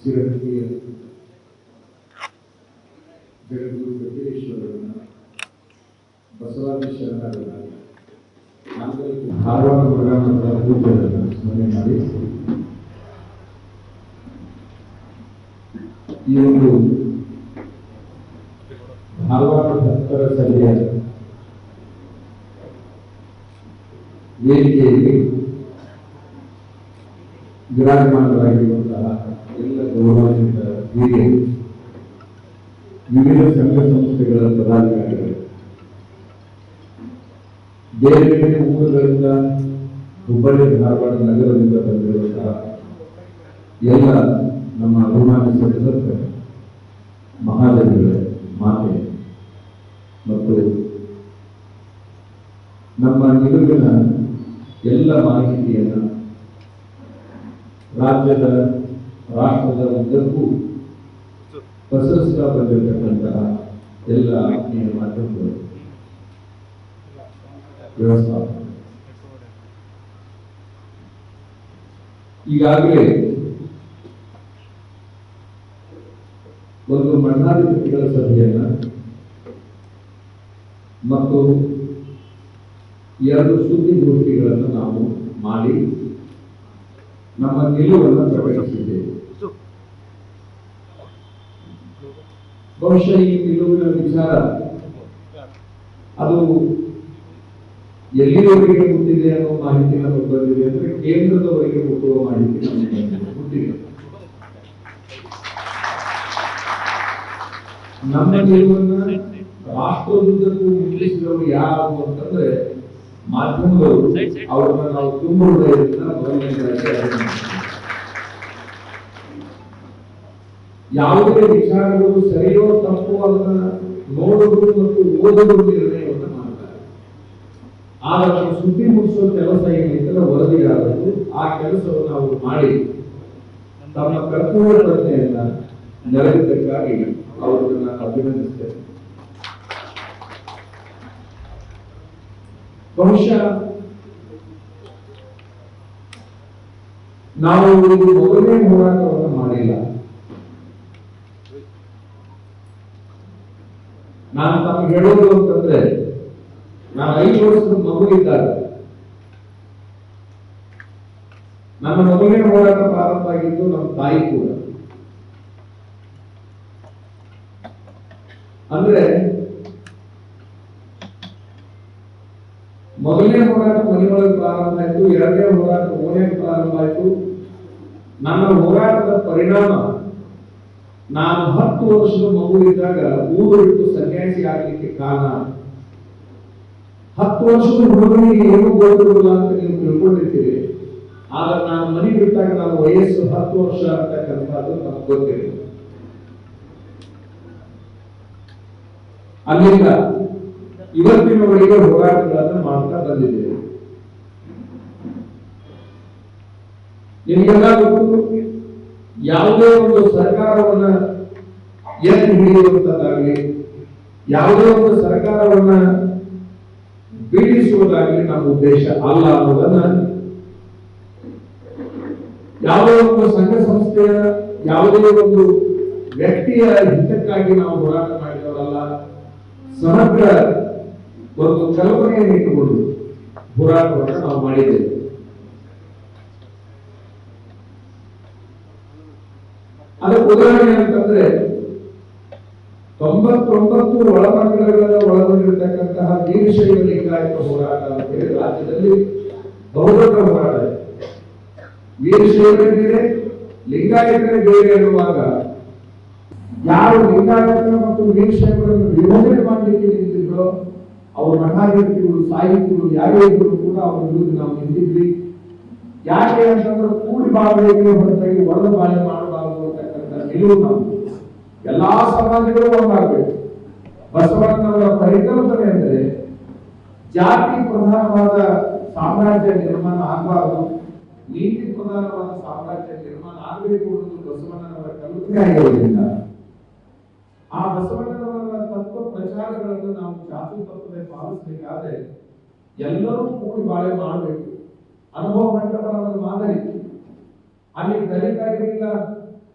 ಶಿರಹಟ್ಟಿಯ ಜಗದ್ಗುರು ಸಿದ್ದೇಶ್ವರರನ್ನ ಬಸವಾದಿ ಶರಣರನ್ನ ಧಾರವಾಡ ಬರಗಾಮದ ಪೂಜ್ಯರನ್ನ ಸ್ಮರಣೆ ಮಾಡಿ ಈ ಒಂದು ಧಾರವಾಡ ಭಕ್ತರ ಸಭೆಯ ವೇದಿಕೆಯಲ್ಲಿ ವಿರಾಜಮಾನರಾಗಿರುವಂತಹ ಎಲ್ಲ ಗೌರವಾನ್ವಿತ ಹಿರಿಯರು, ವಿವಿಧ ಸಂಘ ಸಂಸ್ಥೆಗಳ ಪದಾಧಿಕಾರಿಗಳು, ಬೇರೆ ಬೇರೆ ಊರುಗಳಿಂದ ಹುಬ್ಬಳ್ಳಿ ಧಾರವಾಡ ನಗರದಿಂದ ಬಂದಿರುವಂತಹ ಎಲ್ಲ ನಮ್ಮ ಅಭಿಮಾನಿ ಸದಸ್ಯರು, ಮಹಾದೇವಿಗಳೇ, ಮಾತೆ ಮತ್ತು ನಮ್ಮ ನಿಲುವಿನ ಎಲ್ಲ ಮಾಹಿತಿಯನ್ನು ರಾಜ್ಯದ ರಾಷ್ಟ್ರದ ಉದ್ದಕ್ಕೂ ಪಸರಿಸ್ತಾ ಬಂದಿರತಕ್ಕಂತಹ ಎಲ್ಲ ಆತ್ಮೀಯ ಮಾಧ್ಯಮಗಳು, ವ್ಯವಸ್ಥಾಪಕ, ಈಗಾಗಲೇ ಒಂದು ಮಠಾಧಿಪತಿಗಳ ಸಭೆಯನ್ನ ಮತ್ತು 2 ಸುದ್ದಿಗೋಷ್ಠಿಗಳನ್ನು ನಾವು ಮಾಡಿ ನಮ್ಮ ನಿಲುವನ್ನು ಪ್ರಕಟಿಸಿದ್ದೇವೆ. ಬಹುಶಃ ಈ ನಿಲುವಿನ ವಿಚಾರ ಅದು ಎಲ್ಲಿವರೆಗೆ ಮುಟ್ಟಿದೆ ಅನ್ನೋ ಮಾಹಿತಿ ನಮಗೆ ಬಂದಿದೆ ಅಂದ್ರೆ ಕೇಂದ್ರದವರೆಗೆ ಮುಟ್ಟುವ ಮಾಹಿತಿ ನಮಗೆ ಮುಟ್ಟಿದೆ. ನಮ್ಮ ನಿಲುವನ್ನ ರಾಷ್ಟ್ರದುದ್ದಕ್ಕೂ ಮುಟ್ಟಿಸಿದವರು ಯಾರು ಅಂತಂದ್ರೆ ಮಾಧ್ಯಮದವರು. ಅವರನ್ನ ನಾವು ತುಂಬ ಹೃದಯದಿಂದ ಯಾವುದೇ ವಿಚಾರಗಳು ಸರಿಯೋ ತಪ್ಪು ಅದನ್ನ ನೋಡುವುದು ಮತ್ತು ಓದುವುದು ನಿರ್ಣಯವನ್ನು ಮಾಡ್ತಾರೆ. ಆದರೆ ಸುದ್ದಿ ಮುಗಿಸುವ ಕೆಲಸ ಏನಿದ್ರೆ ವರದಿಗಾರರು ಆ ಕೆಲಸವನ್ನು ಅವರು ಮಾಡಿ ತಮ್ಮ ಕರ್ತವ್ಯ ಪ್ರಜ್ಞೆಯನ್ನ ನೆರವೇರಿದ್ದಕ್ಕಾಗಿ ಅವರನ್ನ ಅಭಿನಂದಿಸ್ತೇನೆ. ಬಹುಶಃ ನಾವು ಮೊದಲನೇ ಹೋರಾಟವನ್ನು ಮಾಡಿಲ್ಲ. ನಾನು ತಮಗೆ ಹೇಳೋದು ಅಂತಂದ್ರೆ, ನಾನು 5 ವರ್ಷದ ಮಗು ಇದ್ದಾಗ ನನ್ನ ಮೊದಲನೇ ಹೋರಾಟ ಪ್ರಾರಂಭ ಆಗಿದ್ದು ನಮ್ಮ ತಾಯಿ ಕೂಡ. ಅಂದ್ರೆ ಮೊದಲನೇ ಹೋರಾಟ ಮನೆಯೊಳಗೆ ಪ್ರಾರಂಭ ಆಯಿತು, 2ನೇ ಹೋರಾಟ ಓಣ್ಯಾಗ ಪ್ರಾರಂಭ ಆಯಿತು. ನನ್ನ ಹೋರಾಟದ ಪರಿಣಾಮ ನಾನು 10 ವರ್ಷದ ಮಗು ಇದ್ದಾಗ ಊರು ಬಿಟ್ಟು ಸನ್ಯಾಸಿ ಆಗಲಿಕ್ಕೆ ಕಾರಣ. 10 ವರ್ಷದ ಹುಡುಗನಿಗೆ ಏನು ಗೊತ್ತಿರಲ್ಲ ಅಂತ ನೀವು ತಿಳ್ಕೊಂಡಿರ್ತೀರಿ. ಆದ್ರೆ ನಾನು ಮನೆ ಬಿಟ್ಟಾಗ ನನ್ನ ವಯಸ್ಸು 10 ವರ್ಷ ಅಂತಕ್ಕಂಥದ್ದು ನಮ್ಗೆ ಗೊತ್ತಿದೆ. ಅಲ್ಲಿಂದ ಇವತ್ತಿನವರೆಗೆ ಹೋರಾಟಗಳನ್ನು ಮಾಡ್ತಾ ಬಂದಿದ್ದೇವೆ. ನಿಮಗೆಲ್ಲ ಗೊತ್ತು, ಯಾವುದೇ ಒಂದು ಸರ್ಕಾರವನ್ನ ಎತ್ತಿ ಹಿಡಿಯುವಂತದ್ದಾಗಲಿ, ಯಾವುದೇ ಒಂದು ಸರ್ಕಾರವನ್ನ ಬೀಳಿಸುವುದಾಗಲಿ ನಮ್ಮ ಉದ್ದೇಶ ಅಲ್ಲ ಅನ್ನೋದನ್ನ, ಯಾವುದೇ ಒಂದು ಸಂಘ ಸಂಸ್ಥೆಯ ಯಾವುದೇ ಒಂದು ವ್ಯಕ್ತಿಯ ಹಿತಕ್ಕಾಗಿ ನಾವು ಹೋರಾಟ ಮಾಡಿದವರಲ್ಲ. ಸಮಗ್ರ ಒಂದು ಕಲ್ಪನೆಯನ್ನು ಇಟ್ಟುಕೊಂಡು ಹೋರಾಟವನ್ನು ನಾವು ಮಾಡಿದ್ದೇವೆ. ಅದಕ್ಕೆ ಉದಾಹರಣೆ ಅಂತಂದ್ರೆ 99 ಒಳಮಂಡಲಗಳ ಒಳಗೊಂಡಿರತಕ್ಕಂತಹ ವೀರಶೈವ ಲಿಂಗಾಯತ ಹೋರಾಟ ಅಂತೇಳಿ ರಾಜ್ಯದಲ್ಲಿ ಬಹುದೊಡ್ಡ ಹೋರಾಟ ಇದೆ. ವೀರಶೈವರೇ ಬೇರೆ, ಲಿಂಗಾಯತರೇ ಬೇರೆ ಎನ್ನುವಾಗ ಯಾರು ಲಿಂಗಾಯತ ಮತ್ತು ವೀರಶೈವರನ್ನು ವಿಭಜನೆ ಮಾಡಲಿಕ್ಕೆ ನಿಂತಿದ್ರು ಅವರು ಮಠಾಧಿಪತಿಗಳು, ಸಾಹಿತಿಗಳು ಯಾರೇ ಇದ್ರು ಕೂಡ ಅವರ ವಿರುದ್ಧ ನಾವು ನಿಂತಿದ್ವಿ. ಯಾಕೆ ಅಂತಂದ್ರೆ ಕೂಡಿ ಬಾಳಬೇಕು ಹೊರತಾಗಿ ಒಡೆದ ಬಾಳೆ ಮಾಡಬಾರದು ಅಂತಕ್ಕಂಥ ನಿಲುವು ನಾವು. ಎಲ್ಲಾ ಸಮಾಜಗಳು ಒಂದಾಗಬೇಕು. ಬಸವಣ್ಣನವರ ಪರಿಕಲ್ಪನೆ ಅಂದರೆ ಜಾತಿ ಪ್ರಧಾನವಾದ ಸಾಮ್ರಾಜ್ಯ ನಿರ್ಮಾಣ ಆಗಬಾರದು, ನೀತಿ ಪ್ರಧಾನವಾದ ಸಾಮ್ರಾಜ್ಯ ನಿರ್ಮಾಣ ಆಗಬೇಕು ಅನ್ನೋದು ಬಸವಣ್ಣನವರ ಕಲ್ಪನೆ ಆಗಿರೋದ್ರಿಂದ ಆ ಬಸವಣ್ಣನವರ ತತ್ವ ಪ್ರಚಾರಗಳನ್ನು ನಾವು ಜಾತಿ ತತ್ವದ ಪಾಲಿಸಬೇಕಾದ್ರೆ ಎಲ್ಲರೂ ಕೂಡಿ ಬಾಳೆ ಮಾಡಬೇಕು. ಅನುಭವ ಮಂಟಪದ ಮಾದರಿ ಅಲ್ಲಿ ದಲಿತರಿಗಿಲ್ಲ,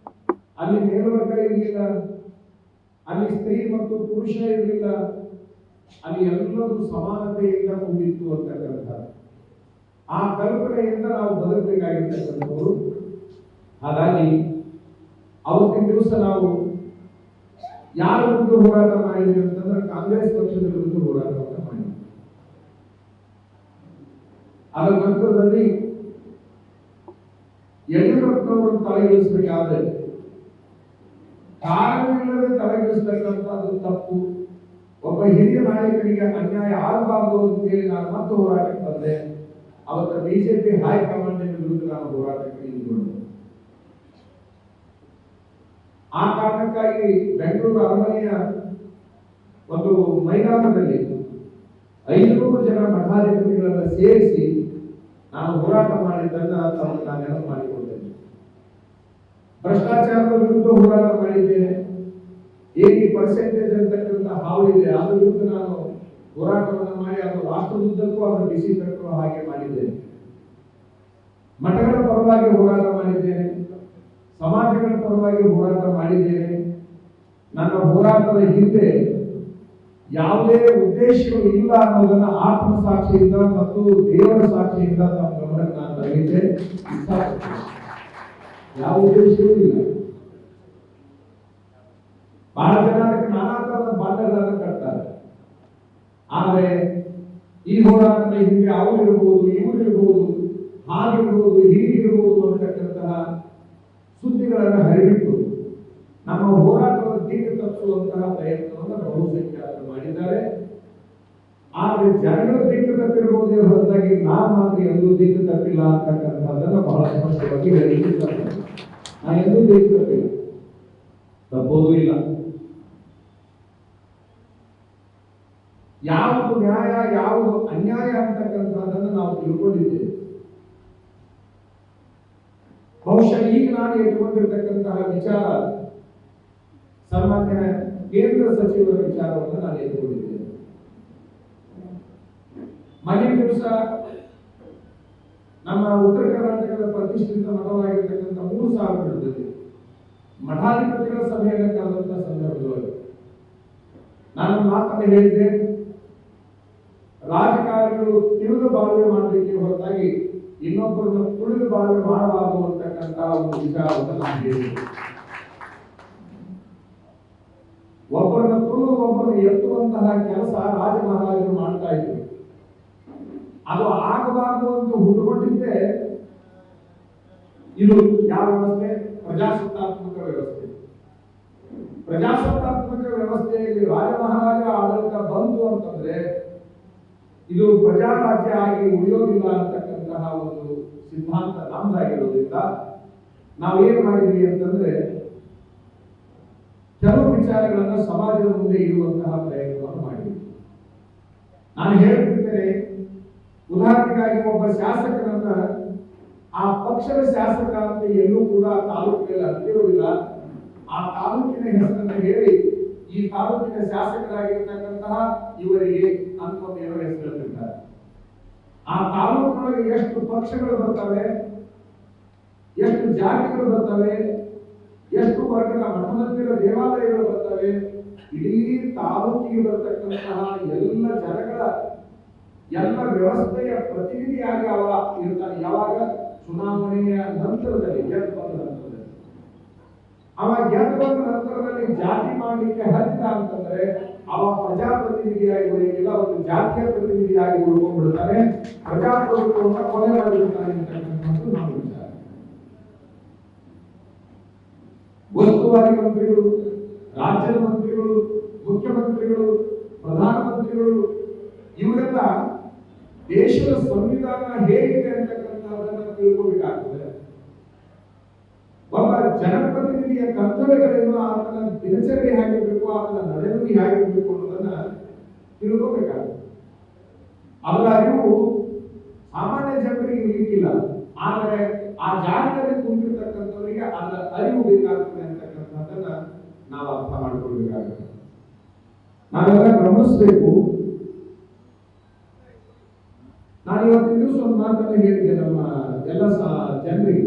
ಅಲ್ಲಿ ಮೇಲ್ವರ್ಗ ಇರಲಿಲ್ಲ, ಅಲ್ಲಿ ಸ್ತ್ರೀ ಮತ್ತು ಪುರುಷ ಇರಲಿಲ್ಲ, ಅಲ್ಲಿ ಎಲ್ಲರೂ ಸಮಾನತೆಯಿಂದ ಕೂಡಿತ್ತು ಅಂತಕ್ಕಂಥ ಆ ಕಲ್ಪನೆಯಿಂದ ನಾವು ಬದುಕಬೇಕಾಗಿರ್ತಕ್ಕಂಥವರು. ಹಾಗಾಗಿ ಅವತ್ತಿನ ದಿವಸ ನಾವು ಯಾರ ವಿರುದ್ಧ ಹೋರಾಟ ಮಾಡಿದ್ವಿ ಅಂತಂದ್ರೆ ಕಾಂಗ್ರೆಸ್ ಪಕ್ಷದ ವಿರುದ್ಧ ಹೋರಾಟವನ್ನು ಮಾಡಿದ್ವಿ. ಅದರ ನಂತರದಲ್ಲಿ ಯಡಿಯೂರಪ್ಪನವರನ್ನು ತಲೆಗಿಳಿಸಬೇಕಾದ್ರೆ ಕಾರಣವಿಲ್ಲದೆ ತಲೆಗಿಳಿಸ್ತಕ್ಕಂಥದ್ದು ತಪ್ಪು. ಒಬ್ಬ ಹಿರಿಯ ನಾಯಕನಿಗೆ ಅನ್ಯಾಯ ಆಗಬಾರದು ಅಂತ ಹೇಳಿ ನಾನು ಮತ್ತೆ ಹೋರಾಟಕ್ಕೆ ಬಂದೆ. ಅವತ್ತ ಬಿಜೆಪಿ ಹೈಕಮಾಂಡಿನ ವಿರುದ್ಧ ನಾನು ಹೋರಾಟಕ್ಕೆ ನಿಂತುಕೊಂಡೆ. ಆ ಕಾರಣಕ್ಕಾಗಿ ಬೆಂಗಳೂರು ಅರಮನೆಯ ಒಂದು ಮೈದಾನದಲ್ಲಿ 500 ಜನ ಮಠಾಧಿಪತಿಗಳನ್ನು ಸೇರಿಸಿ ನಾನು ಹೋರಾಟ ಮಾಡಿದ್ದನ್ನ ನಾನು ನೆನಪು ಮಾಡಿಕೊಳ್ತೇನೆ. ಭ್ರಷ್ಟಾಚಾರದ ವಿರುದ್ಧ ಹೋರಾಟ ಮಾಡಿದ್ದೇನೆ. 80% ಅಂತಕ್ಕಂಥ ಹಾವು ಇದೆ, ಅದರ ವಿರುದ್ಧ ನಾನು ಹೋರಾಟವನ್ನು ಮಾಡಿ ಅದು ರಾಷ್ಟ್ರದುದ್ದಕ್ಕೂ ಅದರ ಬಿಸಿ ತಟ್ಟುವ ಹಾಗೆ ಮಾಡಿದ್ದೇನೆ. ಮಠಗಳ ಪರವಾಗಿ ಹೋರಾಟ ಮಾಡಿದ್ದೇನೆ, ಸಮಾಜಗಳ ಪರವಾಗಿ ಹೋರಾಟ ಮಾಡಿದ್ದೇನೆ. ನನ್ನ ಹೋರಾಟದ ಹಿಂದೆ ಯಾವುದೇ ಉದ್ದೇಶಗಳು ಇಲ್ಲ ಅನ್ನೋದನ್ನ ಆತ್ಮಸಾಕ್ಷಿಯಿಂದ ಮತ್ತು ದೇವರ ಸಾಕ್ಷಿಯಿಂದ ತಮ್ಮ ಗಮನಕ್ಕೆ ನಾನು ತರಲಿದ್ದೆ. ಯಾವ ಉದ್ದೇಶವೂ ಇಲ್ಲ. ಬಹಳ ಜನ ಅದಕ್ಕೆ ನಾನಾ ತರದ ಬಾಂಧಗಳನ್ನು ಕಟ್ತಾರೆ. ಆದರೆ ಈ ಹೋರಾಟದ ಹಿಂದೆ ಅವರಿರಬಹುದು, ಇವರಿರಬಹುದು, ಹಾಗಿರಬಹುದು, ಹೀಗಿರಬಹುದು ಅಂತಕ್ಕಂತಹ ಸುದ್ದಿಗಳನ್ನು ಹರಿಬಿಟ್ಟು ನಮ್ಮ ಹೋರಾಟದ ದಿಕ್ಕು ತಪ್ಪಿಸುವಂತಹ ಪ್ರಯತ್ನವನ್ನು ಬಹುಸಂಖ್ಯಾತರು ಮಾಡಿದ್ದಾರೆ. ಆದರೆ ಜನಗಳ ದಿಕ್ಕು ತಪ್ಪಿರಬಹುದೇ ಹೊರತಾಗಿ ನಾನು ಮಾತ್ರ ಎಂದೂ ದಿಕ್ಕು ತಪ್ಪಿಲ್ಲ ಅಂತಕ್ಕಂಥದ್ದನ್ನು ಬಹಳ ಸ್ಪಷ್ಟವಾಗಿ ಹೇಳಿದ್ದಾರೆ. ನಾನು ಎಂದೂ ದಿಕ್ಕು ತಪ್ಪಿಲ್ಲ, ತಪ್ಪೋದು ಇಲ್ಲ. ಯಾವುದು ನ್ಯಾಯ, ಯಾವುದು ಅನ್ಯಾಯ ಅಂತಕ್ಕಂಥದ್ದನ್ನು ನಾವು ತಿಳ್ಕೊಂಡಿದ್ದೇವೆ. ಬಹುಶಃ ಈಗ ನಾನು ಎತ್ಕೊಂಡಿರ್ತಕ್ಕಂತಹ ವಿಚಾರ ಸಾಮಾನ್ಯ ಕೇಂದ್ರ ಸಚಿವರ ವಿಚಾರವನ್ನು ನಾನು ಎತ್ಕೊಂಡಿದ್ದೇನೆ. ಮನೆ ದಿವಸ ನಮ್ಮ ಉತ್ತರ ಕರ್ನಾಟಕದ ಪ್ರತಿಷ್ಠಿತ ಮಠವಾಗಿರ್ತಕ್ಕಂಥ 3,000 ಮಠಾಧಿಪತಿಗಳ ಸಭೆಯನ್ನು ಕರೆದಂತ ಸಂದರ್ಭದಲ್ಲಿ ನಾನು ಮಾತನ್ನು ಹೇಳಿದ್ದೆ, ರಾಜಕಾರಣಿಗಳು ತಿಳಿದು ಬಾಳ್ವೆ ಮಾಡಲಿಕ್ಕೆ ಹೊರತಾಗಿ ಇನ್ನೊಬ್ಬರನ್ನು ತುಳಿದು ಬಾಳ್ವೆ ಮಾಡಬಾರದು ಅಂತಕ್ಕಂತಹ ಒಂದು ವಿಚಾರವನ್ನು ನಾನು ಹೇಳಿದ್ದೆ. ಒಬ್ಬರನ್ನ ತುಳಿದು ಒಬ್ಬರನ್ನು ಎತ್ತುವಂತಹ ಕೆಲಸ ರಾಜ ಮಹಾರಾಜರು ಮಾಡ್ತಾ ಇದ್ರು. ಅದು ಆಗಬಾರದು ಅಂತ ಹುಟ್ಟುಕೊಂಡಿದ್ದೆ ಇದು ಯಾವ ವ್ಯವಸ್ಥೆ? ಪ್ರಜಾಸತ್ತಾತ್ಮಕ ವ್ಯವಸ್ಥೆ. ಪ್ರಜಾಸತ್ತಾತ್ಮಕ ವ್ಯವಸ್ಥೆಯಲ್ಲಿ ರಾಜ ಮಹಾರಾಜ ಆಡಳಿತ ಬಂತು ಅಂತಂದ್ರೆ ಇದು ಪ್ರಜಾರಾಜ್ಯ ಆಗಿ ಉಳಿಯೋದಿಲ್ಲ ಅಂತಕ್ಕಂತಹ ಒಂದು ಸಿದ್ಧಾಂತ ನಮ್ದಾಗಿರೋದ್ರಿಂದ ನಾವು ಏನ್ ಮಾಡಿದ್ವಿ ಅಂತಂದ್ರೆ ಕೆಲವು ವಿಚಾರಗಳನ್ನ ಸಮಾಜದ ಮುಂದೆ ಇಡುವಂತಹ ಪ್ರಯತ್ನವನ್ನು ಮಾಡಿದ್ವಿ. ನಾನು ಹೇಳ್ತಿದ್ದೇನೆ, ಉದಾಹರಣೆಗಾಗಿ ಒಬ್ಬ ಶಾಸಕರನ್ನ ಆ ಪಕ್ಷದ ಶಾಸಕ ಅಂತ ಎಲ್ಲೂ ಕೂಡ ತಾಲೂಕಿನಲ್ಲಿ ಅಂತಿರುವುದಿಲ್ಲ. ಆ ತಾಲೂಕಿನ ಹೆಸರನ್ನು ಹೇಳಿ ಈ ತಾಲೂಕಿನ ಶಾಸಕರಾಗಿರ್ತಕ್ಕಂತಹ ಇವರಿಗೆ ಅಂತ ಒಂದು ಏನೋ ಹೆಸರಿರ್ತಾರೆ. ಆ ತಾಲೂಕಿನೊಳಗೆ ಎಷ್ಟು ಪಕ್ಷಗಳು ಬರ್ತವೆ, ಎಷ್ಟು ಜಾತಿಗಳು ಬರ್ತವೆ, ಎಷ್ಟು ವರ್ಗದ ಮಠಮಂದಿರ ದೇವಾಲಯಗಳು ಬರ್ತವೆ, ಇಡೀ ತಾಲೂಕಿಗೆ ಬರತಕ್ಕಂತಹ ಎಲ್ಲ ಜನಗಳ ಎಲ್ಲ ವ್ಯವಸ್ಥೆಯ ಪ್ರತಿನಿಧಿಯಾಗಿ ಅವ ಇರ್ತಾನೆ. ಯಾವಾಗ? ಚುನಾವಣೆಯ ನಂತರದಲ್ಲಿ, ಗೆದ್ದು ಬಂದ ನಂತರದಲ್ಲಿ. ಅವ ಗೆದ್ದು ಬಂದ ನಂತರದಲ್ಲಿ ಜಾತಿ ಮಾಡಲಿಕ್ಕೆ ಹತ್ತಿದ ಅಂತಂದ್ರೆ ಅವ ಪ್ರಜಾಪ್ರತಿನಿಧಿಯಾಗಿ ಉಳಿಯಿಲ್ಲ, ಒಂದು ಜಾತಿಯ ಪ್ರತಿನಿಧಿಯಾಗಿ ಉಳ್ಕೊಂಡ್ಬಿಡ್ತಾನೆ, ಪ್ರಜಾಪ್ರಭುತ್ವವನ್ನು ಕೊನೆ ಮಾಡಿಬಿಡ್ತಾನೆ ಅಂತಕ್ಕಂಥದ್ದು ನಾವು ವಿಚಾರ. ಉಸ್ತುವಾರಿ ಮಂತ್ರಿಗಳು, ರಾಜ್ಯದ ಮಂತ್ರಿಗಳು, ಮುಖ್ಯಮಂತ್ರಿಗಳು, ಪ್ರಧಾನಮಂತ್ರಿಗಳು ಇವರೆಲ್ಲ ದೇಶದ ಸಂವಿಧಾನ ಹೇಗಿದೆ ಅಂತಕ್ಕಂಥದ್ದನ್ನು ತಿಳ್ಕೊಬೇಕಾಗ್ತದೆ. ಒಬ್ಬ ಜನಪ್ರತಿನಿಧಿಯ ಕರ್ತವ್ಯಗಳೇನು, ಆತನ ದಿನಚರಿ ಹೇಗಿರಬೇಕು, ಆತನ ನಡೆನುಡಿ ಹೇಗಿರಬೇಕು ಅನ್ನೋದನ್ನ ತಿಳ್ಕೋಬೇಕಾಗ್ತದೆ. ಅವರ ಅರಿವು ಸಾಮಾನ್ಯ ಜನರಿಗೆ ಇರ್ಲಿಕ್ಕಿಲ್ಲ, ಆದರೆ ಆ ಜಾಗದಲ್ಲಿ ಕುಂತಿರ್ತಕ್ಕಂಥವರಿಗೆ ಅದರ ಅರಿವು ಬೇಕಾಗ್ತದೆ ಅಂತಕ್ಕಂಥದ್ದನ್ನ ನಾವು ಅರ್ಥ ಮಾಡಿಕೊಳ್ಬೇಕಾಗುತ್ತೆ. ನಾವೆಲ್ಲ ಗಮನಿಸಬೇಕು. ನಾನು ಇವತ್ತಿನ ದಿವಸ ಒಂದು ಮಾತನ್ನು ಹೇಳಿದ್ದೆ ನಮ್ಮ ಎಲ್ಲ ಜನರಿಗೆ.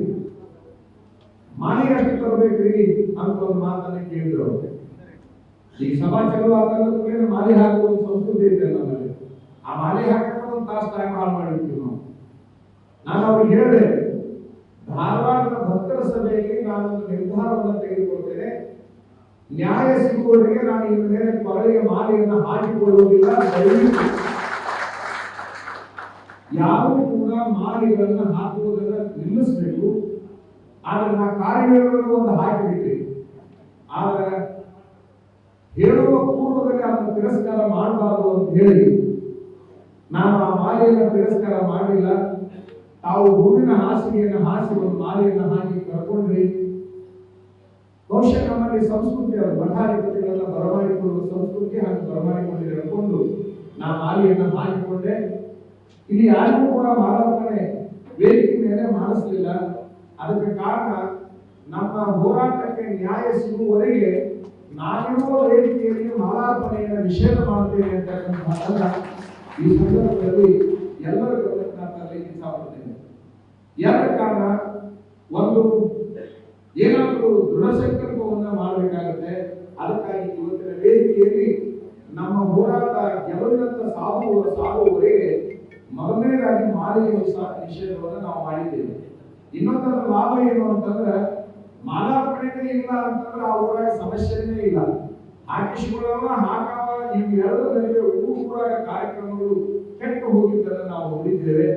ಮಾಲಿಗೆ ತರಬೇಕ್ರಿ ಅಂತ ಒಂದು ಮಾತನ್ನ ಕೇಳಿದ್ರು. ಈಗ ಸಭಾ ಚಲೋ ಆದಾಗ ಮಾಲಿ ಹಾಕುವ ಸಂಸ್ಕೃತಿ ಇದೆ ನಮ್ಮಲ್ಲಿ. ಆ ಮಾಲಿ ಹಾಕಕ್ಕೆ ಒಂದು ತಾಸು ಟೈಮ್ ಹಾಳು ಮಾಡಿರ್ತೀವಿ ನಾವು. ನಾನು ಅವ್ರಿಗೆ ಹೇಳಿದೆ, ಧಾರವಾಡದ ಭಕ್ತರ ಸಭೆಯಲ್ಲಿ ನಾನೊಂದು ನಿರ್ಧಾರವನ್ನು ತೆಗೆದುಕೊಳ್ತೇನೆ. ನ್ಯಾಯ ಸಿಗುವವರೆಗೆ ನಾನು ಇನ್ನು ಮೇಲೆ ಕೊರಳಿಗೆ ಮಾಲೆಯನ್ನು ಹಾಕಿಕೊಳ್ಳುವುದಿಲ್ಲ. ಯಾರೂ ಕೂಡ ಮಾಲೆಗಳನ್ನು ಹಾಕುವುದನ್ನು ನಿಲ್ಲಿಸಬೇಕು. ಆದ್ರೆ ನಾ ಕಾರ್ಯಗಳು ಒಂದು ಹಾಕಿಬಿಟ್ರಿ. ಆದ್ರೆ ಹೇಳುವ ಪೂರ್ವದಲ್ಲಿ ಅದನ್ನು ತಿರಸ್ಕಾರ ಮಾಡಬಾರದು ಅಂತ ಹೇಳಿ ನಾನು ಆ ಮಾಲೆಯನ್ನು ತಿರಸ್ಕಾರ ಮಾಡಲಿಲ್ಲ. ತಾವು ಹೂವಿನ ಹಾಸಿಗೆಯನ್ನು ಹಾಸಿ ಒಂದು ಮಾಲೆಯನ್ನು ಹಾಕಿ ಕರ್ಕೊಂಡ್ರಿ. ಬಹುಶಃ ನಮ್ಮಲ್ಲಿ ಸಂಸ್ಕೃತಿ ಅದು ಮಠಾಧಿಪತಿಗಳೆಲ್ಲ ಬರಮಾಡಿಕೊಳ್ಳುವ ಸಂಸ್ಕೃತಿ, ಹಾಗೆ ಬರಮಾಡಿಕೊಂಡು ಹೇಳ್ಕೊಂಡು ನಾ ಮಾಲೆಯನ್ನು ಹಾಕಿಕೊಂಡೆ. ಇಲ್ಲಿ ಯಾರಿಗೂ ಕೂಡ ಮಾಲಾರ್ಪಣೆ ವೇದಿಕೆ ಮೇಲೆ ಮಾಡಿಸಲಿಲ್ಲ. ಅದಕ್ಕೆ ಕಾರಣ ನಮ್ಮ ಹೋರಾಟಕ್ಕೆ ನ್ಯಾಯ ಸಿಗುವವರೆಗೆ ನಾನಿರುವ ವೇದಿಕೆಯಲ್ಲಿ ಮಾಲಾರ್ಪಣೆಯನ್ನು ನಿಷೇಧ ಮಾಡುತ್ತೇನೆ ಅಂತಕ್ಕಂಥ ಈ ಸಂದರ್ಭದಲ್ಲಿ ಎಲ್ಲರ ಗಮನಕ್ಕೆ ನಾನು ತರಲಿಕ್ಕೆ ಇಷ್ಟಪಡ್ತೇನೆ. ಎರಡು ಕಾರಣ, ಒಂದು ಏನಾದರೂ ದೃಢ ಸಂಕಲ್ಪವನ್ನು ಮಾಡಬೇಕಾಗುತ್ತೆ. ಅದಕ್ಕಾಗಿ ಇವತ್ತಿನ ವೇದಿಕೆಯಲ್ಲಿ ನಮ್ಮ ಹೋರಾಟ ಗೆಲುವಿನಂತ ಸಾಗುವವರೆಗೆ ಮೊದಲನೇದಾಗಿ ಮಾಲಿನ್ಯ ನಿಷೇಧವನ್ನು ನಾವು ಮಾಡಿದ್ದೇವೆ. ಇನ್ನೊಂದರ ಲಾಭ ಏನು ಅಂತಂದ್ರೆ, ಮಾಲಾರ್ಪಣೆನೇ ಇಲ್ಲ ಅಂತಂದ್ರೆ ಆ ಊರಾಗ ಸಮಸ್ಯೆನೇ ಇಲ್ಲ. ಹಾಕಿಸಿಕೊಳ್ಳವ ಹಾಕವ ಇವೆರಡರ ನಡುವೆ ಊರಾಗ ಕಾರ್ಯಕ್ರಮಗಳು ಕೆಟ್ಟು ಹೋಗಿದ್ದನ್ನು ನಾವು ನೋಡಿದ್ದೇವೆ.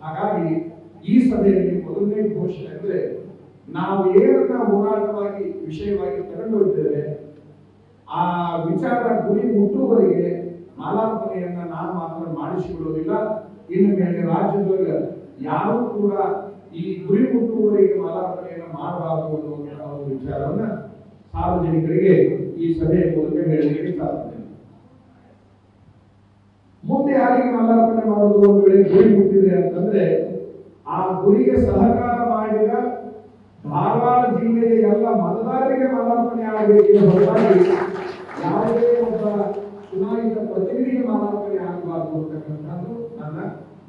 ಹಾಗಾಗಿ ಈ ಸಭೆಯಲ್ಲಿ ಮೊದಲನೇ ಘೋಷಣೆ ಅಂದ್ರೆ, ನಾವು ಏನನ್ನ ಹೋರಾಟವಾಗಿ ವಿಷಯವಾಗಿ ತಗೊಂಡಿದ್ದೇವೆ ಆ ವಿಚಾರ ಗುರಿ ಮುಟ್ಟುವವರೆಗೆ ಮಾಲಾರ್ಪಣೆಯನ್ನ ನಾನು ಮಾತ್ರ ಮಾಡಿಸಿಕೊಳ್ಳುವುದಿಲ್ಲ. ಇನ್ನು ಮೇಲೆ ರಾಜ್ಯದೊಳಗೆ ಯಾರೂ ಕೂಡ ಈ ಗುರಿ ಮುಟ್ಟುವವರೆಗೆ ಮಾಲಾರ್ಪಣೆಯನ್ನು ಮಾಡಬಾರದು ಅನ್ನುವಂತಹ ಒಂದು ವಿಚಾರವನ್ನ ಸಾರ್ವಜನಿಕರಿಗೆ ಈ ಸಭೆಯ ಮೂಲಕ ಹೇಳಲಿಕ್ಕೆ ಸಾಧ್ಯ. ಮುಂದೆ ಯಾರಿಗೆ ಮಾಲಾರ್ಪಣೆ ಮಾಡೋದು ಒಂದು ವೇಳೆ ಗುರಿ ಮುಟ್ಟಿದೆ ಅಂತಂದ್ರೆ, ಆ ಗುರಿಗೆ ಸಹಕಾರ ಮಾಡಿದ ಧಾರವಾಡ ಜಿಲ್ಲೆಯ ಎಲ್ಲ ಮತದಾರರಿಗೆ ಮಾಲಾರ್ಪಣೆ ಆಗಬೇಕಿದೆ ಹೊರತಾಗಿ ಯಾವುದೇ ಒಬ್ಬ ಚುನಾಯಿತ ಪ್ರತಿನಿಧಿಗೆ ಮಾಲಾರ್ಪಣೆ ಆಗಬಾರದು ಅಂತಕ್ಕಂಥದ್ದು ನನ್ನ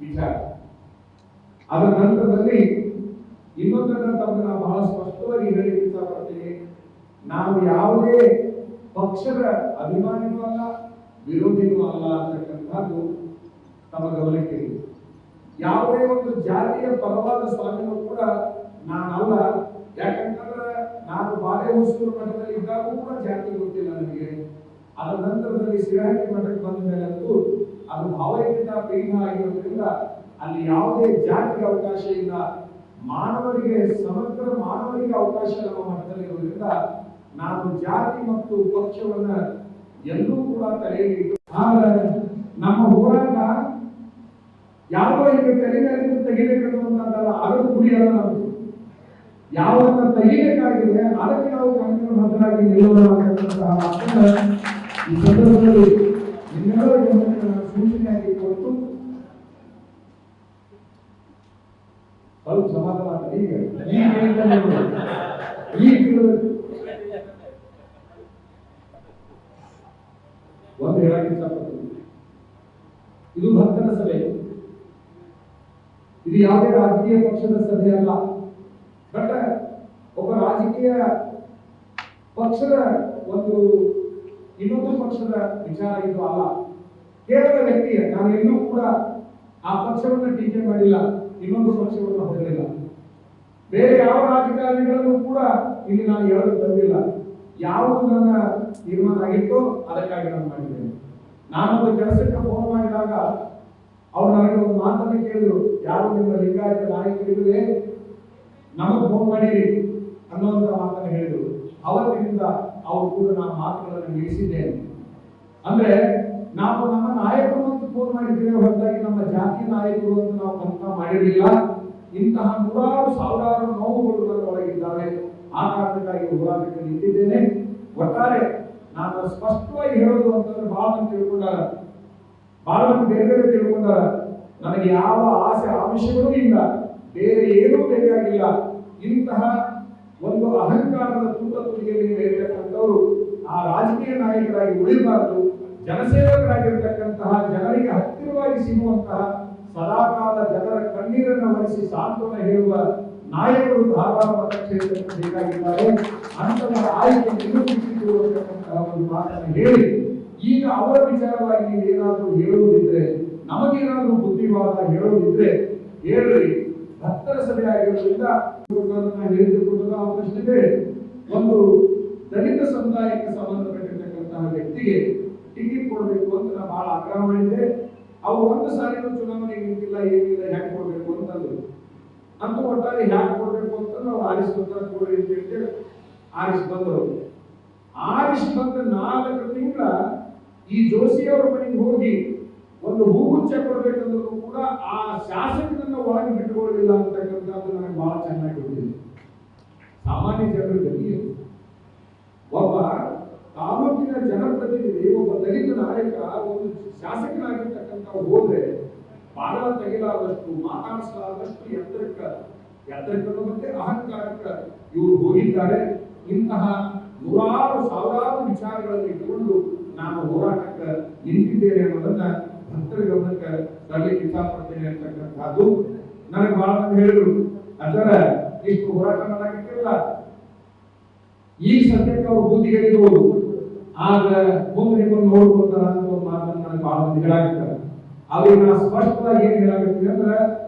ವಿಚಾರ. ಅದರ ನಂತರದಲ್ಲಿ ಇನ್ನೊಂದನ್ನು ತಮ್ಮನ್ನ ಬಹಳ ಸ್ಪಷ್ಟವಾಗಿ ಹೇಳಲಿಕ್ಕೆ ಇಷ್ಟಪಡ್ತೀನಿ. ನಾವು ಯಾವುದೇ ಪಕ್ಷದ ಅಭಿಮಾನಿನೂ ಅಲ್ಲ, ವಿರೋಧಿನೂ ಅಲ್ಲ ಅಂತಕ್ಕಂಥದ್ದು ತಮ್ಮ ಗಮನಕ್ಕೆ. ಯಾವುದೇ ಒಂದು ಜಾತಿಯ ಪರವಾದ ಸ್ವಾಮಿನೂ ಕೂಡ ನಾನಲ್ಲ. ಯಾಕಂತಂದ್ರೆ ನಾನು ಬಾಲೆಹೊಸೂರು ಮಠದಲ್ಲಿ ಇದ್ದಾಗೂ ಕೂಡ ಜಾತಿ ಗೊತ್ತಿಲ್ಲ ನನಗೆ. ಅದರ ನಂತರದಲ್ಲಿ ಶ್ರೀಹಳ್ಳಿ ಮಠಕ್ಕೆ ಬಂದ ಮೇಲೆ ಅಂತೂ ಅದು ಭಾವೈಕ್ಯತ ಪೀಠ ಆಗಿರೋದ್ರಿಂದ ಅಲ್ಲಿ ಯಾವುದೇ ಜಾತಿಗೆ ಅವಕಾಶ ಇಲ್ಲ. ಮಾನವರಿಗೆ, ಸಮಗ್ರ ಮಾನವರಿಗೆ ಅವಕಾಶ ನಮ್ಮ ಮಠದಲ್ಲಿ ಇರೋದ್ರಿಂದ ನಾನು ಜಾತಿ ಮತ್ತು ಪಕ್ಷವನ್ನ ಎಲ್ಲೂ ಕೂಡ ತಲೆಯಲ್ಲಿ ಇಟ್ಟು, ಆದ್ರೆ ನಮ್ಮ ಹೋರಾಟ ಯಾವುದೋ ಈಗ ತೆರೆಗೆ ತೆಗಿಬೇಕನ್ನುವಂತಲ್ಲ, ಅದರ ಗುರಿಯಲ್ಲ ನಮ್ಮದು. ಯಾವನ್ನ ತೆಗಿಬೇಕಾಗಿದೆ ಅದಕ್ಕೆ ನಾವು ಭದ್ರಾಗಿ ನಿಲ್ಲುವಂತಹ ಈ ಸಂದರ್ಭದಲ್ಲಿ ನಿಮ್ಮೆಲ್ಲರ ಗಮನಕ್ಕೆ ನಾನು ಸೂಚನೆಯಾಗಿ ಕೊಟ್ಟು ಸ್ವಲ್ಪ ಸಮಾಧಾನ ಈಗ ಒಂದು ಹೇಳಕ್ಕೆ ಇಷ್ಟಪಡ್ತೀನಿ. ಇದು ಭಕ್ತರ ಸಭೆ, ಇದು ಯಾವುದೇ ರಾಜಕೀಯ ಪಕ್ಷದ ಸಭೆ ಅಲ್ಲ. ಬಟ್ ಒಬ್ಬ ರಾಜಕೀಯ ಪಕ್ಷದ ಒಂದು ಇನ್ನೊಂದು ಪಕ್ಷದ ವಿಚಾರ ಇದು ಅಲ್ಲ. ಕೇವಲ ವ್ಯಕ್ತಿಯ, ನಾನು ಎಲ್ಲೂ ಕೂಡ ಆ ಪಕ್ಷವನ್ನು ಟೀಕೆ ಮಾಡಿಲ್ಲ, ಇನ್ನೊಂದು ಪಕ್ಷವನ್ನು ಹೊರಲಿಲ್ಲ. ಬೇರೆ ಯಾವ ರಾಜಕಾರಣಿಗಳನ್ನು ಕೂಡ ಇಲ್ಲಿ ನಾನು ಹೇಳಲು ತಂದಿಲ್ಲ. ಯಾವುದು ನನ್ನ ತೀರ್ಮಾನ ಆಗಿತ್ತೋ ಅದಕ್ಕಾಗಿ ನಾನು ಮಾಡಿದ್ದೇನೆ. ನಾನೊಂದು ಕೆಲಸಕ್ಕೆ ಫೋನ್ ಮಾಡಿದಾಗ ಅವ್ರು ನನಗೆ ಒಂದು ಮಾತನ್ನು ಕೇಳಿದ್ರು, ಯಾರು ನಿಮ್ಮ ಲಿಂಗಾಯತ ನಾಯಕರಿದ್ರೆ ನಮಗೆ ಫೋನ್ ಮಾಡಿರಿ ಅನ್ನುವಂಥ ಮಾತನ್ನು ಹೇಳಿದ್ರು. ಅವತ್ತಿನಿಂದ ಅವರು ಕೂಡ ನಾನು ಮಾತುಗಳನ್ನು ನಿಲ್ಲಿಸಿದ್ದೇನೆ. ಅಂದ್ರೆ ನಾವು ನಮ್ಮ ನಾಯಕರು ಅಂತ ಫೋನ್ ಮಾಡಿದ್ದೇವೆ ಹೊರತಾಗಿ ನಮ್ಮ ಜಾತಿ ನಾಯಕರು ಅಂತ ನಾವು ಕಲ್ಪನಾ ಮಾಡಿರಲಿಲ್ಲ. ಇಂತಹ ನೂರಾರು ಸಾವಿರಾರು ನೋವುಗಳು ನನ್ನ ಒಳಗಿದ್ದಾವೆ. ಆ ಕಾರಣಕ್ಕಾಗಿ ಹೋರಾಟಕ್ಕೆ ನಿಂತಿದ್ದೇನೆ. ಒಟ್ಟಾರೆ ನಾನು ಸ್ಪಷ್ಟವಾಗಿ ಹೇಳೋದು ಅಂತಂದ್ರೆ, ಬಹಳ ಮಂದಿ ತಿಳ್ಕೊಂಡಾರ, ಬಹಳ ಮಂದಿ ಬೇರೆ ಬೇರೆ ತಿಳ್ಕೊಂಡಾರ. ನನಗೆ ಯಾವ ಆಸೆ ಆಮಿಷಗಳೂ ಇಲ್ಲ, ಬೇರೆ ಏನೂ ಬೇಕಾಗಿಲ್ಲ. ಇಂತಹ ಒಂದು ಅಹಂಕಾರದ ತುದಿಯಲ್ಲಿ ಇರತಕ್ಕಂಥವ್ರು ಆ ರಾಜಕೀಯ ನಾಯಕರಾಗಿ ಉಳಿಬಾರದು. ಜನಸೇವಕರಾಗಿರ್ತಕ್ಕಂತಹ, ಜನರಿಗೆ ಹತ್ತಿರವಾಗಿ ಸಿಗುವಂತಹ, ಸದಾಕಾಲ ಜನರ ಕಣ್ಣೀರನ್ನು ಒರೆಸಿ ಸಾಂತ್ವನ ಹೇಳುವ ನಾಯಕರು ಧಾರವಾಡ ಮತಕ್ಷೇತ್ರಕ್ಕೆ ಬೇಕಾಗಿದ್ದಾರೆ. ಅಂತಹ ಆಯ್ಕೆ ನಿರೂಪಿಸಿತು ಅಂತಕ್ಕಂತಹ ಒಂದು ಮಾತನ್ನು ಹೇಳಿ, ಈಗ ಅವರ ವಿಚಾರವಾಗಿ ನೀವು ಏನಾದರೂ ಹೇಳುವುದಿದ್ರೆ, ನಮಗೇನಾದರೂ ಬುದ್ಧಿವಾದ ಹೇಳುವುದಿದ್ರೆ ಹೇಳ್ರಿ. ಭಕ್ತರ ಸಭೆ ಆಗಿರೋದ್ರಿಂದ ಹೇಳಿದುಕೊಳ್ಳುವ ಆ ಪ್ರಶ್ನೆ ಬೇರೆ. ಒಂದು ದಲಿತ ಸಮುದಾಯಕ್ಕೆ ಸಂಬಂಧಪಟ್ಟಿರ್ತಕ್ಕಂತಹ ವ್ಯಕ್ತಿಗೆ ಟಿಕೆಟ್ ಕೊಡಬೇಕು ಅಂತ ನಾನು ಬಹಳ ಆಗ್ರಹ ಮಾಡಿದ್ದೆ. ಅವ್ರು ಒಂದು ಸಾರಿನೂ ಚುನಾವಣೆಗೆ ನಿಂತಿಲ್ಲ, ಏನಿಲ್ಲ, ಹ್ಯಾಕ್ ಕೊಡ್ಬೇಕು ಅಂತಂದ್ರು. ಅಂತೂ ಒಟ್ಟಾರೆ ಹ್ಯಾಕ್ ಕೊಡ್ಬೇಕು ಅಂತಂದ್ರೆ ಅವ್ರು ಆರಿಸ್ಕೊಂತ ಕೊಡ್ರಿ ಅಂತ ಹೇಳಿ ಆರಿಸಿ ಬಂದರು. ಆರಿಸಿ ಬಂದ 4 ತಿಂಗಳ ಈ ಜೋಶಿ ಅವರ ಮನೆಗೆ ಹೋಗಿ ಒಂದು ಹೂಗುಚ್ಛ ಕೊಡ್ಬೇಕಂದ್ರೂ ಕೂಡ ಆ ಶಾಸಕರನ್ನ ಒಳಗೆ ಬಿಟ್ಟುಕೊಳ್ಳಲಿಲ್ಲ ಅಂತಕ್ಕಂಥದ್ದು ನನಗೆ ಬಹಳ ಚೆನ್ನಾಗಿ ಗೊತ್ತಿದೆ. ಸಾಮಾನ್ಯ ಜನರ ಗತಿ ಒಬ್ಬ ತಾಲೂಕಿನ ಜನಪ್ರತಿನಿಧಿ, ಒಬ್ಬ ದಲಿತ ನಾಯಕ, ಒಂದು ಶಾಸಕನಾಗಿರ್ತಕ್ಕಂಥ ಹೋದ್ರೆ ಬಾಗಲ ತೆಗೆಲಾದಷ್ಟು, ಮಾತಾಡಿಸಲಾದಷ್ಟು ಎತ್ತರಕ್ಕೆ ಮತ್ತೆ ಅಹಂಕಾರಕ್ಕೆ ಇವರು ಹೋಗಿದ್ದಾರೆ. ಇಂತಹ ನೂರಾರು ಸಾವಿರಾರು ವಿಚಾರಗಳಲ್ಲಿ ಇಟ್ಟುಕೊಂಡು ನಾನು ಹೋರಾಟಕ್ಕೆ ನಿಂತಿದ್ದೇನೆ ಅನ್ನೋದನ್ನ ಭಕ್ತರ ಗಮನಕ್ಕೆ ತರಲಿಕ್ಕೆ ಇಷ್ಟಪಡ್ತೇನೆ ಅಂತಕ್ಕಂಥದ್ದು. ನನಗೆ ಬಹಳ ಮಂದಿ ಹೇಳಿದ್ರು, ಅದರ ಇಷ್ಟು ಹೋರಾಟ ಮಾಡಕ್ಕಿಲ್ಲ, ಈಗ ಸದ್ಯಕ್ಕೆ ಅವ್ರು ಬುದ್ಧಿಗಳಿರ್ಬೋದು, ಆಗ ಮುಂದೆ ನಿಮ್ಮನ್ನು ನೋಡ್ಕೊಳ್ತಾರ ಅಂತ ಒಂದು ಮಾತನ್ನು ನನಗೆ ಬಹಳ ಮಂದಿ ಹೇಳಾಕತ್ತಾರೆ. ಅವ್ರಿಗೆ ನಾನು ಸ್ಪಷ್ಟವಾಗಿ ಏನ್ ಹೇಳಾಕತ್ತೀನಿ ಅಂದ್ರೆ,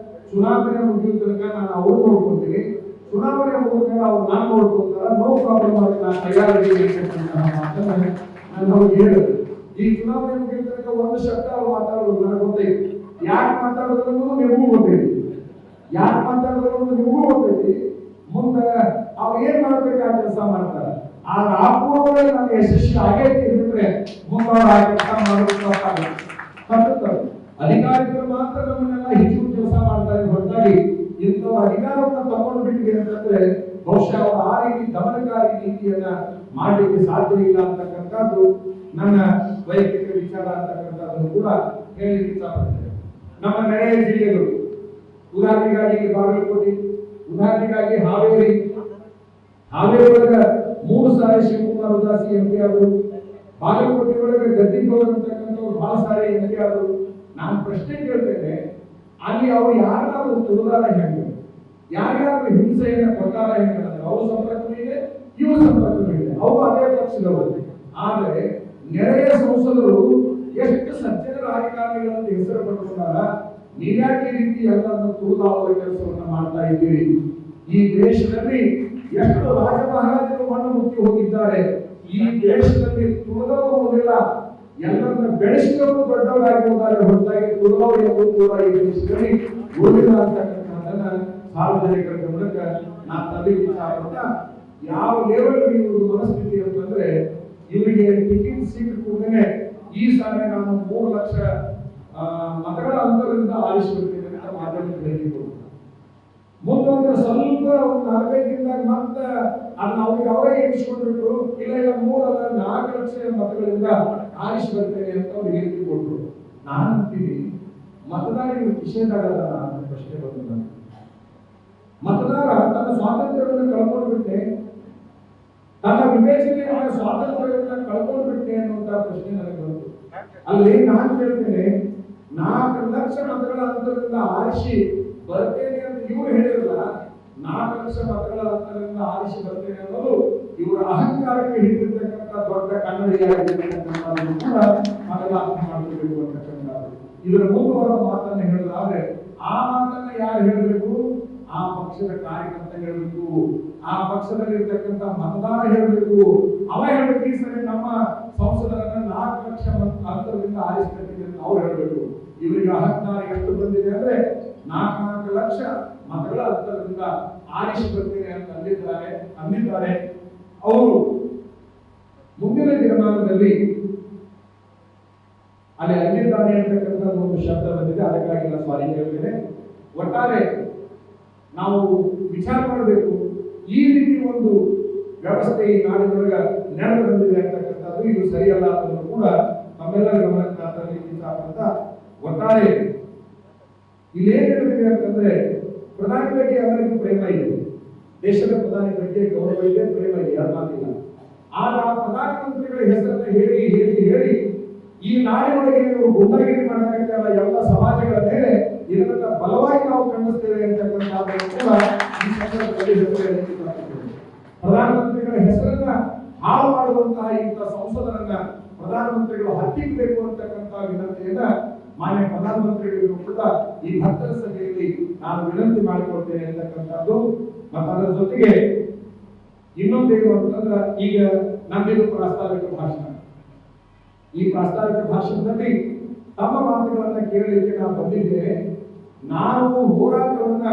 ಚುನಾವಣೆ ಮುಗಿದ ತನಕ ನಾನು ಅವ್ರು ನೋಡ್ಕೊಳ್ತೀನಿ, ಚುನಾವಣೆ ಮುಗಿದ ಮೇಲೆ ಅವ್ರು ನಾನು ನೋಡ್ಕೊಳ್ತಾರ, ನೋ ಪ್ರಾಬ್ಲಮ್ ಆಗಿ ನಾನು ತಯಾರಿದ್ದೀನಿ ಅಂತಕ್ಕಂತಹ ಮಾತನ್ನ ನಾನು ಅವ್ರಿಗೆ ಹೇಳಿದೆ. ಈ ಚುನಾವಣೆ ಮುಗಿದ ತನಕ ಒಂದು ಶಬ್ದ ಅವ್ರು ಮಾತಾಡೋದು ನನಗೆ ಗೊತ್ತೈತಿ. ಯಾಕೆ ಮಾತಾಡೋದು ನಿಮಗೂ ಗೊತ್ತೈತಿ, ಯಾಕೆ ಮಾತಾಡೋದು ನಿಮಗೂ ಗೊತ್ತೈತಿ. ಮುಂದೆ ಅವ್ರು ಏನ್ ಮಾಡ್ಬೇಕಾದ ಕೆಲಸ ಮಾಡ್ತಾರೆ. ಆದ್ರೆ ಆ ಪೂರ್ವದಲ್ಲಿ ನಾನು ಯಶಸ್ವಿ ಆಗೈತಿ ಬಿಟ್ರೆ ಮುಂದೆ ಅವ್ರು ಆ ಕೆಲಸ ಮಾಡೋದು ಅಧಿಕಾರಿಗಳು ಮಾತ್ರ ನಮ್ಮನ್ನೆಲ್ಲ ಹೆಚ್ಚು ಕೆಲಸ ಮಾಡ್ತಾರೆ ಹೊರತಾಗಿ ಇಂಥವು ಅಧಿಕಾರವನ್ನ ತಗೊಂಡು ಬಿಟ್ಟಿದೆ ಅಂತಂದ್ರೆ ಬಹುಶಃ ಅವರು ಆ ರೀತಿ ದಮನಕಾರಿ ನೀತಿಯನ್ನ ಮಾಡಲಿಕ್ಕೆ ಸಾಧ್ಯ ಇಲ್ಲ ಅಂತಕ್ಕಂಥದ್ದು ನನ್ನ ವೈಯಕ್ತಿಕ ವಿಚಾರ ಅಂತಕ್ಕಂಥದ್ದನ್ನು ಕೂಡ ಹೇಳಲಿಕ್ಕೆ ಇಷ್ಟಪಡ್ತೇನೆ. ನಮ್ಮ ನೆರೆಯ ಜಿಲ್ಲೆಗಳು, ಉದಾಹರಣೆಗಾಗಿ ಬಾಗಲಕೋಟೆ, ಉದಾಹರಣೆಗಾಗಿ ಹಾವೇರಿ ಒಳಗ 3 ಸಾರಿ ಶಿವಕುಮಾರ್ ಉದಾಸಿ ಎಂಪಿ ಆದರು. ಬಾಗಲಕೋಟೆ ಒಳಗೆ ಗದ್ದಿಗೌಡ ಅಂತಕ್ಕಂಥವ್ರು ಬಹಳ ಸಾರಿ ಎಂಪಿ ಆದರು. ನಾನು ಪ್ರಶ್ನೆ ಕೇಳ್ತೇನೆ, ಅಲ್ಲಿ ಅವ್ರು ಯಾರಾದ್ರೂ ತುಳಿದಾರ ಹೆಂಗೆ, ಯಾರ್ಯಾರು ಹಿಂಸೆಯನ್ನು ಕೊಟ್ಟಾರ ಹೆಂಗೆ, ಅವ್ರ ಸಂಪರ್ಕನೂ ಇದೆ, ಇವ್ರ ಸಂಪರ್ಕನೂ ಇದೆ, ಅವರು ಅದೇ ಪಕ್ಷದವರು. ಆದರೆ ನೆರೆಯ ಸಂಸದರು ಎಷ್ಟು ಸಜ್ಜನ ರಾಜಕಾರಣಿಗಳಂತ ಹೆಸರು ಪಡ್ಕೊಂಡಾರ, ನೀವ್ಯಾಕೆ ಈ ರೀತಿ ಎಲ್ಲರನ್ನು ತುಳಿದಾಡುವ ಕೆಲಸವನ್ನ ಮಾಡ್ತಾ ಇದ್ದೀರಿ. ಈ ದೇಶದಲ್ಲಿ ಎಷ್ಟು ರಾಜ ಮಹಾರಾಜರು ಮಣ್ಣು ಮುಚ್ಚಿ ಹೋಗಿದ್ದಾರೆ. ಈ ದೇಶದಲ್ಲಿ ತುಳಿದವರುವುದಿಲ್ಲ, ಎಲ್ಲರನ್ನ ಬೆಳೆಸಿದವರು ದೊಡ್ಡವರಾಗಿ ಹೋದರೆ ಹೊರತಾಗಿ ತುಳಿದವರು ಎಂಬುದು ಕೂಡ ಈ ದೇಶದಲ್ಲಿ ಉಳಿದಿಲ್ಲ ಅಂತಕ್ಕಂಥದ್ದನ್ನ ಸಾರ್ವಜನಿಕರ ಗಮನಕ್ಕೆ ನಾನು ತರಲಿಕ್ಕೆ ಇಷ್ಟಪಡ್ತಾ, ಯಾವ ಲೆವೆಲ್ ಇವರು ಮನಸ್ಥಿತಿ ಅಂತಂದ್ರೆ, ಇವರಿಗೆ ಟಿಕೆಟ್ ಸಿಕ್ಕ ಕೂಡಲೇ ಈ ಸಾರಿ ನಾನು 3 ಲಕ್ಷ ಮತಗಳ ಅಂತರದಿಂದ ಆರಿಸಿಬಿಡ್ತೇನೆ ಅಂತ ಮಾಧ್ಯಮಕ್ಕೆ ಹೇಳಿದ್ರು. ಮುಂದೊಂದು ಸ್ವಲ್ಪ ಒಂದು 45 ದಿನದಾಗ ಮತ್ತೆ ಅದನ್ನ ಅವ್ರಿಗೆ ಅವರೇ ಎಣಿಸ್ಕೊಂಡ್ಬಿಟ್ರು, ಇಲ್ಲ 3 ಅಲ್ಲ 4 ಲಕ್ಷ ಮತಗಳಿಂದ ಆರಿಸಿ ಬರ್ತೇನೆ ಅಂತ ಅವ್ರಿಗೆ ಹೇಳಿಕೆ ಕೊಟ್ರು. ನಾನು ಅಂತೀನಿ, ಮತದಾರರಿಗೆ ನಿಷೇಧಾಗಲ್ಲ ಅಂತ ಪ್ರಶ್ನೆ ಬಂದ. ಮತದಾರ ತನ್ನ ಸ್ವಾತಂತ್ರ್ಯವನ್ನು ಕಳ್ಕೊಂಡು ಬಿಟ್ಟೆ, ತನ್ನ ವಿವೇಚನೆಯ ಸ್ವಾತಂತ್ರ್ಯವನ್ನು ಕಳ್ಕೊಂಡು ಬಿಟ್ಟೆ ಅನ್ನುವಂತ ಪ್ರಶ್ನೆ ನನಗೆ ಬಂತು. ಅಲ್ಲಿ ನಾನು ಕೇಳ್ತೇನೆ, 4 ಲಕ್ಷ ಮತಗಳ ಅಂತರದಿಂದ ಆರಿಸಿ ಬರ್ತೇನೆ ಅಂತ ಇವರು ಹೇಳಿರಲ್ಲ, 4 ಲಕ್ಷ ಮತಗಳ ಅಂತರದಿಂದ ಆರಿಸಿ ಬರ್ತೇನೆ ಅನ್ನೋದು ಇವರ ಅಹಂಕಾರಕ್ಕೆ ಹಿಡಿದಿರ್ತಕ್ಕಂಥ ದೊಡ್ಡ ಕನ್ನಡಿಯಾಗಿರ್ತಕ್ಕಂಥದ್ದನ್ನು ಕೂಡ ನಾವೆಲ್ಲ ಅರ್ಥ ಮಾಡ್ಕೊಳ್ಬೇಕು ಅಂತಕ್ಕಂಥದ್ದು. ಇದರ ಮುಂದುವರೆದ ಮಾತನ್ನು ಹೇಳೋದಾದ್ರೆ, ಆ ಮಾತನ್ನ ಯಾರು ಹೇಳಬೇಕು? ಆ ಪಕ್ಷದ ಕಾರ್ಯಕರ್ತ ಹೇಳಬೇಕು, ಆ ಪಕ್ಷದಲ್ಲಿರ್ತಕ್ಕಂಥ ಮತದಾರ ಹೇಳಬೇಕು. ಅವ ಹೇಳಬೇಕು, ಈ ಸರಿ ನಮ್ಮ ಸಂಸದರನ್ನ 4 ಲಕ್ಷ ಅಂತರದಿಂದ ಆರಿಸ್ಕೊಳ್ತೀವಿ ಅಂತ ಅವ್ರು ಹೇಳಬೇಕು. ಇವರಿಗೆ ಅಹಂಕಾರ ಎಷ್ಟು ಬಂದಿದೆ ಅಂದ್ರೆ 4 ಲಕ್ಷ ಮತಗಳ ಅಂತರದಿಂದ ಆರಿಸಿ ಬರ್ತೇನೆ ಅಂತ ಅಂದಿದ್ದಾರೆ. ಅವರು ಮುಂದಿನ ದಿನಮಾನದಲ್ಲಿ ಅಲ್ಲಿ ಅಂದಿದ್ದಾನೆ ಅಂತಕ್ಕಂಥ ಒಂದು ಶಬ್ದ ಬಂದಿದೆ, ಅದಕ್ಕಾಗಿ ನಾನು ಸಾರಿ ಹೇಳ್ತೇನೆ. ಒಟ್ಟಾರೆ ನಾವು ವಿಚಾರ ಮಾಡಬೇಕು, ಈ ರೀತಿ ಒಂದು ವ್ಯವಸ್ಥೆ ಈ ನಾಡಿನೊಳಗೆ ನಡೆದು ಬಂದಿದೆ ಅಂತಕ್ಕಂಥದ್ದು ಇದು ಸರಿಯಲ್ಲ ಅನ್ನೋದು ಕೂಡ ನಮ್ಮೆಲ್ಲರ ಗಮನಕ್ಕೆ ತರಲಿಕ್ಕೆ ಇಷ್ಟಪಡ್ತ, ಒಟ್ಟಾರೆ ಇಲ್ಲೇನ್ ನಡೆದಿದೆ ಅಂತಂದ್ರೆ, ಪ್ರಧಾನಿ ಬಗ್ಗೆ ಎಲ್ಲರಿಗೂ ಪ್ರೇಮ ಇದೆ, ದೇಶದ ಪ್ರಧಾನಿ ಬಗ್ಗೆ ಗೌರವ ಇದೆ, ಪ್ರೇಮ ಇದೆ, ಯಾರಿಲ್ಲ. ಆಗ ಆ ಪ್ರಧಾನಮಂತ್ರಿಗಳ ಹೆಸರನ್ನ ಹೇಳಿ ಹೇಳಿ ಹೇಳಿ ಈ ನಾಡಿನೊಳಗೆ ನೀವು ಗುಂಡಾಗಿರಿ ಮಾಡಬೇಕಲ್ಲ ಎಲ್ಲ ಸಮಾಜಗಳ ಮೇಲೆ ಇದನ್ನ ಬಲವಾಗಿ ನಾವು ಖಂಡಿಸ್ತೇವೆ ಅಂತಕ್ಕಂಥದ್ದನ್ನು ಕೂಡ ಈ ಸಂದರ್ಭದಲ್ಲಿ ಹೇಳಲಿಕ್ಕೆ ಇಷ್ಟಪಡ್ತೇನೆ. ಪ್ರಧಾನಮಂತ್ರಿಗಳ ಹೆಸರನ್ನ ಹಾಳು ಮಾಡುವಂತಹ ಇಂಥ ಸಂಸದರನ್ನ ಪ್ರಧಾನಮಂತ್ರಿಗಳು ಹತ್ತಿಕ್ಕಬೇಕು ಅಂತಕ್ಕಂಥ ವಿನಂತಿಯನ್ನ ಮಾನ್ಯ ಪ್ರಧಾನಮಂತ್ರಿಗಳಿಗೂ ಕೂಡ ಈ ಭಕ್ತರ ಸಭೆಯಲ್ಲಿ ನಾನು ವಿನಂತಿ ಮಾಡಿಕೊಳ್ತೇನೆ ಅಂತಕ್ಕಂಥದ್ದು. ಮತ್ತು ಅದರ ಜೊತೆಗೆ ಇನ್ನೊಂದೇನು ಅಂತಂದ್ರೆ, ಈಗ ನಮ್ಮಿದು ಪ್ರಾಸ್ತಾವಿಕ ಭಾಷಣ. ಈ ಪ್ರಾಸ್ತಾವಿಕ ಭಾಷಣದಲ್ಲಿ ತಮ್ಮ ಮಾತುಗಳನ್ನ ಕೇಳಲಿಕ್ಕೆ ನಾನು ಬಂದಿದ್ದೇನೆ. ನಾನು ಹೋರಾಟವನ್ನ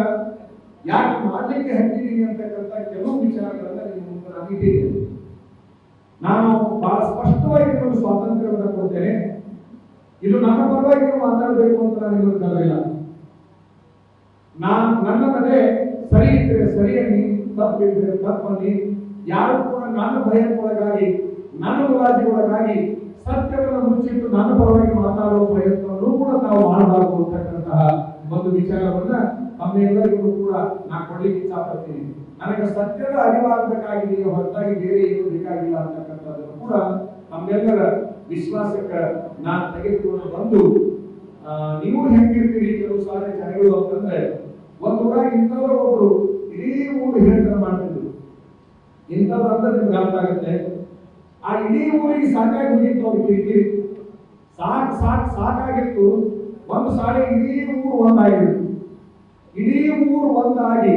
ಯಾಕೆ ಮಾಡಲಿಕ್ಕೆ ಹತ್ತಿದ್ದೀನಿ ಅಂತಕ್ಕಂಥ ಕೆಲವು ವಿಚಾರಗಳನ್ನ ನಿಮ್ಮ ಮುಂದೆ ನಾನು ಇಟ್ಟಿದ್ದೇನೆ. ನಾನು ಬಹಳ ಸ್ಪಷ್ಟವಾಗಿ ನಿಮಗೆ ಸ್ವಾತಂತ್ರ್ಯವನ್ನು ಕೊಡ್ತೇನೆ. ಇದು ನನ್ನ ಪರವಾಗಿ ಮಾತಾಡಬೇಕು ಅಂತ ನಾನು ನಿಮಗೆ ಕರೆದಿಲ್ಲ. ನನ್ನ ಮನೆ ಸರಿ ಇದ್ರೆ ಸರಿಯನ್ನಿ, ತಪ್ಪಿದ್ರೆ ತಪ್ಪನ್ನಿ. ಯಾರು ಕೂಡ ನನ್ನ ಭಯಕ್ಕೊಳಗಾಗಿ, ನನ್ನ ಮುಲಾಜಿಗೊಳಗಾಗಿ ಸತ್ಯವನ್ನು ಮುಚ್ಚಿಟ್ಟು ನನ್ನ ಪರವಾಗಿ ಮಾತಾಡುವ ಪ್ರಯತ್ನವನ್ನು ಕೂಡ ನಾವು ಮಾಡಬಾರದು ಅಂತಕ್ಕಂತಹ ಒಂದು ವಿಚಾರವನ್ನ ತಮ್ಮೆಲ್ಲರಿಗೂ ಕೂಡ ನಾನು ಕೊಡ್ಲಿಕ್ಕೆ ಇಷ್ಟಪಡ್ತೀನಿ. ನನಗೆ ಸತ್ಯದ ಅರಿವಾಗಬೇಕಾಗಿದೆ, ಹೊರತಾಗಿ ಬೇರೆ ಏನು ಬೇಕಾಗಿಲ್ಲ ಅಂತಕ್ಕಂಥದ್ದನ್ನು ಕೂಡ ತಮ್ಮೆಲ್ಲರ ವಿಶ್ವಾಸಕ್ಕೆ ನಾನು ತೆಗೆದುಕೊಂಡು ಬಂದು, ನೀವು ಹೆಂಗಿರ್ತೀರಿ ಕೆಲವು ಸಾರಿ ಜನಗಳು ಅಂತಂದ್ರೆ, ಒಂದು ಊರಾಗ ಇಂಥವ್ರು ಒಬ್ರು ಇಡೀ ಊರು ಹೇಳ್ತಾರೆ ಮಾಡ್ತಿದ್ರು. ಇಂಥವ್ರು ಅಂದ್ರೆ ನಿಮ್ಗೆ ಅರ್ಥ ಆಗುತ್ತೆ. ಆ ಇಡೀ ಊರಿಗೆ ಸಾಕಾಗಿ ಹೋಗಿತ್ತು ಅವ್ರಿಗೆ ಕಿರಿಕಿರಿ, ಸಾಕಾಗಿತ್ತು. ಒಂದು ಸಾರಿ ಇಡೀ ಊರು ಒಂದಾಗಿತ್ತು. ಇಡೀ ಊರು ಒಂದಾಗಿ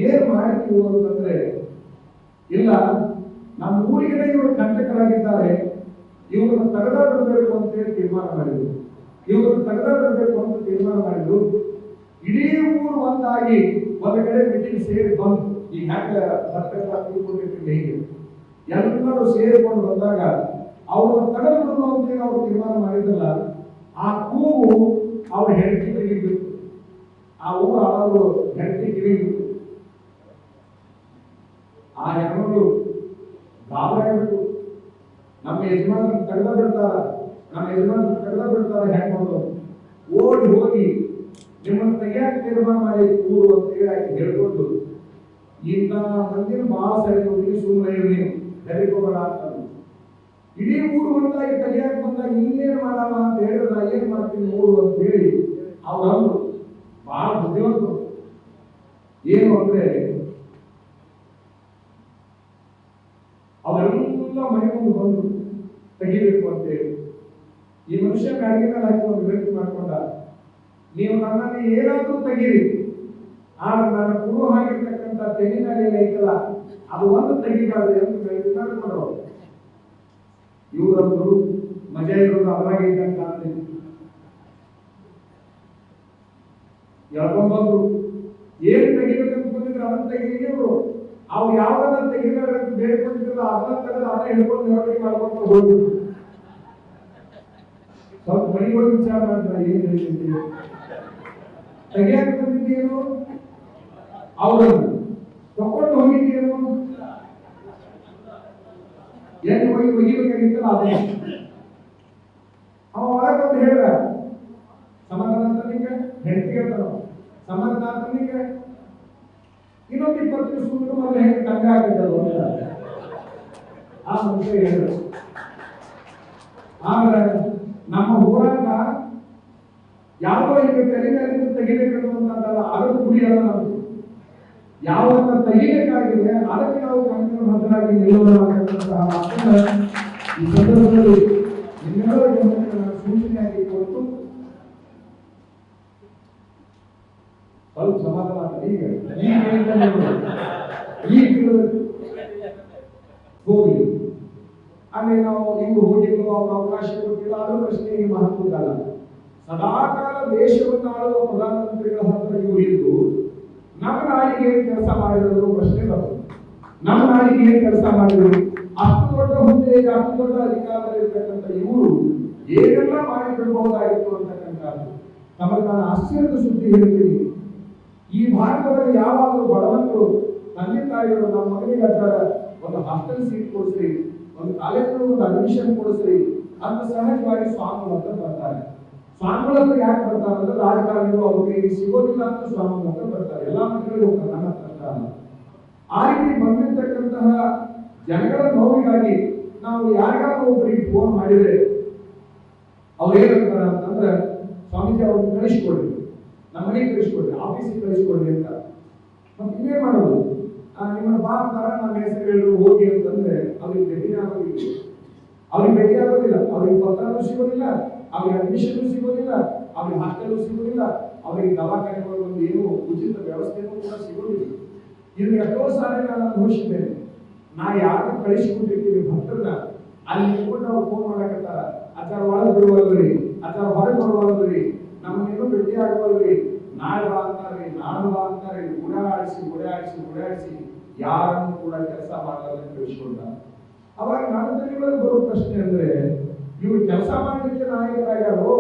ಏನ್ ಮಾಡಿದ್ವು ಅಂತಂದ್ರೆ, ಇಲ್ಲ ನಮ್ಮ ಊರಿಗೆ ಇವರು ಕಂಟಕರಾಗಿದ್ದಾರೆ, ಇವ್ರನ್ನ ತೆಗೆದಾಡಬೇಕು ಅಂತೇಳಿ ತೀರ್ಮಾನ ಮಾಡಿದ್ರು. ಇವ್ರನ್ನ ತೆಗೆದಾಡಬೇಕು ಅಂತ ತೀರ್ಮಾನ ಮಾಡಿದ್ರು. ಇಡೀ ಊರು ಒಂದಾಗಿ ಒಂದು ಕಡೆ ಮೀಟಿಂಗ್ ಸೇರಿ ಬಂದು, ಈಗ ಹ್ಯಾಂಗ ಹೀಗೆ ಎಲ್ಲರೂ ಸೇರಿಕೊಂಡು ಬಂದಾಗ ಅವ್ರನ್ನ ತೆಗೆದುಬಿಡೋದು ಅಂತೇಳಿ ಅವ್ರು ತೀರ್ಮಾನ ಮಾಡಿದ್ರಲ್ಲ, ಆ ಕೂಗು ಅವ್ರ ಹೆಂಡತಿ ಕಿವಿಗಿತ್ತು. ಆ ಊರು ಅವರು ಹೆಂಡತಿ ಕಿವಿಗಿತ್ತು. ಆ ಹೆಣ್ಣು ಗಾಬರಾಗಿಬಿಟ್ಟು, ನಮ್ಮ ಯಜಮಾನ ತೆಗೆದ ಬಿಡ್ತಾರ, ನಮ್ಮ ಯಜಮಾನ ತೆಗೆದ ಬಿಡ್ತಾರ, ಹೆಂಗ್ ಮಾಡೋದು? ಓಡಿ ಹೋಗಿ ನಿಮ್ಮನ್ನು ತೆಗಿಯಾಕ ತೀರ್ಮಾನ ಮಾಡಿ ಊರು ಅಂತ ಹೇಳಿ ಹೇಳ್ಕೊಂಡು, ಇಂಥ ಮಂದಿನ ಬಹಳ ಸರಿ ನೋಡಿ, ಸುಮ್ಮನೆ ನೀವು ಬೆರೆಕೋಬೇಡ ಅಂತ. ಇಡೀ ಊರು ಒಂದಾಗಿ ತೆಗಿಯಾಕ ಬಂದಾಗ ಇನ್ನೇನು ಮಾಡಲ್ಲ ಅಂತ ಹೇಳಿದ್ರೆ ಏನ್ ಮಾಡ್ತೀನಿ ಊರು ಅಂತ ಹೇಳಿ ಅವ್ರಂದ್ರು. ಬಹಳ ಬುದ್ಧಿವಂತರು. ಏನು ಅಂದ್ರೆ, ಅವರೆಲ್ಲ ಮನೆ ಮುಂದೆ ಬಂದು ತೆಗಿಬೇಕು ಅಂತೇಳಿ ಈ ಮನುಷ್ಯ ಅಡಿಗೆ ಮೇಲೆ ಹಾಕಿ ಒಂದು ವಿನಂತಿ ಮಾಡ್ಕೊಂಡ, ನೀವು ನನ್ನನ್ನು ಏನಾದ್ರೂ ತೆಗೀರಿ, ಆದ್ರೆ ನನ್ನ ಕುರು ಹಾಕಿರ್ತಕ್ಕಂಥ ತೆಂಗಿನಲ್ಲಿ ಐತಲ್ಲ ಅದು ಒಂದು ತೆಗಿಬಾರ್ದು ಅಂತ ವಿನಂತಿ ಮಾಡೋರು. ಇವರಂದ್ರು ಮಜಾ ಇರೋದು ಅವರಾಗೆ ಇದ್ದಂತ ಹೇಳ್ಕೊಂಡ್ಬಂದ್ರು. ಏನ್ ತೆಗಿಬೇಕಂತ ಬಂದಿದ್ರು ಅದನ್ನ ತೆಗೀರಿ. ಅವರು ಅವು ಯಾವ್ದನ್ನ ತೆಗಿಬೇಕಂತ ಬೇಡ್ಕೊಂಡಿದ್ರಲ್ಲ ಅದನ್ನ ತೆಗೆದು ಅದನ್ನ ಹಿಡ್ಕೊಂಡು ಮೆರವಣಿಗೆ ಮಾಡ್ಕೊಂಡು ಹೋಗ್ಬಿಟ್ರು. ಸ್ವಲ್ಪ ಮನೆಗಳು ವಿಚಾರ ಮಾಡಿದ್ರ ಏನ್ ಹೇಳ್ತಿದ್ದೀವಿ, ತೆಗಿಯಾಕ ಬಂದಿದ್ದೇನು, ಅವರನ್ನು ತಕೊಂಡು ಹೋಗಿದ್ದೇನು, ಏನು ಒಗಿಬೇಕಾಗಿತ್ತಲ್ಲ ಅದೇ. ಅವ ಒಳಗೆ ಬಂದು ಹೇಳ್ದ, ಸಮಾಧಾನ ಹೆಂಡತಿ ಹೇಳ್ತಾರ, ಸಮಾಧಾನ ಇನ್ನೊಂದು 20 ದಿವಸ ಮುಂದೆ ಮೊದಲು ಹೆಂಗೆ ತಂಗ ಆಗಿದ್ದದು ಆ ಮನುಷ್ಯ ಹೇಳಿದ್ರು. ಆದ್ರೆ ನಮ್ಮ ಹೋರಾಟ ಯಾವುದೋ ಈಗ ತೆಲಿನಲ್ಲಿ ತೆಗಿಬೇಕನ್ನುವಂತದ್ದಲ್ಲ, ಅದರ ಗುರಿ ಅಲ್ಲ. ನಮ್ದು ಯಾವನ್ನ ತೆಗಿಬೇಕಾಗಿದೆ ಅದಕ್ಕೆ ನಾವು ಕಂಕಣ ಭದ್ರಾಗಿ ನಿಲ್ಲುವಂತಹ ಮಾತನ್ನ ಈ ಸಂದರ್ಭದಲ್ಲಿ ನಿಮ್ಮೆಲ್ಲರ ಗಮನಕ್ಕೆ ನಾನು ಸೂಚನೆಯಾಗಿ ಕೊಟ್ಟು ಸ್ವಲ್ಪ ಸಮಾಧಾನ ಈಗ ಹೋಗಿ ಅಲ್ಲಿ ನಾವು ಇವರು ಹೋಗಿದ್ರು, ಅವ್ರ ಅವಕಾಶ ಕೊಟ್ಟಿಲ್ಲ, ಅದರ ಪ್ರಶ್ನೆಗೆ ಮಹತ್ವದಲ್ಲ. ಸದಾಕಾಲ ದೇಶವನ್ನು ಆಳುವ ಪ್ರಧಾನಮಂತ್ರಿಗಳ ಹತ್ರ ಇವರು ಇದ್ದು ನಮ್ಮ ನಾಡಿಗೆ ಏನು ಕೆಲಸ ಮಾಡಿದ್ರು ಪ್ರಶ್ನೆ ಬರ್ತದೆ. ನಮ್ಮ ನಾಡಿಗೆ ಏನು ಕೆಲಸ ಮಾಡಿದ್ರು, ಅಷ್ಟು ದೊಡ್ಡ ಹುದ್ದೆಗೆ ಅಷ್ಟು ದೊಡ್ಡ ಅಧಿಕಾರದಲ್ಲಿರ್ತಕ್ಕಂಥ ಇವರು ಏನೆಲ್ಲ ಮಾಡಿಬಿಡಬಹುದಾಗಿತ್ತು ಅಂತಕ್ಕಂಥದ್ದು ನಮಗೆ ನಾನು ಆಶ್ಚರ್ಯದ ಸುದ್ದಿ ಹೇಳ್ತೀನಿ. ಈ ಭಾರತದಲ್ಲಿ ಯಾವಾಗಲೂ ಬಡವನರು ತಂದೆ ತಾಯಿಗಳು ನಮ್ಮ ಮಗನಿಗೆ ಒಂದು ಹಾಸ್ಟೆಲ್ ಸೀಟ್ ಕೊಡಿಸ್ರಿ, ಒಂದು ಕಾಲೇಜಿನಲ್ಲಿ ಒಂದು ಅಡ್ಮಿಷನ್ ಕೊಡಿಸ್ರಿ ಅಂತ ಸಹಜವಾಗಿ ಸ್ವಾಮಿಗಳ ಹತ್ರ ಬರ್ತಾರೆ. ಸ್ವಾಮಿಗಳ ಹತ್ರ ಯಾಕೆ ಬರ್ತಾರೆ ಅಂದ್ರೆ ರಾಜಕಾರಣಿಗಳು ಅವ್ರಿಗೆ ಸಿಗೋದಿಲ್ಲ ಅಂತ ಸ್ವಾಮಿಗಳ ಹತ್ರ ಬರ್ತಾರೆ. ಎಲ್ಲಾ ಮಂದಿಗಳು ಹೋಗ್ತಾರೆ, ನನ್ನ ಹತ್ರ. ಆ ರೀತಿ ಬಂದಿರತಕ್ಕಂತಹ ಜನಗಳ ನೋವಿಗಾಗಿ ನಾವು ಯಾರಿಗಾದ್ರೂ ಒಬ್ಬರಿಗೆ ಫೋನ್ ಮಾಡಿದ್ರೆ ಅವ್ರು ಏನಂತಾರ ಅಂತಂದ್ರೆ ಸ್ವಾಮೀಜಿ ಅವ್ರನ್ನ ಕಳಿಸ್ಕೊಡ್ರಿ, ನಮ್ಮ ಮನೆಗೆ ಕಳಿಸ್ಕೊಡ್ರಿ, ಆಫೀಸಿಗೆ ಕಳಿಸ್ಕೊಡ್ರಿ ಅಂತ. ಮತ್ತೆ ಇನ್ನೇನ್ ಮಾಡೋದು? ನಿಮ್ಮನ್ನ ಬಾ ಅಂತಾರ, ನಮ್ಮ ಹೆಸರು ಹೇಳಿದ್ರು ಹೋಗಿ ಅಂತಂದ್ರೆ ಅವ್ರಿಗೆ ಭೇಟಿ ಆಗೋದಿಲ್ಲ, ಅವ್ರಿಗೆ ಪತ್ರನೂ ಸಿಗೋದಿಲ್ಲ, ಅವ್ರಿಗೆ ಅಡ್ಮಿಷನ್ ಸಿಗೋದಿಲ್ಲ, ಅವ್ರಿಗೆ ಹಾಸ್ಟೆಲ್ ಸಿಗೋದಿಲ್ಲ, ಅವರಿಗೆ ದವಾಖಾನೆಗಳು ಒಂದು ಏನು ಉಚಿತ ವ್ಯವಸ್ಥೆನೂ ಕೂಡ ಸಿಗೋದಿಲ್ಲ. ಇದು ಎಷ್ಟೋ ಸಾರಿ ನಾನು ಅನುಭವಿಸಿದ್ದೇನೆ. ನಾ ಯಾರು ಕಳಿಸಿಕೊಟ್ಟಿರ್ತೀವಿ ಭಕ್ತರನ್ನ, ಅಲ್ಲಿ ನಿಂತ್ಕೊಂಡು ಅವ್ರು ಫೋನ್ ಮಾಡಕತ್ತಾರ, ಆಚಾರ ಒಳಗೆ ಬಿಡುವಲ್ರಿ, ಆಚಾರ ಹೊರಗೆ ಬರುವಲ್ರಿ, ನಮ್ಮನ್ನೇನು ಭೇಟಿ ಆಗುವಲ್ರಿ, ನಾಳೆ ಬಾ ಅಂತಾರ್ರಿ, ನಾಳೆ ಬಾ ಅಂತಾರ್ರಿ, ಓಡಾಡಿಸಿ ಯಾರನ್ನು ಕೂಡ ಕೆಲಸ ಮಾಡಲ್ಲ ಕಳಿಸ್ಕೊಂಡ. ಅವಾಗ ನನ್ನ ತಲೆಯೊಳಗೆ ಬರೋ ಪ್ರಶ್ನೆ ಅಂದ್ರೆ, ಇವ್ರು ಕೆಲಸ ಮಾಡಲಿಕ್ಕೆ ನಾಯಕರಾಗ್ಯಾರೋ,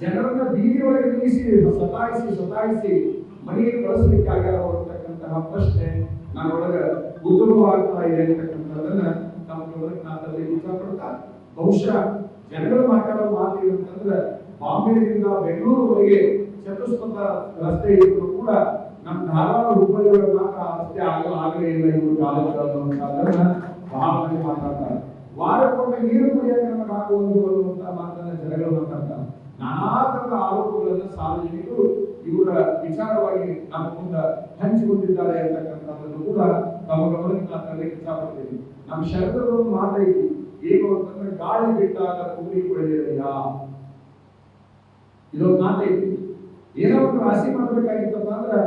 ಜನರನ್ನ ಬೀದಿ ಒಳಗೆ ನಿಲ್ಲಿಸಿ ಸತಾಯಿಸಿ ಮನೆಗೆ ಕಳಿಸ್ಲಿಕ್ಕೆ ಆಗ್ಯಾರೋ ಅಂತಕ್ಕಂತಹ ಪ್ರಶ್ನೆ ನನ್ನೊಳಗೆ ಉದ್ಭವವಾಗ್ತಾ ಇದೆ ಅಂತಕ್ಕಂಥದ್ದನ್ನ ನಮ್ಮ ಗಮನಕ್ಕೆ ನಾನು ತರಲಿಕ್ಕೆ ಇಷ್ಟಪಡ್ತಾ, ಬಹುಶಃ ಜನಗಳು ಮಾತಾಡೋ ಮಾತು ಅಂತಂದ್ರೆ ಬಾಂಬೆಯಿಂದ ಬೆಂಗಳೂರುವರೆಗೆ ಚತುಷ್ಪಥ ರಸ್ತೆ ಇದ್ರು ಕೂಡ ನಮ್ಮ ಧಾರವಾಡ ಹುಬ್ಬಳ್ಳಿ ಮಾತ್ರ ರಸ್ತೆ ಆಗಲೇ ಇಲ್ಲ ಇವರು ಕಾಲೇಜುಗಳು ಅಂತದನ್ನ ಬಹಳ ಮಂದಿ ಮಾತಾಡ್ತಾರೆ. ವಾರಕ್ಕೊಮ್ಮೆ ನೀರು ಕುಡಿಯಕ್ಕೆ ನಮಗೆ ಆಗುವಂತ ಮಾತನ್ನ ಜನಗಳು ಮಾತಾಡ್ತಾರೆ. ನಾನಾ ತರದ ಆರೋಪಗಳನ್ನು ಸಾರ್ವಜನಿಕರು ಇವರ ವಿಚಾರವಾಗಿ ನಮ್ಮ ಮುಂದೆ ಹಂಚಿಕೊಂಡಿದ್ದಾರೆ ಅಂತಕ್ಕಂಥದ್ದನ್ನು ಕೂಡ ತಮ್ಮ ಗಮನಕ್ಕೆ ನಾನು ತರಲಿಕ್ಕೆ ಇಷ್ಟಪಡ್ತೀನಿ. ನಮ್ಮ ಶರಣರು ಮಾತೈತಿ ಏನು ಅಂತಂದ್ರೆ, ಗಾಳಿ ಬಿಟ್ಟಾಗ ಕೂಡಿ ಬೆಳೆಯಲಿಲ್ಲ. ಇದೊಂದು ಮಾತೈತಿ. ಏನೋ ಒಂದು ರಾಶಿ ಮಾಡ್ಬೇಕಾಗಿತ್ತಪ್ಪ ಅಂದ್ರೆ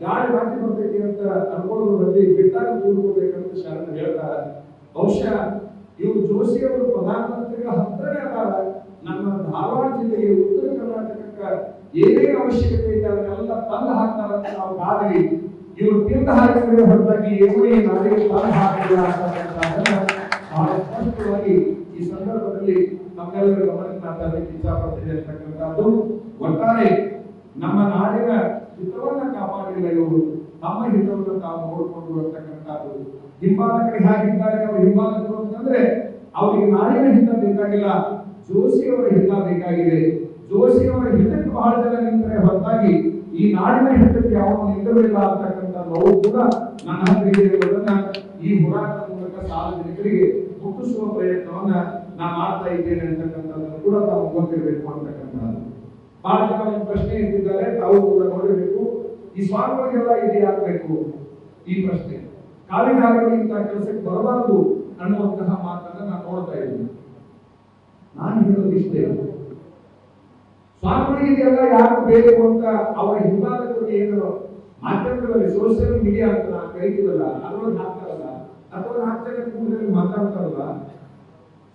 ಗಾಳಿ ರಾಶಿ ಬರ್ತೈತಿ ಅಂತ ಅನ್ಕೊಳ್ಳೋದ್ರ ಬಗ್ಗೆ ಬಿಟ್ಟಾಗ ಕೂಡ್ಕೋಬೇಕಂತ ಶರಣರು ಹೇಳ್ತಾರೆ. ಬಹುಶಃ ಇವರು ಜೋಶಿ ಅವರು ಪ್ರಧಾನಮಂತ್ರಿಗಳ ಹತ್ರನೇ ಅದಾರ. ನಮ್ಮ ಧಾರವಾಡ ಜಿಲ್ಲೆಗೆ, ಉತ್ತರ ಕರ್ನಾಟಕಕ್ಕೆ ಏನೇನು ಅವಶ್ಯಕತೆ ಇದೆ ಅದನ್ನೆಲ್ಲ ತಂದು ಹಾಕ್ತಾರಂತ ನಾವು ಕಾದ್ವಿ. ಇವರು ತಿಂದು ಹಾಕಿದ್ರೆ ಹೊರತಾಗಿ ಏನೋ ಈ ನಾಡಿಗೆ ತಂದು ಹಾಕಿಲ್ಲ ಅಂತಕ್ಕಂಥದ್ದನ್ನ ಬಹಳ ಸ್ಪಷ್ಟವಾಗಿ ಈ ಸಂದರ್ಭದಲ್ಲಿ ನಮ್ಮೆಲ್ಲರ ಗಮನಕ್ಕೆ ನಾನು ತರಲಿಕ್ಕೆ ಇಷ್ಟಪಡ್ತೀನಿ ಅಂತಕ್ಕಂಥದ್ದು. ಒಟ್ಟಾರೆ ನಮ್ಮ ನಾಡಿನ ಹಿತವನ್ನ ಕಾಪಾಡಿಲ್ಲ ಇವರು, ತಮ್ಮ ಹಿತವನ್ನು ತಾವು ನೋಡಿಕೊಂಡು ಅಂತಕ್ಕಂಥದ್ದು. ಹಿಂಬಾಲಕರು ಹೇಗಿದ್ದಾರೆ, ಅವರು ಹಿಂಬಾಲಕರು ಅಂತಂದ್ರೆ ಅವರಿಗೆ ನಾಡಿನ ಹಿತ ಬೇಕಾಗಿಲ್ಲ, ಜೋಶಿಯವರ ಹಿತ ಬೇಕಾಗಿದೆ. ಜೋಶಿಯವರ ಹಿತಕ್ಕೆ ಬಹಳ ಜನ ನಿಂತರೆ ಹೊರತಾಗಿ ಈ ನಾಡಿನ ಹಿತಕ್ಕೆ ಯಾವಾಗ ನಿಂತಿರಲಿಲ್ಲ ಅಂತಕ್ಕಂಥದ್ದು ಅವರು ಕೂಡ ನನ್ನ ಹತ್ತಿರದನ್ನ ಈ ಹೋರಾಟದ ಮೂಲಕ ಸಾರ್ವಜನಿಕರಿಗೆ ಮುಟ್ಟಿಸುವ ಪ್ರಯತ್ನವನ್ನ ನಾನು ಮಾಡ್ತಾ ಇದ್ದೇನೆ ಅಂತಕ್ಕಂಥದ್ದನ್ನು ಕೂಡ ತಾವು ಗೊತ್ತಿರಬೇಕು ಅಂತಕ್ಕಂಥದ್ದು. ಬಹಳ ಜನ ಒಂದು ಪ್ರಶ್ನೆ ಇಟ್ಟಿದ್ದಾರೆ, ತಾವು ಕೂಡ ನೋಡಬೇಕು. ಈ ಸ್ವಾಮಿಗಳಿಗೆಲ್ಲ ಇದು ಯಾಕಬೇಕು ಈ ಪ್ರಶ್ನೆ, ಕಾಲಿದಾರಿಗಳು ಇಂತಹ ಕೆಲಸಕ್ಕೆ ಬರಬಾರದು ಅನ್ನುವಂತಹ ಮಾತನ್ನ ನಾನು ನೋಡ್ತಾ ಇದ್ದೀನಿ. ನಾನು ಹೇಳೋದು ಇಷ್ಟೇ, ಸ್ವಾಮಿಗಳಿಗೆ ಇದೆಲ್ಲ ಯಾಕೆ ಬೇಕು ಅಂತ ಅವರ ಹಿಂಬಾಲಕರಿಗೆ ಏನು ಮಾಧ್ಯಮಗಳಲ್ಲಿ ಸೋಷಿಯಲ್ ಮೀಡಿಯಾ ಅಂತ ನಾವು ಕರೀತೀವಲ್ಲ, ಅದರೊಳಗೆ ಹಾಕ್ತಾರಲ್ಲ ಅಥವಾ 4 ಜನ ಕೂಡದಲ್ಲಿ ಮಾತಾಡ್ತಾರಲ್ಲ,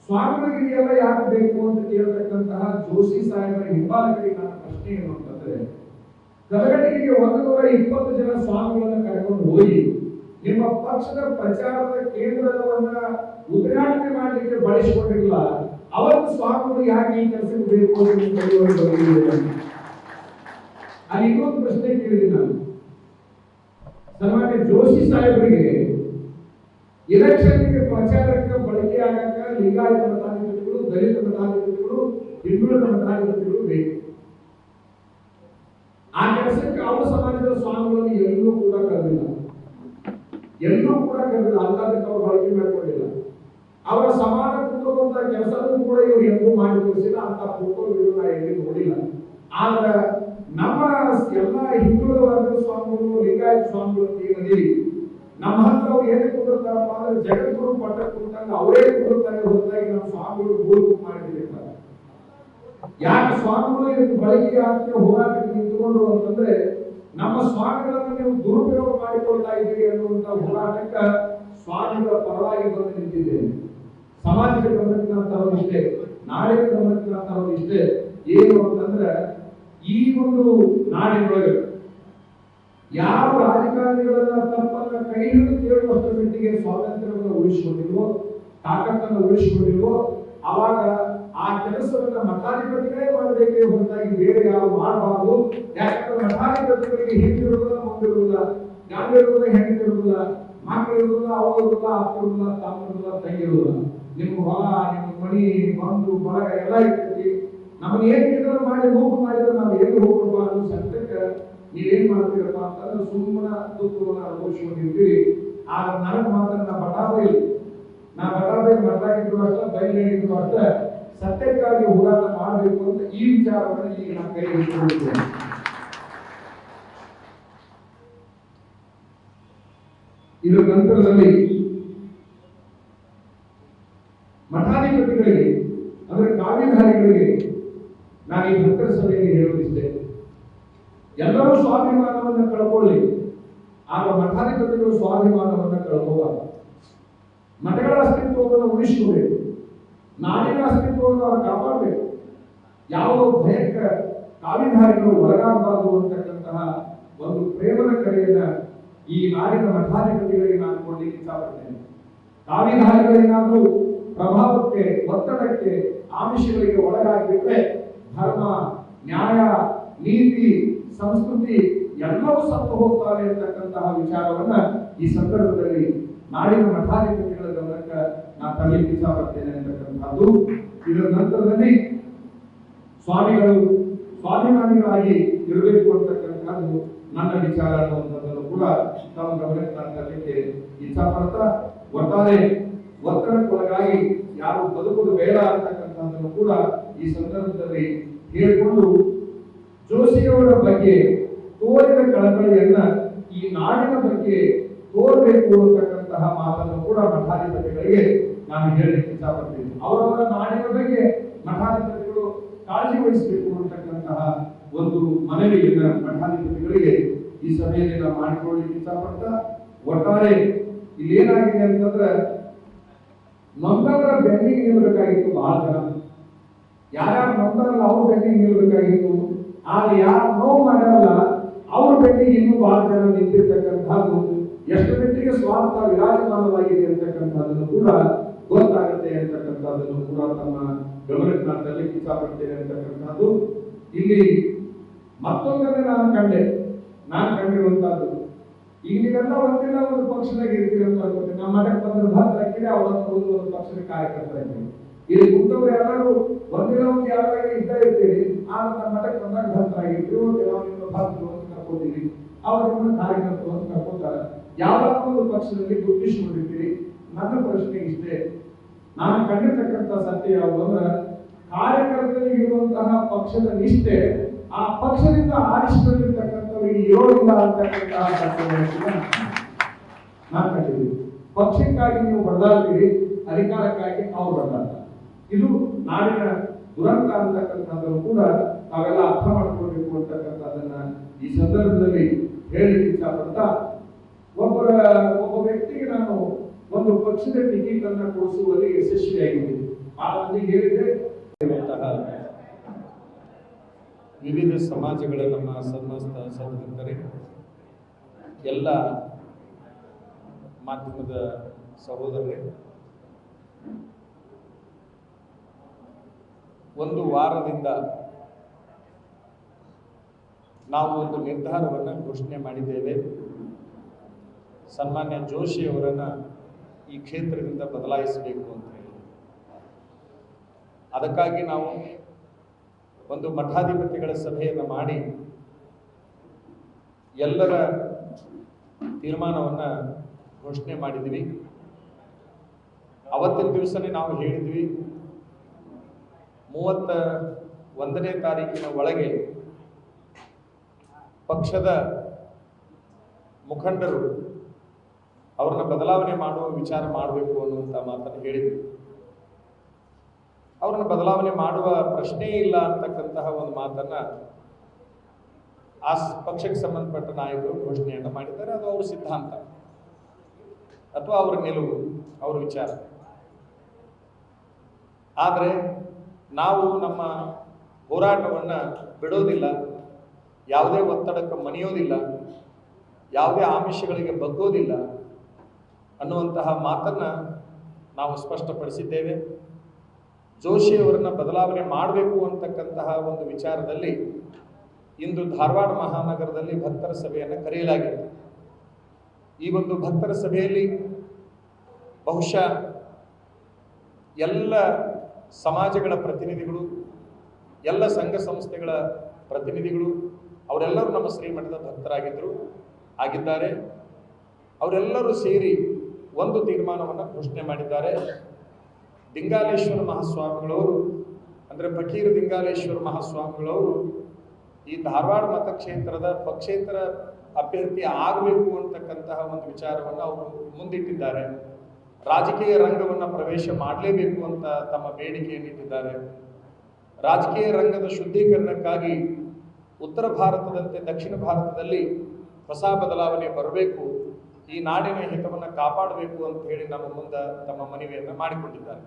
ಸ್ವಾಮಿಗಳಿಗೆ ಇದೆಲ್ಲ ಯಾಕೆ ಬೇಕು ಅಂತ ಕೇಳತಕ್ಕಂತಹ ಜೋಶಿ ಸಾಹೇಬರ ಹಿಂಬಾಲಕರಿಗೆ ನನ್ನ ಪ್ರಶ್ನೆ ಏನು ಅಂತಂದ್ರೆ, ಕಲಘಟಗಿಗೆ 120 ಜನ ಸ್ವಾಮಿಗಳನ್ನ ಕರ್ಕೊಂಡು ಹೋಗಿ ನಿಮ್ಮ ಪಕ್ಷದ ಪ್ರಚಾರದ ಕೇಂದ್ರವನ್ನ ಉದ್ಘಾಟನೆ ಮಾಡಲಿಕ್ಕೆ ಬಳಸಿಕೊಂಡಿಲ್ಲ, ಅವತ್ತು ಸ್ವಾಮಿಗಳು ಯಾಕೆ ಈ ಕೆಲಸಕ್ಕೆ ಬೇಕು ಅಂತ ಅಲ್ಲಿ ಇನ್ನೊಂದು ಪ್ರಶ್ನೆ ಕೇಳಿದೆ ನಾನು. ಸನ್ಮಾನ್ಯ ಜೋಶಿ ಸಾಹೇಬರಿಗೆ ಎಲೆಕ್ಷನ್ಗೆ ಪ್ರಚಾರಕ್ಕೆ ಬಳಕೆ ಆಗಕ ಲಿಂಗಾಯತ ಮತಾಧಿಪತಿಗಳು, ದಲಿತ ಮತಾಧಿಪತಿಗಳು, ಹಿಂದುಳಿದ ಮತಾಧಿಪತಿಗಳು ಬೇಕು. ಆ ಕೆಲಸಕ್ಕೆ ಅವರ ಸಮಾಜದ ಸ್ವಾಮಿಗಳನ್ನು ಎಲ್ಲೂ ಕೂಡ ಕರೆದಿಲ್ಲ, ಅಂತದಕ್ಕೆ ಅವರು ಬಳಕೆ ಮಾಡಿಕೊಂಡಿಲ್ಲ. ಅವರ ಸಮಾನ ಕುಟುಂಬದ ಕೆಲಸನೂ ಕೂಡ ಇವರು ಎಂದೂ ಮಾಡಿ ತೋರಿಸಿಲ್ಲ, ಅಂತ ಫೋಟೋಗಳು ನಾ ಎಲ್ಲಿ ನೋಡಿಲ್ಲ. ಆದ್ರೆ ನಮ್ಮ ಎಲ್ಲ ಹಿಂದುಳಿದ ವರ್ಗದ ಸ್ವಾಮಿಗಳು, ಲಿಂಗಾಯತ ಸ್ವಾಮಿಗಳು ಏನದೀವಿ, ನಮ್ಮ ಹತ್ರ ಅವ್ರು ಏನೇ ಕೊಡುತ್ತಾರಪ್ಪ ಅಂದ್ರೆ ಜಗದ್ಗುರು ಪಟ್ಟ ಕೊಟ್ಟಂಗ ಅವರೇ ಕೊಡುತ್ತಾರೆ ಹೊರತಾಗಿ ನಮ್ಮ ಸ್ವಾಮಿಗಳು ಗೋಲ್ಕು ಮಾಡಿರ್ತಾರೆ. ಯಾಕೆ ಸ್ವಾಮಿಗಳು ಇದಕ್ಕೆ ಬಳಕೆ ಆಗ್ತದೆ ಹೋರಾಟಕ್ಕೆ ನಿಂತುಕೊಂಡು ಅಂತಂದ್ರೆ, ನಮ್ಮ ಸ್ವಾಮಿಗಳನ್ನು ನೀವು ದುರುಪಯೋಗ ಮಾಡಿಕೊಳ್ತಾ ಇದ್ದೀರಿ ಅನ್ನುವಂತ ಹೋರಾಟಕ್ಕೆ ಸ್ವಾಮಿಗಳ ಪರವಾಗಿ ಬಂದು ನಿಂತಿದ್ದೇನೆ. ಸಮಾಜಕ್ಕೆ ಗಮನಕ್ಕೆ ನಾನು ತರೋದು ಇಷ್ಟೇ, ನಾಡಿನ ಗಮನಕ್ಕೆ ನಾನು ತರೋದು ಇಷ್ಟೇ. ಏನು ಅಂತಂದ್ರೆ, ಈ ಒಂದು ನಾಡಿನೊಳಗೆ ಯಾವ ರಾಜಕಾರಣಿಗಳನ್ನ ತಪ್ಪನ್ನ ಕೈ ಹಿಡಿದು ಕೇಳುವಷ್ಟರ ಮಟ್ಟಿಗೆ ಸ್ವಾತಂತ್ರ್ಯವನ್ನು ಉಳಿಸಿಕೊಂಡಿಲ್ವೋ, ತಾಕತ್ತನ್ನು ಉಳಿಸಿಕೊಂಡಿಲ್ವೋ, ಅವಾಗ ಆ ಕೆಲಸವನ್ನ ಮಠಾಧಿಪತಿಗಳೇ ಮಾಡಬೇಕೇ ಹೊರತಾಗಿ ಬೇರೆ ಯಾರು ಮಾಡಬಾರದು. ಯಾಕಂದ್ರೆ ಮಠಾಧಿಪತಿಗಳಿಗೆ ಹಿಂದಿರುವುದಿಲ್ಲ, ಮುಂದಿರುವುದಿಲ್ಲ, ಗಂಡ ಇರುವುದಿಲ್ಲ, ಹೆಣ್ಣಿರುವುದಿಲ್ಲ, ಮಕ್ಕಳು ಇರುವುದಿಲ್ಲ, ಅವ್ರು ಇರುವುದಿಲ್ಲ, ಅಪ್ಪ ಇರುವುದಿಲ್ಲ, ತಮ್ಮ ಇರುವುದಿಲ್ಲ, ತಂಗಿ ಇರುವುದಿಲ್ಲ. ನಿಮ್ಮ ಹೊಲ, ನಿಮ್ಮ ಮನಿ, ಬಂಧು ಬಳಗ ಎಲ್ಲ ಇರ್ತೈತಿ. ನಮಗೆ ಏನ್ ಮಾಡಿ ಹೋಗು ಮಾಡಿದ್ರೆ ನಾವು ಏನು ಹೋಗ್ಬೇಕು ಅನ್ನೋ ಸಂಕಟಕ್ಕೆ ನೀವೇನ್ ಮಾಡ್ತೀರಪ್ಪ ಅಂತಂದ್ರೆ ಸುಮ್ಮನ ದುಃಖವನ್ನ ಅನುಭವಿಸಿಕೊಂಡಿರ್ತೀರಿ. ಆಗ ನನಗೆ ಮಾತ್ರ ನಾ ಬಟಾಬೈಲ್ ಮಠಾಗಿದ್ರು ಅಷ್ಟೇ, ಬಯಲು ಹೇಳಿದ್ರು ಅಷ್ಟೇ, ಸತ್ಯಕ್ಕಾಗಿ ಹೋರಾಟ ಮಾಡಬೇಕು ಅಂತ ಈ ವಿಚಾರವನ್ನು ಈಗ ನಾನು ಕೈ ಹಿಡಿದುಕೊಂಡಿದ್ದೇನೆ. ಇದರ ನಂತರದಲ್ಲಿ ಮಠಾಧಿಪತಿಗಳಿಗೆ ಅಂದರೆ ಕಾವ್ಯಧಾರಿಗಳಿಗೆ ನಾನು ಈ ಭಕ್ತರ ಸಭೆಯಲ್ಲಿ ಹೇಳುತ್ತಿದ್ದೆ, ಎಲ್ಲರೂ ಸ್ವಾಭಿಮಾನವನ್ನು ಕಳ್ಕೊಳ್ಳಿ, ಆಗ ಮಠಾಧಿಪತಿಗಳು ಸ್ವಾಭಿಮಾನವನ್ನು ಕಳ್ಕೋಬಾರದು. ಮಠಗಳ ಅಸ್ತಿತ್ವವನ್ನು ಉಳಿಸಿಕೊಳ್ಳಬೇಕು, ನಾಡಿನ ಅಸ್ತಿತ್ವವನ್ನು ಅವರು ಕಾಪಾಡಬೇಕು. ಯಾವ ಭಯಕ್ಕೆ ಕಾವ್ಯಧಾರಿಗಳು ಒಳಗಾಗಬಾರದು ಅಂತಕ್ಕಂತಹ ಒಂದು ಪ್ರೇಮದ ಕಡೆಯನ್ನ ಈ ನಾಡಿನ ಮಠಾಧಿಪತಿಗಳಿಗೆ ನಾನು ಕೊಡಲಿಕ್ಕೆ ಇಷ್ಟಪಡ್ತೇನೆ. ಕಾವ್ಯಧಾರಿಗಳೇನಾದರೂ ಪ್ರಭಾವಕ್ಕೆ, ಒತ್ತಡಕ್ಕೆ, ಆಮಿಷಗಳಿಗೆ ಒಳಗಾಗಿಬಿಟ್ರೆ ಧರ್ಮ, ನ್ಯಾಯ, ನೀತಿ, ಸಂಸ್ಕೃತಿ ಎಲ್ಲವೂ ಸತ್ತು ಹೋಗ್ತಾರೆ ಅಂತಕ್ಕಂತಹ ವಿಚಾರವನ್ನ ಈ ಸಂದರ್ಭದಲ್ಲಿ ನಾಡಿನ ಮಠಾಧಿಪತಿಗಳ ಗಮನಕ್ಕೆ ನಾನು ತರಲಿಕ್ಕೆ ಇಷ್ಟಪಡ್ತೇನೆ ಅಂತಕ್ಕಂಥದ್ದು. ಇದರ ನಂತರದಲ್ಲಿ ಸ್ವಾಮಿಗಳು ಸ್ವಾಭಿಮಾನಿಗಳಾಗಿ ಇರಬೇಕು ಅಂತಕ್ಕಂಥದ್ದು ನನ್ನ ವಿಚಾರ ಅನ್ನುವಂಥದ್ದನ್ನು ಕೂಡ ತಮ್ಮ ಗಮನಕ್ಕೆ ನಾನು ತರಲಿಕ್ಕೆ ಇಷ್ಟಪಡ್ತಾ, ಒಟ್ಟಾರೆ ಒತ್ತಡಕ್ಕೊಳಗಾಗಿ ಯಾರು ಬದುಕುವುದು ಬೇಡ ಅಂತಕ್ಕಂಥದ್ದನ್ನು ಕೂಡ ಈ ಸಂದರ್ಭದಲ್ಲಿ ಹೇಳಿಕೊಂಡು, ಜೋಶಿಯವರ ಬಗ್ಗೆ ತೋರಿದ ಕಳಕಳಿಯನ್ನ ಈ ನಾಡಿನ ಬಗ್ಗೆ ತೋರಬೇಕು ಅಂತಕ್ಕಂತಹ ಮಾತನ್ನು ಕೂಡ ಮಠಾಧಿಪತಿಗಳಿಗೆ ನಾನು ಹೇಳಲಿಕ್ಕೆ ಇಷ್ಟಪಡ್ತೀನಿ. ಅವರವರ ನಾಡಿನ ಬಗ್ಗೆ ಮಠಾಧಿಪತಿಗಳು ಕಾಳಜಿ ವಹಿಸಬೇಕು ಅಂತಕ್ಕಂತಹ ಒಂದು ಮನವಿಯನ್ನ ಮಠಾಧಿಪತಿಗಳಿಗೆ ಈ ಸಭೆಯಲ್ಲಿ ನಾವು ಮಾಡಿಕೊಳ್ಳಲಿಕ್ಕೆ ಇಷ್ಟಪಡ್ತಾ, ಒಟ್ಟಾರೆ ಇಲ್ಲೇನಾಗಿದೆ ಅಂತಂದ್ರೆ ನೊಂದವರ ಬೆನ್ನಿಗೆ ನಿಲ್ಲಬೇಕಾಗಿತ್ತು. ಬಹಳ ಜನ ಯಾರ್ಯಾರು ನೊಂದರಲ್ಲ ಅವ್ರ ಬೆನ್ನಿಗೆ ನಿಲ್ಲಬೇಕಾಗಿತ್ತು, ಆಗ ಯಾರು ನೋವು ಮಾಡ್ಯಾರಲ್ಲ ಅವ್ರ ಬೆನ್ನಿಗೆ ಇನ್ನೂ ಬಹಳ ಜನ ನಿಂತಿರ್ತಕ್ಕಂಥದ್ದು, ಎಷ್ಟು ಮಟ್ಟಿಗೆ ಸ್ವಾರ್ಥ ವಿರಾಜಮಾನವಾಗಿದೆ ಅಂತಕ್ಕಂಥದ್ದನ್ನು ಕೂಡ ಗೊತ್ತಾಗುತ್ತೆ ಅಂತಕ್ಕಂಥದ್ದನ್ನು ಕೂಡ ತಮ್ಮ ಗಮನಕ್ಕೆ ನಾನು ತರಲಿಕ್ಕೆ ಇಷ್ಟಪಡ್ತೇನೆ ಅಂತಕ್ಕಂಥದ್ದು. ಇಲ್ಲಿ ಮತ್ತೊಂದನ್ನೇ ನಾನು ಕಂಡಿರುವಂತಹದ್ದು, ಈಗ ನೀವೆಲ್ಲ ಒಂದಿಲ್ಲ ಒಂದು ಪಕ್ಷದಾಗ ಇರ್ತೀರಿ ಅಂತ ಅನ್ಕೋತೀನಿ. ನಮ್ಮ ಮಠಕ್ಕೆ ಬಂದ್ರೆ ಭಕ್ತ ಹಾಕಿದ್ರೆ ಅವತ್ತು ಒಂದು ಪಕ್ಷದ ಕಾರ್ಯಕರ್ತರಾಗ್ತೀವಿ. ಇಲ್ಲಿ ಕೂತವ್ರು ಎಲ್ಲರೂ ಒಂದಿನ ಒಂದು ಯಾವಾಗ ಇದ್ದ ಇರ್ತೀರಿ, ಆಗ ನಮ್ಮ ಮಠಕ್ಕೆ ಬಂದಾಗ ಭಕ್ತರಾಗಿರ್ತೀವಿ, ಕೆಲವೊಂದು ಭಕ್ತರು ಅಂತ ಕರ್ಕೋತೀವಿ, ಅವರನ್ನ ಕಾರ್ಯಕರ್ತರು ಅಂತ ಕರ್ಕೋತಾರೆ. ಯಾವಾಗಲೂ ಒಂದು ಪಕ್ಷದಲ್ಲಿ ಗುರುತಿಸಿಕೊಂಡಿರ್ತೀರಿ. ನನ್ನ ಪ್ರಶ್ನೆ ಇಷ್ಟೇ, ನಾನು ಕಂಡಿರ್ತಕ್ಕಂಥ ಸತ್ಯ ಯಾವುದು ಅಂದ್ರೆ, ಕಾರ್ಯಕರ್ತರಿಗೆ ಇರುವಂತಹ ಪಕ್ಷದ ನಿಷ್ಠೆ ಆ ಪಕ್ಷದಿಂದ ಆರಿಸಿಕೊಂಡಿರ್ತಕ್ಕಂಥವರಿಗೆ ಇರೋದಿಲ್ಲ ಅಂತಕ್ಕಂತಹ ಸತ್ಯವನ್ನು ನಾನು ಕಂಡಿದ್ದೀನಿ. ಪಕ್ಷಕ್ಕಾಗಿ ನೀವು ಬಡದಾಡ್ತೀರಿ, ಅಧಿಕಾರಕ್ಕಾಗಿ ಅವ್ರು ಬಡದಾಡ್ತಾರೆ. ಇದು ನಾಡಿನ ದುರಂತ ಅಂತಕ್ಕಂಥದ್ದನ್ನು ಕೂಡ ತಾವೆಲ್ಲ ಅರ್ಥ ಮಾಡ್ಕೊಳ್ಬೇಕು ಅಂತಕ್ಕಂಥದ್ದನ್ನ ಈ ಸಂದರ್ಭದಲ್ಲಿ ಹೇಳಲಿಕ್ಕೆ ಇಷ್ಟಪಡ್ತಾ, ಒಬ್ಬ ವ್ಯಕ್ತಿಗೆ ನಾನು ಒಂದು ಪಕ್ಷದ ಟಿಕೆಟ್ ಅನ್ನ ಕೊಡಿಸುವಲ್ಲಿ ಯಶಸ್ವಿಯಾಗಿದ್ದೀನಿ. ಆ ಮಂದಿಗೆ ಹೇಳಿದೆ, ವಿವಿಧ ಸಮಾಜಗಳ ನಮ್ಮ ಸನ್ಮಸ್ತ ಸಹೋದರರೇ, ಎಲ್ಲ ಮಾಧ್ಯಮದ ಸಹೋದರರೇ, ಒಂದು ವಾರದಿಂದ ನಾವು ಒಂದು ನಿರ್ಧಾರವನ್ನು ಘೋಷಣೆ ಮಾಡಿದ್ದೇವೆ. ಸನ್ಮಾನ್ಯ ಜೋಶಿ ಅವರನ್ನು ಈ ಕ್ಷೇತ್ರದಿಂದ ಬದಲಾಯಿಸಬೇಕು ಅಂತ ಹೇಳಿ. ಅದಕ್ಕಾಗಿ ನಾವು ಒಂದು ಮಠಾಧಿಪತಿಗಳ ಸಭೆಯನ್ನು ಮಾಡಿ ಎಲ್ಲರ ತೀರ್ಮಾನವನ್ನು ಘೋಷಣೆ ಮಾಡಿದ್ವಿ. ಅವತ್ತಿನ ದಿವಸನೇ ನಾವು ಹೇಳಿದ್ವಿ, 31ನೇ ತಾರೀಕಿನ ಒಳಗೆ ಪಕ್ಷದ ಮುಖಂಡರು ಅವ್ರನ್ನ ಬದಲಾವಣೆ ಮಾಡುವ ವಿಚಾರ ಮಾಡಬೇಕು ಅನ್ನುವಂಥ ಮಾತನ್ನು ಹೇಳಿದ್ವಿ. ಅವ್ರನ್ನ ಬದಲಾವಣೆ ಮಾಡುವ ಪ್ರಶ್ನೆಯೇ ಇಲ್ಲ ಅಂತಕ್ಕಂತಹ ಒಂದು ಮಾತನ್ನ ಆ ಪಕ್ಷಕ್ಕೆ ಸಂಬಂಧಪಟ್ಟ ನಾಯಕರು ಘೋಷಣೆಯನ್ನು ಮಾಡಿದ್ದಾರೆ. ಅದು ಅವ್ರ ಸಿದ್ಧಾಂತ ಅಥವಾ ಅವರ ನಿಲುವು, ಅವರ ವಿಚಾರ. ಆದರೆ ನಾವು ನಮ್ಮ ಹೋರಾಟವನ್ನು ಬಿಡೋದಿಲ್ಲ, ಯಾವುದೇ ಒತ್ತಡಕ್ಕೆ ಮಣಿಯೋದಿಲ್ಲ, ಯಾವುದೇ ಆಮಿಷಗಳಿಗೆ ಬಗ್ಗೋದಿಲ್ಲ ಅನ್ನುವಂತಹ ಮಾತನ್ನು ನಾವು ಸ್ಪಷ್ಟಪಡಿಸಿದ್ದೇವೆ. ಜೋಶಿಯವರನ್ನು ಬದಲಾವಣೆ ಮಾಡಬೇಕು ಅಂತಕ್ಕಂತಹ ಒಂದು ವಿಚಾರದಲ್ಲಿ ಇಂದು ಧಾರವಾಡ ಮಹಾನಗರದಲ್ಲಿ ಭಕ್ತರ ಸಭೆಯನ್ನು ಕರೆಯಲಾಗಿದೆ. ಈ ಒಂದು ಭಕ್ತರ ಸಭೆಯಲ್ಲಿ ಬಹುಶಃ ಎಲ್ಲ ಸಮಾಜಗಳ ಪ್ರತಿನಿಧಿಗಳು, ಎಲ್ಲ ಸಂಘ ಸಂಸ್ಥೆಗಳ ಪ್ರತಿನಿಧಿಗಳು, ಅವರೆಲ್ಲರೂ ನಮ್ಮ ಶ್ರೀಮಠದ ಆಗಿದ್ದಾರೆ. ಅವರೆಲ್ಲರೂ ಸೇರಿ ಒಂದು ತೀರ್ಮಾನವನ್ನು ಘೋಷಣೆ ಮಾಡಿದ್ದಾರೆ. ಲಿಂಗಾಲೇಶ್ವರ ಮಹಾಸ್ವಾಮಿಗಳವರು ಅಂದರೆ ಫಕೀರ ದಿಂಗಾಲೇಶ್ವರ ಮಹಾಸ್ವಾಮಿಗಳವರು ಈ ಧಾರವಾಡ ಮತಕ್ಷೇತ್ರದ ಪಕ್ಷೇತರ ಅಭ್ಯರ್ಥಿ ಆಗಬೇಕು ಅಂತಕ್ಕಂತಹ ಒಂದು ವಿಚಾರವನ್ನು ಅವರು ಮುಂದಿಟ್ಟಿದ್ದಾರೆ. ರಾಜಕೀಯ ರಂಗವನ್ನು ಪ್ರವೇಶ ಮಾಡಲೇಬೇಕು ಅಂತ ತಮ್ಮ ಬೇಡಿಕೆಯನ್ನಿಟ್ಟಿದ್ದಾರೆ. ರಾಜಕೀಯ ರಂಗದ ಶುದ್ಧೀಕರಣಕ್ಕಾಗಿ ಉತ್ತರ ಭಾರತದಂತೆ ದಕ್ಷಿಣ ಭಾರತದಲ್ಲಿ ಹೊಸ ಬದಲಾವಣೆ ಬರಬೇಕು, ಈ ನಾಡಿನ ಹಿತವನ್ನು ಕಾಪಾಡಬೇಕು ಅಂತ ಹೇಳಿ ನಮ್ಮ ಮುಂದೆ ತಮ್ಮ ಮನವಿಯನ್ನು ಮಾಡಿಕೊಂಡಿದ್ದಾರೆ.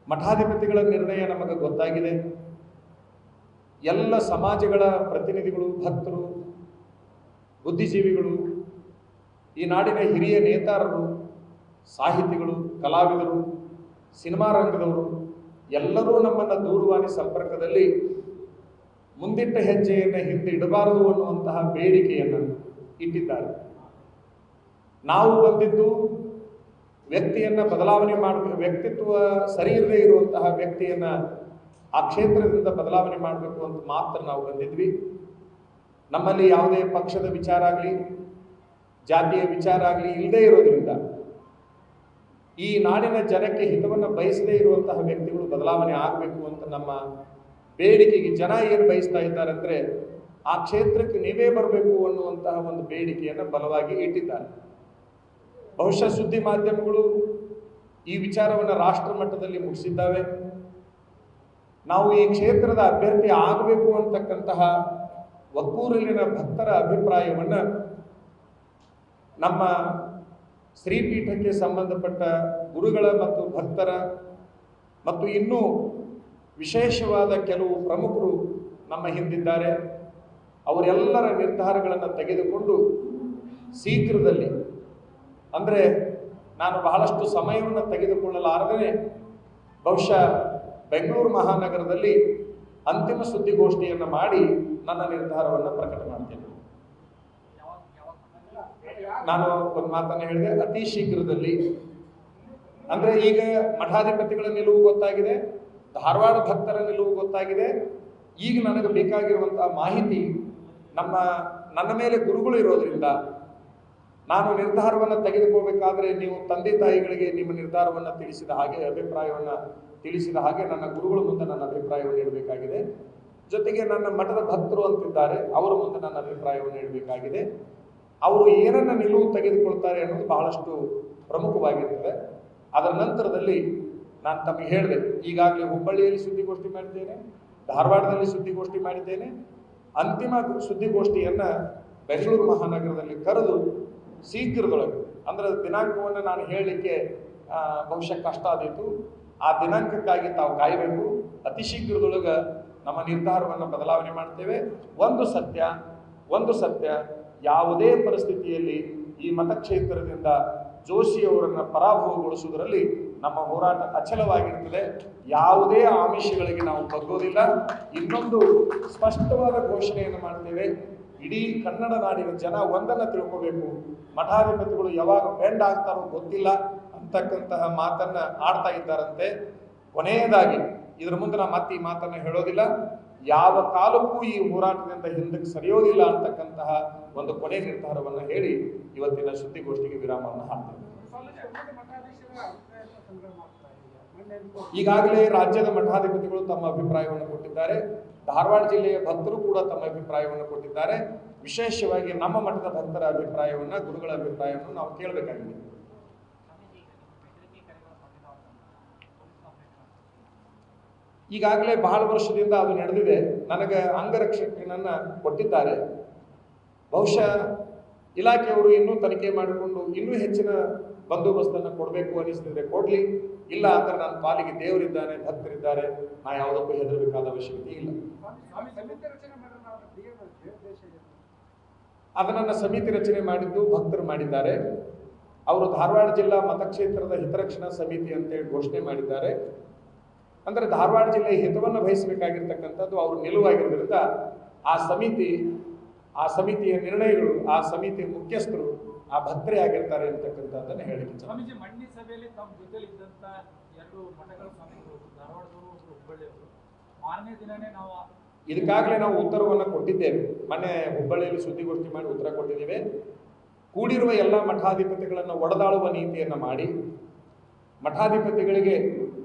ಮಠಾಧಿಪತಿಗಳ ನಿರ್ಣಯ ನಮಗೆ ಗೊತ್ತಾಗಿದೆ. ಎಲ್ಲ ಸಮಾಜಗಳ ಪ್ರತಿನಿಧಿಗಳು, ಭಕ್ತರು, ಬುದ್ಧಿಜೀವಿಗಳು, ಈ ನಾಡಿನ ಹಿರಿಯ ನೇತಾರರು, ಸಾಹಿತಿಗಳು, ಕಲಾವಿದರು, ಸಿನಿಮಾ ರಂಗದವರು ಎಲ್ಲರೂ ನಮ್ಮನ್ನು ದೂರವಾಣಿ ಸಂಪರ್ಕದಲ್ಲಿ ಮುಂದಿಟ್ಟ ಹೆಜ್ಜೆಯನ್ನು ಹಿಂದೆ ಇಡಬಾರದು ಅನ್ನುವಂತಹ ಬೇಡಿಕೆಯನ್ನು ಇಟ್ಟಿದ್ದಾರೆ. ನಾವು ಬಂದಿದ್ದು ವ್ಯಕ್ತಿಯನ್ನು ಬದಲಾವಣೆ ಮಾಡಬೇಕು, ವ್ಯಕ್ತಿತ್ವ ಸರಿ ಇರದೇ ಇರುವಂತಹ ವ್ಯಕ್ತಿಯನ್ನು ಆ ಕ್ಷೇತ್ರದಿಂದ ಬದಲಾವಣೆ ಮಾಡಬೇಕು ಅಂತ ಮಾತ್ರ ನಾವು ಬಂದಿದ್ವಿ. ನಮ್ಮಲ್ಲಿ ಯಾವುದೇ ಪಕ್ಷದ ವಿಚಾರ ಆಗಲಿ, ಜಾತಿಯ ವಿಚಾರ ಆಗಲಿ ಇಲ್ಲದೇ ಇರೋದ್ರಿಂದ ಈ ನಾಡಿನ ಜನಕ್ಕೆ ಹಿತವನ್ನು ಬಯಸದೇ ಇರುವಂತಹ ವ್ಯಕ್ತಿಗಳು ಬದಲಾವಣೆ ಆಗಬೇಕು ಅಂತ ನಮ್ಮ ಬೇಡಿಕೆಗೆ ಜನ ಏನು ಬಯಸ್ತಾ ಇದ್ದಾರೆ ಅಂದರೆ ಆ ಕ್ಷೇತ್ರಕ್ಕೆ ನೀವೇ ಬರಬೇಕು ಅನ್ನುವಂತಹ ಒಂದು ಬೇಡಿಕೆಯನ್ನು ಬಲವಾಗಿ ಇಟ್ಟಿದ್ದಾರೆ. ಬಹುಶಃ ಸುದ್ದಿ ಮಾಧ್ಯಮಗಳು ಈ ವಿಚಾರವನ್ನು ರಾಷ್ಟ್ರ ಮಟ್ಟದಲ್ಲಿ ಮುಗಿಸಿದ್ದಾವೆ. ನಾವು ಈ ಕ್ಷೇತ್ರದ ಅಭ್ಯರ್ಥಿ ಆಗಬೇಕು ಅಂತಕ್ಕಂತಹ ಒಕ್ಕೂರಲಿನ ಭಕ್ತರ ಅಭಿಪ್ರಾಯವನ್ನು ನಮ್ಮ ಶ್ರೀಪೀಠಕ್ಕೆ ಸಂಬಂಧಪಟ್ಟ ಗುರುಗಳ ಮತ್ತು ಭಕ್ತರ ಮತ್ತು ಇನ್ನೂ ವಿಶೇಷವಾದ ಕೆಲವು ಪ್ರಮುಖರು ನಮ್ಮ ಹಿಂದಿದ್ದಾರೆ. ಅವರೆಲ್ಲರ ನಿರ್ಧಾರಗಳನ್ನು ತೆಗೆದುಕೊಂಡು ಶೀಘ್ರದಲ್ಲಿ, ಅಂದರೆ ನಾನು ಬಹಳಷ್ಟು ಸಮಯವನ್ನು ತೆಗೆದುಕೊಳ್ಳಲಾರದೇ ಬಹುಶಃ ಬೆಂಗಳೂರು ಮಹಾನಗರದಲ್ಲಿ ಅಂತಿಮ ಸುದ್ದಿಗೋಷ್ಠಿಯನ್ನು ಮಾಡಿ ನನ್ನ ನಿರ್ಧಾರವನ್ನು ಪ್ರಕಟ ಮಾಡ್ತೇನೆ. ನಾನು ಒಂದು ಮಾತನ್ನು ಹೇಳಿದೆ, ಅತಿ ಶೀಘ್ರದಲ್ಲಿ. ಅಂದರೆ ಈಗ ಮಠಾಧಿಪತಿಗಳ ನಿಲುವು ಗೊತ್ತಾಗಿದೆ, ಧಾರವಾಡ ಭಕ್ತರ ನಿಲುವು ಗೊತ್ತಾಗಿದೆ. ಈಗ ನನಗೆ ಬೇಕಾಗಿರುವಂತಹ ಮಾಹಿತಿ ನನ್ನ ಮೇಲೆ ಗುರುಗಳು ಇರೋದ್ರಿಂದ ನಾನು ನಿರ್ಧಾರವನ್ನು ತೆಗೆದುಕೋಬೇಕಾದ್ರೆ ನೀವು ತಂದೆ ತಾಯಿಗಳಿಗೆ ನಿಮ್ಮ ನಿರ್ಧಾರವನ್ನು ತಿಳಿಸಿದ ಹಾಗೆ, ಅಭಿಪ್ರಾಯವನ್ನು ತಿಳಿಸಿದ ಹಾಗೆ ನನ್ನ ಗುರುಗಳ ಮುಂದೆ ನನ್ನ ಅಭಿಪ್ರಾಯವನ್ನು ನೀಡಬೇಕಾಗಿದೆ. ಜೊತೆಗೆ ನನ್ನ ಮಠದ ಭಕ್ತರು ಅಂತಿದ್ದಾರೆ, ಅವರ ಮುಂದೆ ನನ್ನ ಅಭಿಪ್ರಾಯವನ್ನು ನೀಡಬೇಕಾಗಿದೆ. ಅವರು ಏನನ್ನ ನಿಲುವು ತೆಗೆದುಕೊಳ್ತಾರೆ ಅನ್ನೋದು ಬಹಳಷ್ಟು ಪ್ರಮುಖವಾಗಿರ್ತದೆ. ಅದರ ನಂತರದಲ್ಲಿ ನಾನು ತಮಗೆ ಹೇಳಿದೆ, ಈಗಾಗಲೇ ಹುಬ್ಬಳ್ಳಿಯಲ್ಲಿ ಸುದ್ದಿಗೋಷ್ಠಿ ಮಾಡಿದ್ದೇನೆ, ಧಾರವಾಡದಲ್ಲಿ ಸುದ್ದಿಗೋಷ್ಠಿ ಮಾಡಿದ್ದೇನೆ. ಅಂತಿಮ ಸುದ್ದಿಗೋಷ್ಠಿಯನ್ನು ಬೆಂಗಳೂರು ಮಹಾನಗರದಲ್ಲಿ ಕರೆದು ಶೀಘ್ರದೊಳಗೆ, ಅಂದರೆ ದಿನಾಂಕವನ್ನು ನಾನು ಹೇಳಲಿಕ್ಕೆ ಬಹುಶಃ ಕಷ್ಟ ಆದೀತು. ಆ ದಿನಾಂಕಕ್ಕಾಗಿ ತಾವು ಕಾಯಬೇಕು. ಅತಿ ಶೀಘ್ರದೊಳಗೆ ನಮ್ಮ ನಿರ್ಧಾರವನ್ನು ಬದಲಾವಣೆ ಮಾಡ್ತೇವೆ. ಒಂದು ಸತ್ಯ, ಯಾವುದೇ ಪರಿಸ್ಥಿತಿಯಲ್ಲಿ ಈ ಮತಕ್ಷೇತ್ರದಿಂದ ಜೋಶಿಯವರನ್ನು ಪರಾಭವಗೊಳಿಸುವುದರಲ್ಲಿ ನಮ್ಮ ಹೋರಾಟ ಅಚಲವಾಗಿರುತ್ತದೆ. ಯಾವುದೇ ಆಮಿಷಗಳಿಗೆ ನಾವು ಬಗ್ಗೋದಿಲ್ಲ. ಇನ್ನೊಂದು ಸ್ಪಷ್ಟವಾದ ಘೋಷಣೆಯನ್ನು ಮಾಡ್ತೇವೆ. ಇಡೀ ಕನ್ನಡ ನಾಡಿನ ಜನ ಒಂದನ್ನು ತಿಳ್ಕೋಬೇಕು, ಮಠಾಧಿಪತಿಗಳು ಯಾವಾಗ ಬೆಂಡ್ ಆಗ್ತಾರೋ ಗೊತ್ತಿಲ್ಲ ಅಂತಕ್ಕಂತಹ ಮಾತನ್ನ ಆಡ್ತಾ ಇದ್ದಾರಂತೆ. ಕೊನೆಯದಾಗಿ ಇದರ ಮುಂದೆ ನಾನು ಮತ್ತೆ ಈ ಮಾತನ್ನು ಹೇಳೋದಿಲ್ಲ. ಯಾವ ಕಾಲಕ್ಕೂ ಈ ಹೋರಾಟದಿಂದ ಹಿಂದಕ್ಕೆ ಸರಿಯೋದಿಲ್ಲ ಅಂತಕ್ಕಂತಹ ಒಂದು ಕೊನೆ ನಿರ್ಧಾರವನ್ನು ಹೇಳಿ ಇವತ್ತಿನ ಸುದ್ದಿಗೋಷ್ಠಿಗೆ ವಿರಾಮವನ್ನು ಹಾಕ್ತೇವೆ. ಈಗಾಗಲೇ ರಾಜ್ಯದ ಮಠಾಧಿಪತಿಗಳು ತಮ್ಮ ಅಭಿಪ್ರಾಯವನ್ನು ಕೊಟ್ಟಿದ್ದಾರೆ. ಧಾರವಾಡ ಜಿಲ್ಲೆಯ ಭಕ್ತರು ಕೂಡ ತಮ್ಮ ಅಭಿಪ್ರಾಯವನ್ನು ಕೊಟ್ಟಿದ್ದಾರೆ. ವಿಶೇಷವಾಗಿ ನಮ್ಮ ಮಠದ ಭಕ್ತರ ಅಭಿಪ್ರಾಯವನ್ನು, ಗುರುಗಳ ಅಭಿಪ್ರಾಯವನ್ನು ನಾವು ಕೇಳಬೇಕಾಗಿದೆ. ಈಗಾಗಲೇ ಬಹಳ ವರ್ಷದಿಂದ ಅದು ನಡೆದಿದೆ. ನನಗೆ ಅಂಗರಕ್ಷಕನನ್ನು ಕೊಟ್ಟಿದ್ದಾರೆ. ಬಹುಶಃ ಇಲಾಖೆಯವರು ಇನ್ನೂ ತನಿಖೆ ಮಾಡಿಕೊಂಡು ಇನ್ನೂ ಹೆಚ್ಚಿನ ಬಂದೋಬಸ್ತನ್ನು ಕೊಡಬೇಕು ಅನಿಸ್ತಿದ್ರೆ ಕೊಡ್ಲಿ, ಇಲ್ಲ ಅಂದ್ರೆ ನನ್ನ ಪಾಲಿಗೆ ದೇವರಿದ್ದಾನೆ, ಭಕ್ತರಿದ್ದಾರೆ, ನಾ ಯಾವುದಕ್ಕೂ ಹೆದರಬೇಕಾದ ಅವಶ್ಯಕತೆ ಇಲ್ಲ. ಅದನ್ನ ಸಮಿತಿ ರಚನೆ ಮಾಡಿದ್ದು ಭಕ್ತರು ಮಾಡಿದ್ದಾರೆ. ಅವರು ಧಾರವಾಡ ಜಿಲ್ಲಾ ಮತಕ್ಷೇತ್ರದ ಹಿತರಕ್ಷಣಾ ಸಮಿತಿ ಅಂತೇಳಿ ಘೋಷಣೆ ಮಾಡಿದ್ದಾರೆ. ಅಂದರೆ ಧಾರವಾಡ ಜಿಲ್ಲೆಯ ಹಿತವನ್ನು ಬಯಸಬೇಕಾಗಿರ್ತಕ್ಕಂಥದ್ದು ಅವರು ನಿಲುವಾಗಿರೋದ್ರಿಂದ ಆ ಸಮಿತಿಯ ನಿರ್ಣಯಗಳು, ಆ ಸಮಿತಿಯ ಮುಖ್ಯಸ್ಥರು ಆ ಭಕ್ತರೇ ಆಗಿರ್ತಾರೆ ಅಂತಕ್ಕಂಥದ್ದನ್ನು ಹೇಳಿಕೆ. ಸ್ವಾಮೀಜಿ, ಮಂಡಿ ಸಭೆಯಲ್ಲಿ ತಮ್ಮ ಜೊತೆಲಿ ಇದ್ದಂತ ಎರಡು ಮಠಗಳ ಸ್ವಾಮಿಗಳು, ಧಾರವಾಡದವರು, ಹುಬ್ಬಳ್ಳಿಯವರು, ಮಾರನೇ ದಿನನೇ ನಾವು ಇದಕ್ಕಾಗಲೇ ನಾವು ಉತ್ತರವನ್ನು ಕೊಟ್ಟಿದ್ದೇವೆ. ಮೊನ್ನೆ ಹುಬ್ಬಳ್ಳಿಯಲ್ಲಿ ಸುದ್ದಿಗೋಷ್ಠಿ ಮಾಡಿ ಉತ್ತರ ಕೊಟ್ಟಿದ್ದೇವೆ. ಕೂಡಿರುವ ಎಲ್ಲ ಮಠಾಧಿಪತಿಗಳನ್ನು ಒಡೆದಾಳುವ ನೀತಿಯನ್ನು ಮಾಡಿ ಮಠಾಧಿಪತಿಗಳಿಗೆ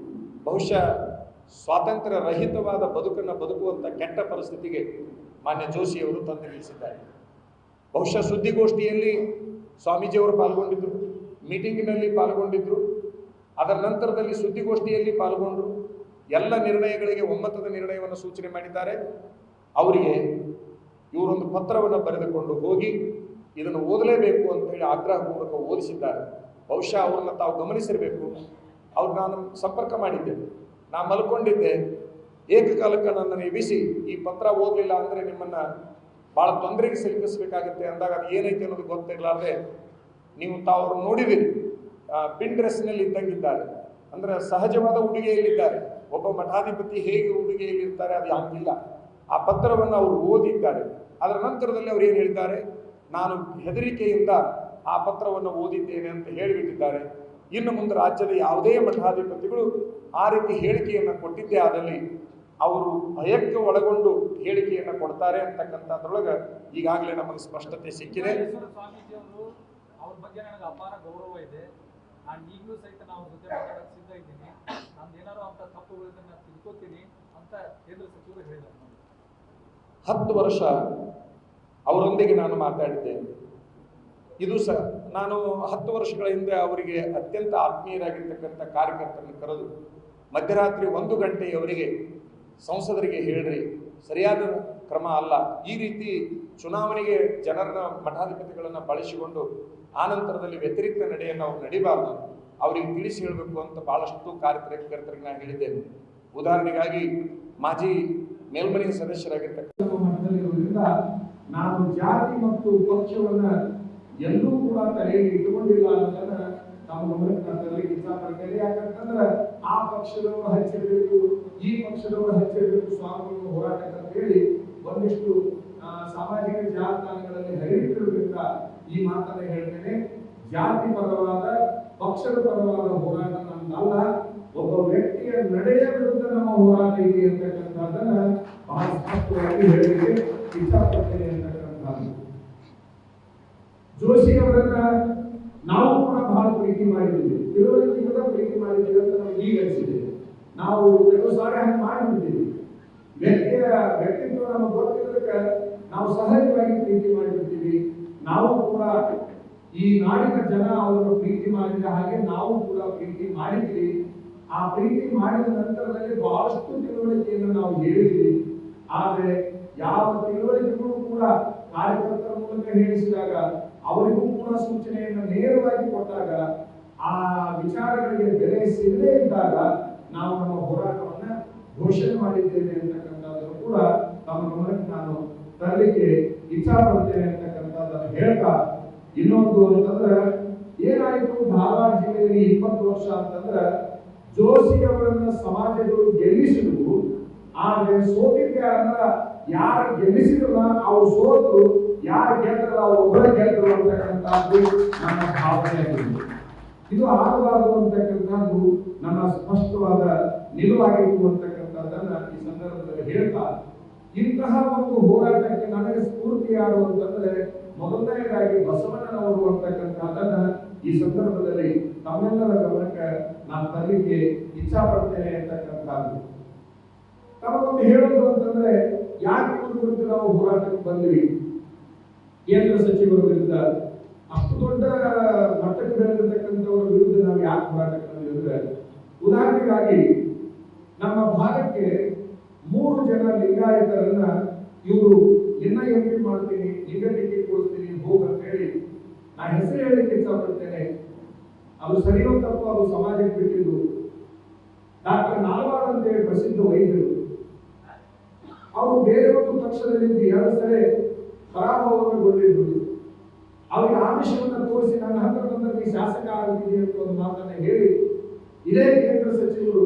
ಬಹುಶಃ ಸ್ವಾತಂತ್ರ್ಯ ರಹಿತವಾದ ಬದುಕನ್ನು ಬದುಕುವಂಥ ಕೆಟ್ಟ ಪರಿಸ್ಥಿತಿಗೆ ಮಾನ್ಯ ಜೋಶಿಯವರು ತಂದು ನಿಲ್ಲಿಸಿದ್ದಾರೆ. ಬಹುಶಃ ಸುದ್ದಿಗೋಷ್ಠಿಯಲ್ಲಿ ಸ್ವಾಮೀಜಿಯವರು ಪಾಲ್ಗೊಂಡಿದ್ದರು, ಮೀಟಿಂಗಿನಲ್ಲಿ ಪಾಲ್ಗೊಂಡಿದ್ದರು, ಅದರ ನಂತರದಲ್ಲಿ ಸುದ್ದಿಗೋಷ್ಠಿಯಲ್ಲಿ ಪಾಲ್ಗೊಂಡರು. ಎಲ್ಲ ನಿರ್ಣಯಗಳಿಗೆ ಒಮ್ಮತದ ನಿರ್ಣಯವನ್ನು ಸೂಚನೆ ಮಾಡಿದ್ದಾರೆ. ಅವರಿಗೆ ಇವರೊಂದು ಪತ್ರವನ್ನು ಬರೆದುಕೊಂಡು ಹೋಗಿ ಇದನ್ನು ಓದಲೇಬೇಕು ಅಂತ ಹೇಳಿ ಆಗ್ರಹಪೂರ್ವಕ ಓದಿಸಿದ್ದಾರೆ. ಬಹುಶಃ ಅವ್ರನ್ನ ತಾವು ಗಮನಿಸಿರಬೇಕು. ಅವ್ರು ನಾನು ಸಂಪರ್ಕ ಮಾಡಿದ್ದೆ, ನಾನು ಮಲ್ಕೊಂಡಿದ್ದೆ, ಏಕಕಾಲಕ್ಕೆ ನನ್ನನ್ನು ಎಬ್ಬಿಸಿ ಈ ಪತ್ರ ಓದಲಿಲ್ಲ ಅಂದರೆ ನಿಮ್ಮನ್ನು ಭಾಳ ತೊಂದರೆಗೆ ಸಿಲುಕಿಸಬೇಕಾಗುತ್ತೆ ಅಂದಾಗ ಅದು ಏನೈತೆ ಅನ್ನೋದು ಗೊತ್ತಿರಲಾರ್ದೆ ನೀವು ತಾವು ನೋಡಿದಿರಿ, ಪಿನ್ ಡ್ರೆಸ್ನಲ್ಲಿ ಇದ್ದಂಗಿದ್ದಾರೆ, ಅಂದರೆ ಸಹಜವಾದ ಉಡುಗೆಯಲ್ಲಿದ್ದಾರೆ. ಒಬ್ಬ ಮಠಾಧಿಪತಿ ಹೇಗೆ ಉಡುಗೆಯಲ್ಲಿ ಇರ್ತಾರೆ ಅದು ಯಾಕಿಲ್ಲ. ಆ ಪತ್ರವನ್ನು ಅವರು ಓದಿದ್ದಾರೆ. ಅದರ ನಂತರದಲ್ಲಿ ಅವ್ರು ಏನು ಹೇಳಿದ್ದಾರೆ, ನಾನು ಹೆದರಿಕೆಯಿಂದ ಆ ಪತ್ರವನ್ನು ಓದಿದ್ದೇನೆ ಅಂತ ಹೇಳಿಬಿಟ್ಟಿದ್ದಾರೆ. ಇನ್ನು ಮುಂದೆ ರಾಜ್ಯದ ಯಾವುದೇ ಮಠಾಧಿಪತಿಗಳು ಆ ರೀತಿ ಹೇಳಿಕೆಯನ್ನು ಕೊಟ್ಟಿದ್ದೇ ಆದಲ್ಲಿ ಅವರು ಭಯಕ್ಕೆ ಒಳಗೊಂಡು ಹೇಳಿಕೆಯನ್ನು ಕೊಡ್ತಾರೆ ಅಂತಕ್ಕಂಥದ್ರೊಳಗೆ ಈಗಾಗಲೇ ನಮಗೆ ಸ್ಪಷ್ಟತೆ ಸಿಕ್ಕಿದೆ. ಸ್ವಾಮೀಜಿಯವರು ಅವ್ರ ಬಗ್ಗೆ ನನಗೆ ಅಪಾರ ಗೌರವ ಇದೆ. ನಾನು ಈಗಲೂ ಸಹಿತ ನಾವು ಜೊತೆ ಮಾತಾಡೋಕೆ ಸಿದ್ಧ ಇದ್ದೀನಿ. ನಂದು ಏನಾದ್ರು ಅಂತ ತಪ್ಪುಗಳನ್ನ ನಾನು ತಿಳ್ಕೊತೀನಿ ಅಂತ ಕೇಂದ್ರ ಸಚಿವರು ಹೇಳಿದ್ದಾರೆ. 10 ವರ್ಷ ಅವರೊಂದಿಗೆ ನಾನು ಮಾತಾಡಿದ್ದೇನೆ. ಇದು ನಾನು 10 ವರ್ಷಗಳ ಹಿಂದೆ ಅವರಿಗೆ ಅತ್ಯಂತ ಆತ್ಮೀಯರಾಗಿರ್ತಕ್ಕಂಥ ಕಾರ್ಯಕರ್ತರನ್ನು ಕರೆದು ಮಧ್ಯರಾತ್ರಿ 1 ಗಂಟೆಯವರೆಗೆ ಸಂಸದರಿಗೆ ಹೇಳ್ರಿ, ಸರಿಯಾದ ಕ್ರಮ ಅಲ್ಲ, ಈ ರೀತಿ ಚುನಾವಣೆಗೆ ಜನರನ್ನ ಮಠಾಧಿಪತಿಗಳನ್ನು ಬಳಸಿಕೊಂಡು ಆನಂತರದಲ್ಲಿ ವ್ಯತಿರಿಕ್ತ ನಡೆಯನ್ನು ಅವ್ರು ನಡಿಬಾರ್ದು, ಅವರಿಗೆ ತಿಳಿಸಿ ಹೇಳಬೇಕು ಅಂತ ಭಾಳಷ್ಟು ಕಾರ್ಯಕರ್ತರಿಗೆ ನಾನು ಹೇಳಿದ್ದೇನೆ. ಉದಾಹರಣೆಗಾಗಿ ಮಾಜಿ ಮೇಲ್ಮನೆ ಸದಸ್ಯರಾಗಿರ್ತಕ್ಕಂಥ ಮಟ್ಟದಲ್ಲಿರುವುದರಿಂದ ನಾನು ಜಾತಿ ಮತ್ತು ಪಕ್ಷವನ್ನ ಎಲ್ಲೂ ಕೂಡ ತಲೆಯಲ್ಲಿ ಇಟ್ಟುಕೊಂಡಿಲ್ಲ ಅನ್ನೋದನ್ನ ನಮ್ಮ ಗಮನಕ್ಕೆ ನಾನು ತರಲಿಕ್ಕೆ ಇಷ್ಟಪಡ್ತೇನೆ. ಯಾಕಂತಂದ್ರೆ ಆ ಪಕ್ಷದವರು ಹಚ್ಚಿರಬೇಕು, ಈ ಪಕ್ಷದವರು ಹಚ್ಚಿರಬೇಕು ಸ್ವಾಮಿಗಳು ಹೋರಾಟಕ್ಕೆ ಅಂತ ಹೇಳಿ ಒಂದಿಷ್ಟು ಸಾಮಾಜಿಕ ಜಾಲತಾಣಗಳಲ್ಲಿ ಹರಿಯುತ್ತಿರುವುದರಿಂದ ಈ ಮಾತನ್ನ ಹೇಳ್ತೇನೆ. ಜಾತಿ ಪರವಾದ ಪಕ್ಷದ ಪರವಾದ ಹೋರಾಟ ನಮ್ದಲ್ಲ, ಒಬ್ಬ ವ್ಯಕ್ತಿಯ ನಡೆಯ ವಿರುದ್ಧ ನಮ್ಮ ಹೋರಾಟ ಇದೆ ಅಂತಕ್ಕಂಥದ್ದನ್ನ ಬಹಳ ಸ್ಪಷ್ಟವಾಗಿ ಹೇಳಲಿಕ್ಕೆ ಇಷ್ಟಪಡ್ತೇನೆ ಅಂತಕ್ಕಂಥದ್ದು. ಜೋಶಿ ಅವರನ್ನ ನಾವು ಕೂಡ ಬಹಳ ಪ್ರೀತಿ ಮಾಡಿದ್ದೀವಿ, ತಿಳುವಳಿಕೆ ಕೂಡ ಪ್ರೀತಿ ಮಾಡಿದ್ದೀವಿ ಅಂತ ನಮ್ಗೆ ಈಗ ಅನಿಸಿದೆ. ನಾವು ಕೆಲವು ಸಾರಿ ಹಂಗೆ ಮಾಡಿಬಿಡ್ತೀವಿ. ವ್ಯಕ್ತಿತ್ವ ನಮಗೆ ಗೊತ್ತಿರೋದಕ್ಕೆ ನಾವು ಸಹಜವಾಗಿ ಪ್ರೀತಿ ಮಾಡಿಬಿಡ್ತೀವಿ. ನಾವು ಕೂಡ ಈ ನಾಡಿನ ಜನ ಅವರನ್ನು ಪ್ರೀತಿ ಮಾಡಿದ ಹಾಗೆ ನಾವು ಕೂಡ ಪ್ರೀತಿ ಮಾಡಿದ್ವಿ. ಆ ಪ್ರೀತಿ ಮಾಡಿದ ನಂತರದಲ್ಲಿ ಬಹಳಷ್ಟು ತಿಳುವಳಿಕೆಯನ್ನು ನಾವು ಹೇಳಿದ್ವಿ. ಆದರೆ ಯಾವ ತಿಳುವಳಿಕೆಗಳು ಕೂಡ ಕಾರ್ಯಕರ್ತರ ಮೂಲಕ ಹೇಳಿಸಿದಾಗ, ಅವರಿಗೂ ಕೂಡ ಸೂಚನೆಯನ್ನು ನೇರವಾಗಿ ಕೊಟ್ಟಾಗ, ಆ ವಿಚಾರಗಳಿಗೆ ಬೆಲೆ ಸಿಗದೇ ಇದ್ದಾಗ ನಾವು ನಮ್ಮ ಹೋರಾಟವನ್ನ ಘೋಷಣೆ ಮಾಡಿದ್ದೇವೆ ಅಂತಕ್ಕಂಥದ್ದನ್ನು ಕೂಡ ತಮ್ಮ ಗಮನಕ್ಕೆ ನಾನು ತರಲಿಕ್ಕೆ ಇಚ್ಛಾಪಡ್ತೇನೆ ಅಂತಕ್ಕಂಥದ್ದನ್ನು ಹೇಳ್ತಾ, ಇನ್ನೊಂದು ಅಂತಂದ್ರೆ ಏನಾಯಿತು, ಧಾರವಾಡ ಜಿಲ್ಲೆಯಲ್ಲಿ 20 ವರ್ಷ ಅಂತಂದ್ರೆ ಜೋಶಿ ಅವರನ್ನ ಸಮಾಜಗಳು ಗೆಲ್ಲಿಸಿದ್ರು. ಆದ್ರೆ ಸೋತಿದ್ದೆ ಅಂದ್ರ ಯಾರು ಗೆಲ್ಲಿಸಿದ್ರಲ್ಲ ಅವ್ರು ಸೋತರು, ಯಾರು ಗೆದ್ದಲ್ಲ ಒಬ್ಬರೇ ಗೆದ್ದರು ಅಂತಕ್ಕಂಥದ್ದು ನನ್ನ ಭಾವನೆಯಾಗಿದೆ. ಇದು ಆಗಬಾರದು ಅಂತಕ್ಕಂಥದ್ದು ನನ್ನ ಸ್ಪಷ್ಟವಾದ ನಿಲುವಾಗಿತ್ತು ಅಂತಕ್ಕಂಥದ್ದನ್ನ ಈ ಸಂದರ್ಭದಲ್ಲಿ ಹೇಳ್ತಾ, ಇಂತಹ ಒಂದು ಹೋರಾಟಕ್ಕೆ ನನಗೆ ಸ್ಫೂರ್ತಿ ಯಾರು ಅಂತಂದ್ರೆ ಮೊದಲನೇದಾಗಿ ಬಸವಣ್ಣನವರು ಅಂತಕ್ಕಂಥದ್ದನ್ನ ಈ ಸಂದರ್ಭದಲ್ಲಿ ತಮ್ಮೆಲ್ಲರ ಗಮನಕ್ಕೆ ನಾನು ತರಲಿಕ್ಕೆ ಇಚ್ಛಾಪಡ್ತೇನೆ ಅಂತಕ್ಕಂಥದ್ದು. ತಮಗೊಂದು ಹೇಳೋದು ಅಂತಂದ್ರೆ, ಯಾಕೆ ಒಂದು ಕುರಿತು ನಾವು ಹೋರಾಟಕ್ಕೆ ಬಂದ್ವಿ, ಕೇಂದ್ರ ಸಚಿವರ ವಿರುದ್ಧ ಅಷ್ಟು ದೊಡ್ಡ ಮಟ್ಟಕ್ಕೆ ಬೆಳೆದಿರ್ತಕ್ಕಂಥವರ ವಿರುದ್ಧ ನಾವು ಯಾಕೆ ಹೋರಾಟಕ್ಕೆ ಬಂದ್ವಿ ಅಂದ್ರೆ, ಉದಾಹರಣೆಗಾಗಿ ನಮ್ಮ ಭಾಗಕ್ಕೆ 3 ಜನ ಲಿಂಗಾಯತರನ್ನ ಇವರು ಇನ್ನ ಎಂಪಿ ಮಾಡ್ತೀನಿ, ಈಗ ಟಿಕೆಟ್ ಕೊಡ್ತೀನಿ ಹೋಗಂತ ಹೇಳಿ ನಾ ಹೆಸರು ಹೇಳಲಿಕ್ಕೆ ಇಷ್ಟಪಡ್ತೇನೆ. ಅದು ಸರಿಯೋ ತಪ್ಪು ಅದು ಸಮಾಜಕ್ಕೆ ಬಿಟ್ಟಿದ್ದು. ಡಾಕ್ಟರ್ ನಾಲ್ವಾಡ್ ಅಂತೇಳಿ ಪ್ರಸಿದ್ಧ ವೈದ್ಯರು, ಅವರು ಬೇರೆ ಒಂದು ಪಕ್ಷದಲ್ಲಿ 2 ಸರಿ ಪರಾಭವಗೊಂಡಿದ್ರು. ಅವರಿಗೆ ಆಮಿಷವನ್ನು ತೋರಿಸಿ ನನ್ನ ಹತ್ರ ಬಂದಲ್ಲಿ ಶಾಸಕ ಆಗುತ್ತಿದೆ ಅಂತ ಒಂದು ಮಾತನ್ನ ಹೇಳಿ ಇದೇ ಕೇಂದ್ರ ಸಚಿವರು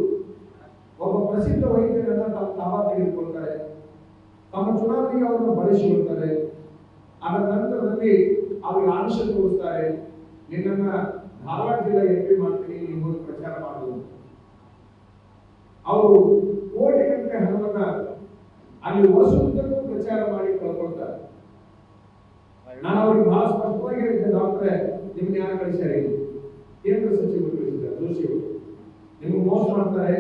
ಒಬ್ಬ ಪ್ರಸಿದ್ಧ ವೈದ್ಯರನ್ನ ತಮ್ಮ ತಾವ ತೆಗೆದುಕೊಳ್ತಾರೆ, ತಮ್ಮ ಚುನಾವಣೆಗೆ ಅವರನ್ನು ಬಳಸಿಕೊಳ್ತಾರೆ. ಅದರ ನಂತರದಲ್ಲಿ ಅವ್ರಿಗೆ ಆಮಿಷ ತೋರಿಸ್ತಾರೆ, ನಿನ್ನನ್ನ ಧಾರವಾಡ ಜಿಲ್ಲಾ ಎಂಪಿ ಮಾಡ್ತೀನಿ, ನೀವು ಪ್ರಚಾರ ಮಾಡುವುದು. ಅವರು ಕೋಟಿಗಟ್ಟಲೆ ಹಣವನ್ನ ಅಲ್ಲಿ ವರ್ಷುದ್ದಕ್ಕೂ ಪ್ರಚಾರ ಮಾಡಿ ಕಳ್ಕೊಳ್ತಾರೆ. ನಾನು ಅವ್ರಿಗೆ ಬಹಳ ಸ್ಪಷ್ಟವಾಗಿ ಹೇಳಿದ್ದೆ, ಡಾಕ್ಟ್ರೆ ನಿಮ್ಗೆ ಯಾರು ಕಳಿಸ್ಯಾರ, ಕೇಂದ್ರ ಸಚಿವರು ಕಳಿಸಿದ್ದಾರೆ, ಜೋಶಿ ಅವರು ನಿಮ್ಗೆ ಮೋಸ ಮಾಡ್ತಾರೆ,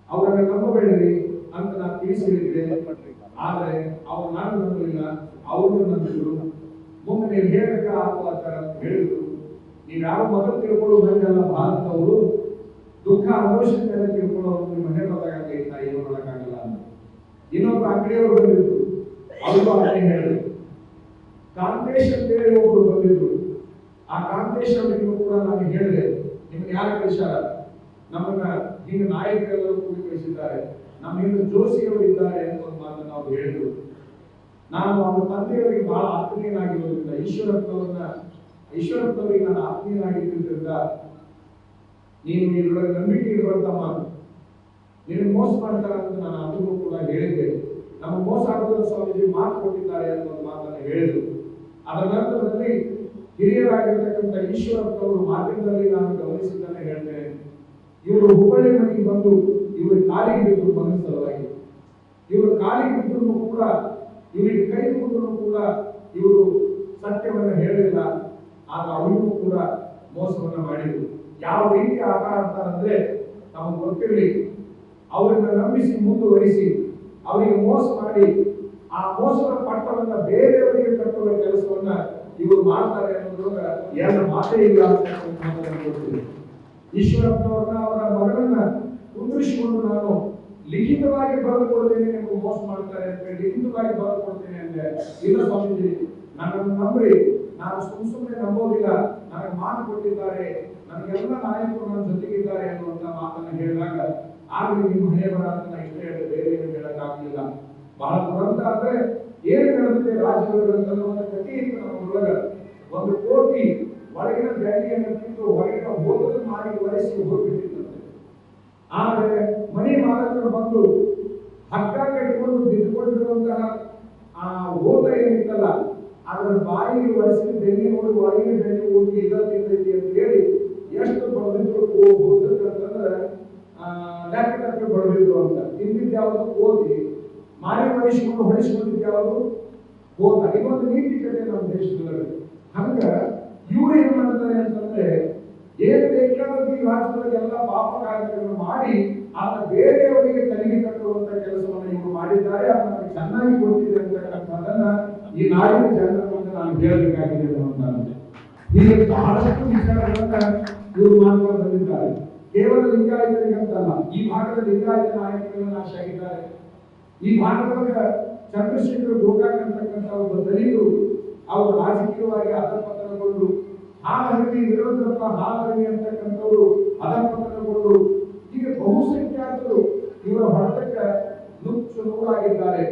ಅವರನ್ನ ನಂಬಬೇಡ್ರಿ ಅಂತ ನಾನು ತಿಳಿಸಿ ಹೇಳಿದ್ದೆ. ಆದ್ರೆ ಅವ್ರು ನಾನು ನಂಬಲಿಲ್ಲ, ಅವರು ನಂಬಿದ್ರು. ಮುಂದೆ ನೀವು ಹೇಳಕ ಆತ್ಮಹತ್ಯೆ ಅಂತ ಹೇಳಿದ್ರು. ನೀವು ಯಾವ ಮೊದಲು ತಿಳ್ಕೊಳ್ಳೋ ಬಂದಲ್ಲ ಭಾರತದವರು, ದುಃಖ ಅನುಭವಿಸಿದ ತಿಳ್ಕೊಳ್ಳೋರು ನಿಮ್ಮ ಮನೆ ಗೊತ್ತಾಗಲ್ಲ, ಏನು ಮಾಡೋಕ್ಕಾಗಲ್ಲ ಅಂತ. ಇನ್ನೊಬ್ಬ ಅಂಗಡಿಯವರು ಬಂದಿದ್ರು, ಅವರು ಅದೇ ಹೇಳಿದ್ರು. ಕಾಂತೇಶ್ ಅಂತ ಹೇಳಿ ಒಬ್ರು ಬಂದಿದ್ರು. ಆ ಕಾಂತೇಶ್ ಅವರಿಗೂ ಕೂಡ ನಾನು ಹೇಳಿದೆ, ನಿಮ್ಗೆ ಯಾರು ಕಳಿಸಾರ, ನಮ್ಮನ್ನ ಹಿಂಗ ನಾಯಕರೆಲ್ಲರೂ ಕೂಡಿ ಕಳಿಸಿದ್ದಾರೆ, ನಮ್ಮ ಹಿಂದೆ ಜೋಶಿಯವರು ಇದ್ದಾರೆ ಅಂತ ಒಂದು ಮಾತನ್ನು ಅವ್ರು ಹೇಳಿದ್ರು. ನಾನು ಅವ್ರ ತಂದೆಯವರಿಗೆ ಬಹಳ ಆತ್ಮೀಯನಾಗಿರೋದ್ರಿಂದ, ಈಶ್ವರಪ್ಪನವರಿಗೆ ನಾನು ಆತ್ಮೀಯನಾಗಿದ್ದರಿಂದ, ನೀನು ಇದರೊಳಗೆ ನಂಬಿಕೆ ಇರುವಂತಮ್ಮ, ನೀನು ಮೋಸ ಮಾಡ್ತಾರ ಅಂತ ನಾನು ಅದನ್ನು ಕೂಡ ಹೇಳಿದ್ದೆ. ನಮ್ಮ ಮೋಸ ಆಗೋದ್ರ ಸ್ವಾಮೀಜಿ ಮಾತು ಕೊಟ್ಟಿದ್ದಾರೆ ಅಂತ ಒಂದು ಮಾತನ್ನು ಹೇಳಿದ್ರು. ಅದರ ನಂತರದಲ್ಲಿ ಹಿರಿಯರಾಗಿರ್ತಕ್ಕಂಥ ಈಶ್ವರಪ್ಪನವರು ಮಾಧ್ಯಮದಲ್ಲಿ ನಾನು ಗಮನಿಸಿದ್ದನ್ನು ಹೇಳ್ತೇನೆ. ಇವರು ಹುಬ್ಬಳ್ಳಿ ಮನೆಗೆ ಬಂದು ಇವರು ಕಾಲಿಗೆ ಬಿದ್ದು ಮಗನ ಸಲುವಾಗಿ, ಇವರು ಕಾಲಿಗೆ ಬಿದ್ದರೂ ಕೂಡ, ಇವರಿಗೆ ಕೈ ಮುಗಿದ್ರು ಕೂಡ ಇವರು ಸತ್ಯವನ್ನು ಹೇಳಿಲ್ಲ. ಆಗ ಅವರಿಗೂ ಕೂಡ ಮೋಸವನ್ನ ಮಾಡಿದ್ರು. ಯಾವ ರೀತಿ ಆಟ ಆಡ್ತಾರಂದ್ರೆ ನಮಗೆ ಗೊತ್ತಿರಲಿ, ಅವರನ್ನ ನಂಬಿಸಿ ಮುಂದುವರಿಸಿ ಅವರಿಗೆ ಮೋಸ ಮಾಡಿ ಆ ಮೋಸದ ಪಟ್ಟವನ್ನ ಬೇರೆಯವರಿಗೆ ಕಟ್ಟುವ ಕೆಲಸವನ್ನ ಇವರು ಮಾಡ್ತಾರೆ ಅನ್ನೋದ್ರೊಳಗ ಎರಡು ಮಾತೇ ಇಲ್ಲ ಅಂತ ಗೊತ್ತಿದೆ. ಈಶ್ವರಪ್ಪನವ್ರನ್ನ ಅವರ ಮಗಳನ್ನ ಕುಂದಿರಿಸಿಕೊಂಡು ನಾನು ಲಿಖಿತವಾಗಿ ಬರೆದು ಕೊಡ್ತೇನೆ, ನಿಮಗೆ ಮೋಸ ಮಾಡ್ತಾರೆ ಅಂತ ಹೇಳಿ ಲಿಖಿತವಾಗಿ ಬರೆದು ಕೊಡ್ತೇನೆ ಅಂದ್ರೆ, ಇಲ್ಲ ಸ್ವಾಮೀಜಿ ನನ್ನನ್ನು ನಂಬ್ರಿ, ನಾನು ಸುಮ್ಮನೆ ನಂಬೋದಿಲ್ಲ, ನನಗೆ ಮಾತು ಕೊಟ್ಟಿದ್ದಾರೆ, ನನಗೆಲ್ಲ ನಾಯಕರು ನನ್ನ ಜೊತೆಗಿದ್ದಾರೆ ಅನ್ನುವಂತ ಮಾತನ್ನು ಹೇಳಿದಾಗ ಆಗಲಿ ನಿಮ್ಮ ಮನೆ ಬರ ಅಂತ ನಾನು ಇಷ್ಟೇ ಹೇಳಿದೆ, ಬೇರೆ ಏನು ಹೇಳಕ್ಕಾಗಲಿಲ್ಲ. ಬಹಳ ದುರಂತ ಅಂದ್ರೆ ಏನು ಹೇಳುತ್ತೆ, ರಾಜ್ಯಗಳು ಕಥೆ ಇತ್ತು ನಮ್ಮೊಳಗ. 1 ಕೋಟಿ ಒಳಗಿನ ಬೆಳ್ಳಿಯನ್ನು ತಿಂದು ಹೊರಗಿನ ಹೋಗಲು ಮಾಡಿ ಒರೆಸಿ ಹೋಗ್ಬಿಟ್ಟಿರ್ತದೆ. ಆದ್ರೆ ಮನೆ ಮಾಲಕರು ಬಂದು ಹಗ್ಗ ಕಟ್ಟಿಕೊಂಡು ಬಿದ್ದುಕೊಂಡಿರುವಂತಹ ಆ ಹೋದ ಏನಿತ್ತಲ್ಲ, ಅದರ ಬಾಯಿಗೆ ಒರೆಸಿ ಬೆನ್ನಿ ನೋಡಿ ಒಳಗಿನ ಬೆನ್ನಿ ಹೋಗಿ ಇದೈತಿ ಅಂತ ಹೇಳಿ ಎಷ್ಟು ಬಡದಿದ್ರು ಹೋಗ್ಬೇಕಂತಂದ್ರೆ ಲೆಕ್ಕ ಬಡದಿದ್ರು ಅಂತ. ತಿಂದಿದ್ದು ಯಾವುದು ಓದಿ, ಮಾರಿ ಒರೆಸಿಕೊಂಡು ಹೊಡಿಸಿಕೊಂಡಿದ್ದು ಯಾವುದು ಹೋದ. ಇದೊಂದು ನೀತಿಕತೆ ನಮ್ಮ ದೇಶದಲ್ಲಿ. ಹಂಗ ಇವ್ರು ಏನ್ ಮಾಡ್ತಾರೆ ಅಂತಂದ್ರೆ, ಏನ್ ಬೇಕಾದ್ರೂ ಈ ರಾಜ್ಯದಲ್ಲಿ ಎಲ್ಲ ಪಾಪ ಕಾರ್ಯಗಳನ್ನು ಮಾಡಿ ಅದನ್ನ ಬೇರೆಯವರಿಗೆ ತಲೆಗೆ ಕಟ್ಟುವಂತ ಕೆಲಸವನ್ನು ಇವರು ಮಾಡಿದ್ದಾರೆ. ಅದನ್ನ ಚೆನ್ನಾಗಿ ಗೊತ್ತಿದೆ ಅಂತಕ್ಕಂಥದ್ದನ್ನ ಈ ನಾಡಿನ ಜನರ ಮುಂದೆ ನಾನು ಹೇಳಬೇಕಾಗಿದೆ ಅನ್ನುವಂಥದ್ದು. ಹೀಗೆ ಬಹಳಷ್ಟು ವಿಚಾರಗಳನ್ನ ಇವರು ಮಾಡ್ಕೊಂಡು ಬಂದಿದ್ದಾರೆ. ಕೇವಲ ಲಿಂಗಾಯತರಿಗಂತಲ್ಲ, ಈ ಭಾಗದ ಲಿಂಗಾಯತ ನಾಯಕರೆಲ್ಲ ನಾಶ ಆಗಿದ್ದಾರೆ. ಈ ಭಾಗದೊಳಗ ಚಂದ್ರಶೇಖರ್ ಗೋಕಾಕ್ ಅಂತಕ್ಕಂಥ ಒಬ್ಬ ದಲಿತರು ಅವರು ರಾಜಕೀಯವಾಗಿ ಅಧಪತನಗೊಂಡು, ಹಾಲಹಳ್ಳಿ ವೀರಭದ್ರಪ್ಪ ಹಾಲಹಳ್ಳಿ ಅಂತಕ್ಕಂಥವರು ಅಧಪತನಗೊಂಡು, ಹೀಗೆ ಬಹುಸಂಖ್ಯಾತರು ಇವರ ಹೊಡೆತಕ್ಕೆ ನುಚ್ಚು ನೂರಾಗಿದ್ದಾರೆ.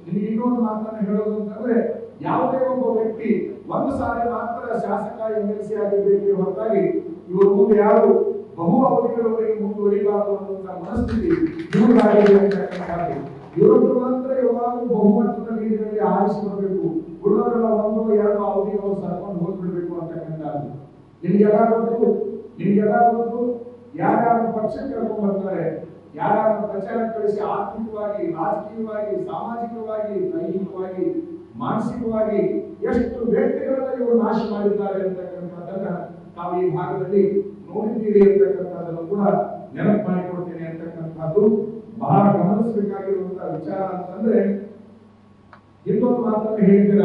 ನಿಮಗೆ ಇನ್ನೊಂದು ಮಾತನ್ನು ಹೇಳೋದು ಅಂತಂದ್ರೆ, ಯಾವುದೇ ಒಬ್ಬ ವ್ಯಕ್ತಿ ಒಂದು ಸಾರಿ ಮಾತ್ರ ಶಾಸಕ MLC ಆಗಿರ್ಬೇಕು ಹೊರತಾಗಿ ಇವರು ಮುಂದೆ ಯಾರು ಬಹು ಅವಧಿಗಳವರೆಗೆ ಮುಂದುವರಿಬಾರದು ಅನ್ನುವಂಥ ಮನಸ್ಥಿತಿ ಇವರಾಗಿದೆ ಅಂತಕ್ಕಂಥದ್ದು. ಇವರೊಬ್ಬರು ಮಾತ್ರ ಯಾವಾಗಲೂ ಬಹುಮತದ ನೀರಿನಲ್ಲಿ ಆರಿಸಿ ಬರಬೇಕು, ಉಳಿದವರೆಲ್ಲ 1-2 ಅವಧಿ ಅವರು ಸರ್ಕೊಂಡು ಹೋಗ್ಬಿಡ್ಬೇಕು ಅಂತಕ್ಕಂಥದ್ದು. ನಿಮ್ಗೆಲ್ಲ ಗೊತ್ತು ಯಾರ್ಯಾರು ಪಕ್ಷಕ್ಕೆ ಕರ್ಕೊಂಡು ಬರ್ತಾರೆ, ಯಾರ್ಯಾರ ಪ್ರಚಾರ ಕಳಿಸಿ ಆರ್ಥಿಕವಾಗಿ, ರಾಜಕೀಯವಾಗಿ, ಸಾಮಾಜಿಕವಾಗಿ, ದೈಹಿಕವಾಗಿ, ಮಾನಸಿಕವಾಗಿ ಎಷ್ಟು ವ್ಯಕ್ತಿಗಳನ್ನ ಇವರು ನಾಶ ಮಾಡಿದ್ದಾರೆ ಅಂತಕ್ಕಂಥದ್ದನ್ನ ತಾವು ಈ ಭಾಗದಲ್ಲಿ ನೋಡಿದ್ದೀರಿ ಅಂತಕ್ಕಂಥದ್ದನ್ನು ಕೂಡ ನೆನಪು ಮಾಡಿಕೊಡ್ತೇನೆ ಅಂತಕ್ಕಂಥದ್ದು ಬಹಳ ಗಮನಿಸಬೇಕಾಗಿರುವಂತಹ ವಿಚಾರ ಅಂತಂದ್ರೆ, ಇನ್ನೊಂದು ಮಾತನ್ನು ಹೇಳಿದ್ದೀರ,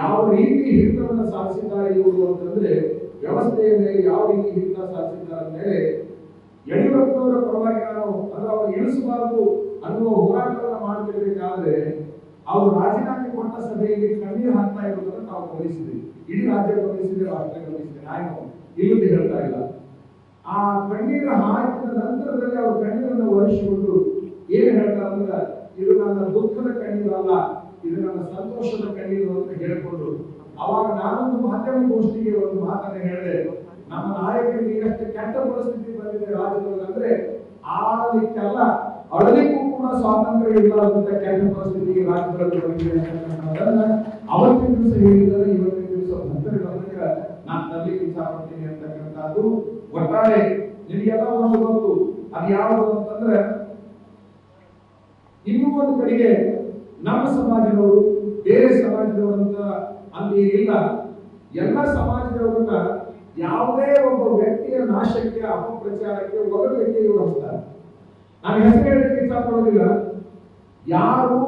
ಯಾವ ರೀತಿ ಹಿಡಿತವನ್ನು ಸಾಧಿಸಿದ್ದಾರೆ ಇವರು ಅಂತಂದ್ರೆ, ವ್ಯವಸ್ಥೆಯ ಮೇಲೆ ಯಾವ ರೀತಿ ಹಿಡಿತ ಸಾಧಿಸಿದ್ದಾರೆ ಅಂದ್ರೆ, ಯಡಿಯೂರಪ್ಪನವರ ಪರವಾಗಿ ನಾನು ಅಂದ್ರೆ ಅವರು ಇಳಿಸಬಾರದು ಅನ್ನುವ ಹೋರಾಟವನ್ನು ಮಾಡ್ತಿರ್ಬೇಕಾದ್ರೆ ಅವರು ರಾಜೀನಾಮೆ ಕೊಟ್ಟ ಸಭೆಯಲ್ಲಿ ಕಣ್ಣೀರು ಹಾಕ್ತಾ ಇರೋದನ್ನು ನಾವು ಗಮನಿಸಿದ್ವಿ. ಇಡೀ ರಾಜ್ಯ ಗಮನಿಸಿದ್ರೆ, ರಾಷ್ಟ್ರ ಗಮನಿಸಿದ್ರೆ, ನಾನು ಇಲ್ಲದೆ ಹೇಳ್ತಾ ಇಲ್ಲ. ಆ ಕಣ್ಣೀರು ಹಾಕಿದ ನಂತರದಲ್ಲಿ ಅವರು ಕಣ್ಣೀರನ್ನು ಒರೆಸಿಕೊಂಡು ಏನ್ ಹೇಳ್ತಾರೆ ಅಂದ್ರೆ, ಇದು ನನ್ನ ದುಃಖದ ಕಣ್ಣೀರು ಅಲ್ಲ, ಇದು ನನ್ನ ಸಂತೋಷದ ಕಣ್ಣೀರು ಅಂತ ಹೇಳಿಕೊಂಡು, ಅವಾಗ ನಾನೊಂದು ಮಾಧ್ಯಮ ಗೋಷ್ಠಿಗೆ ಒಂದು ಮಾತನ್ನು ಹೇಳಿದೆ, ನಮ್ಮ ನಾಯಕರಿಗೆ ಎಷ್ಟು ಕೆಟ್ಟ ಪರಿಸ್ಥಿತಿ ಬಂದಿದೆ ರಾಜ್ಯದಲ್ಲಿ ಅಂದ್ರೆ, ಆಡಲಿಕ್ಕೆಲ್ಲ ಅಳಲಿಕ್ಕೂ ಕೂಡ ಸ್ವಾತಂತ್ರ್ಯ ಇಲ್ಲದಂತ ಕೆಟ್ಟ ಪರಿಸ್ಥಿತಿಗೆ ರಾಜ್ಯದಲ್ಲಿ ಬಂದಿದೆ ಅಂತಕ್ಕಂಥದ್ದನ್ನ ಅವತ್ತಿನ ದಿವಸ ಹೇಳಿದರೆ ಇವತ್ತಿನ ದಿವಸ ಭಕ್ತರ ಗಮನಕ್ಕೆ ನಾನು ತರಲಿಕ್ಕೆ ಇಚ್ಛಾಪಡ್ತೀನಿ ಅಂತಕ್ಕಂಥದ್ದು. ಒಟ್ಟಾರೆ ನಿಮಗೆಲ್ಲ ಒಂದು ಗೊತ್ತು, ಅದು ಯಾವುದು ಅಂತಂದ್ರೆ, ಇನ್ನೂ ಒಂದು ಕಡೆಗೆ ನಮ್ಮ ಸಮಾಜದವರು ಬೇರೆ ಸಮಾಜದವರಂತ ಅಲ್ಲಿ ಇಲ್ಲ, ಎಲ್ಲ ಸಮಾಜದವರನ್ನ ಯಾವುದೇ ಒಬ್ಬ ವ್ಯಕ್ತಿಯ ನಾಶಕ್ಕೆ, ಅಪಪ್ರಚಾರಕ್ಕೆ, ಒಗಲಿಕ್ಕೆ ಇವರು ಹಚ್ತಾರೆ. ನಾನು ಹೆಸರು ಹೇಳಲಿಕ್ಕೆ ಇಷ್ಟಪಡೋದಿಲ್ಲ. ಯಾರು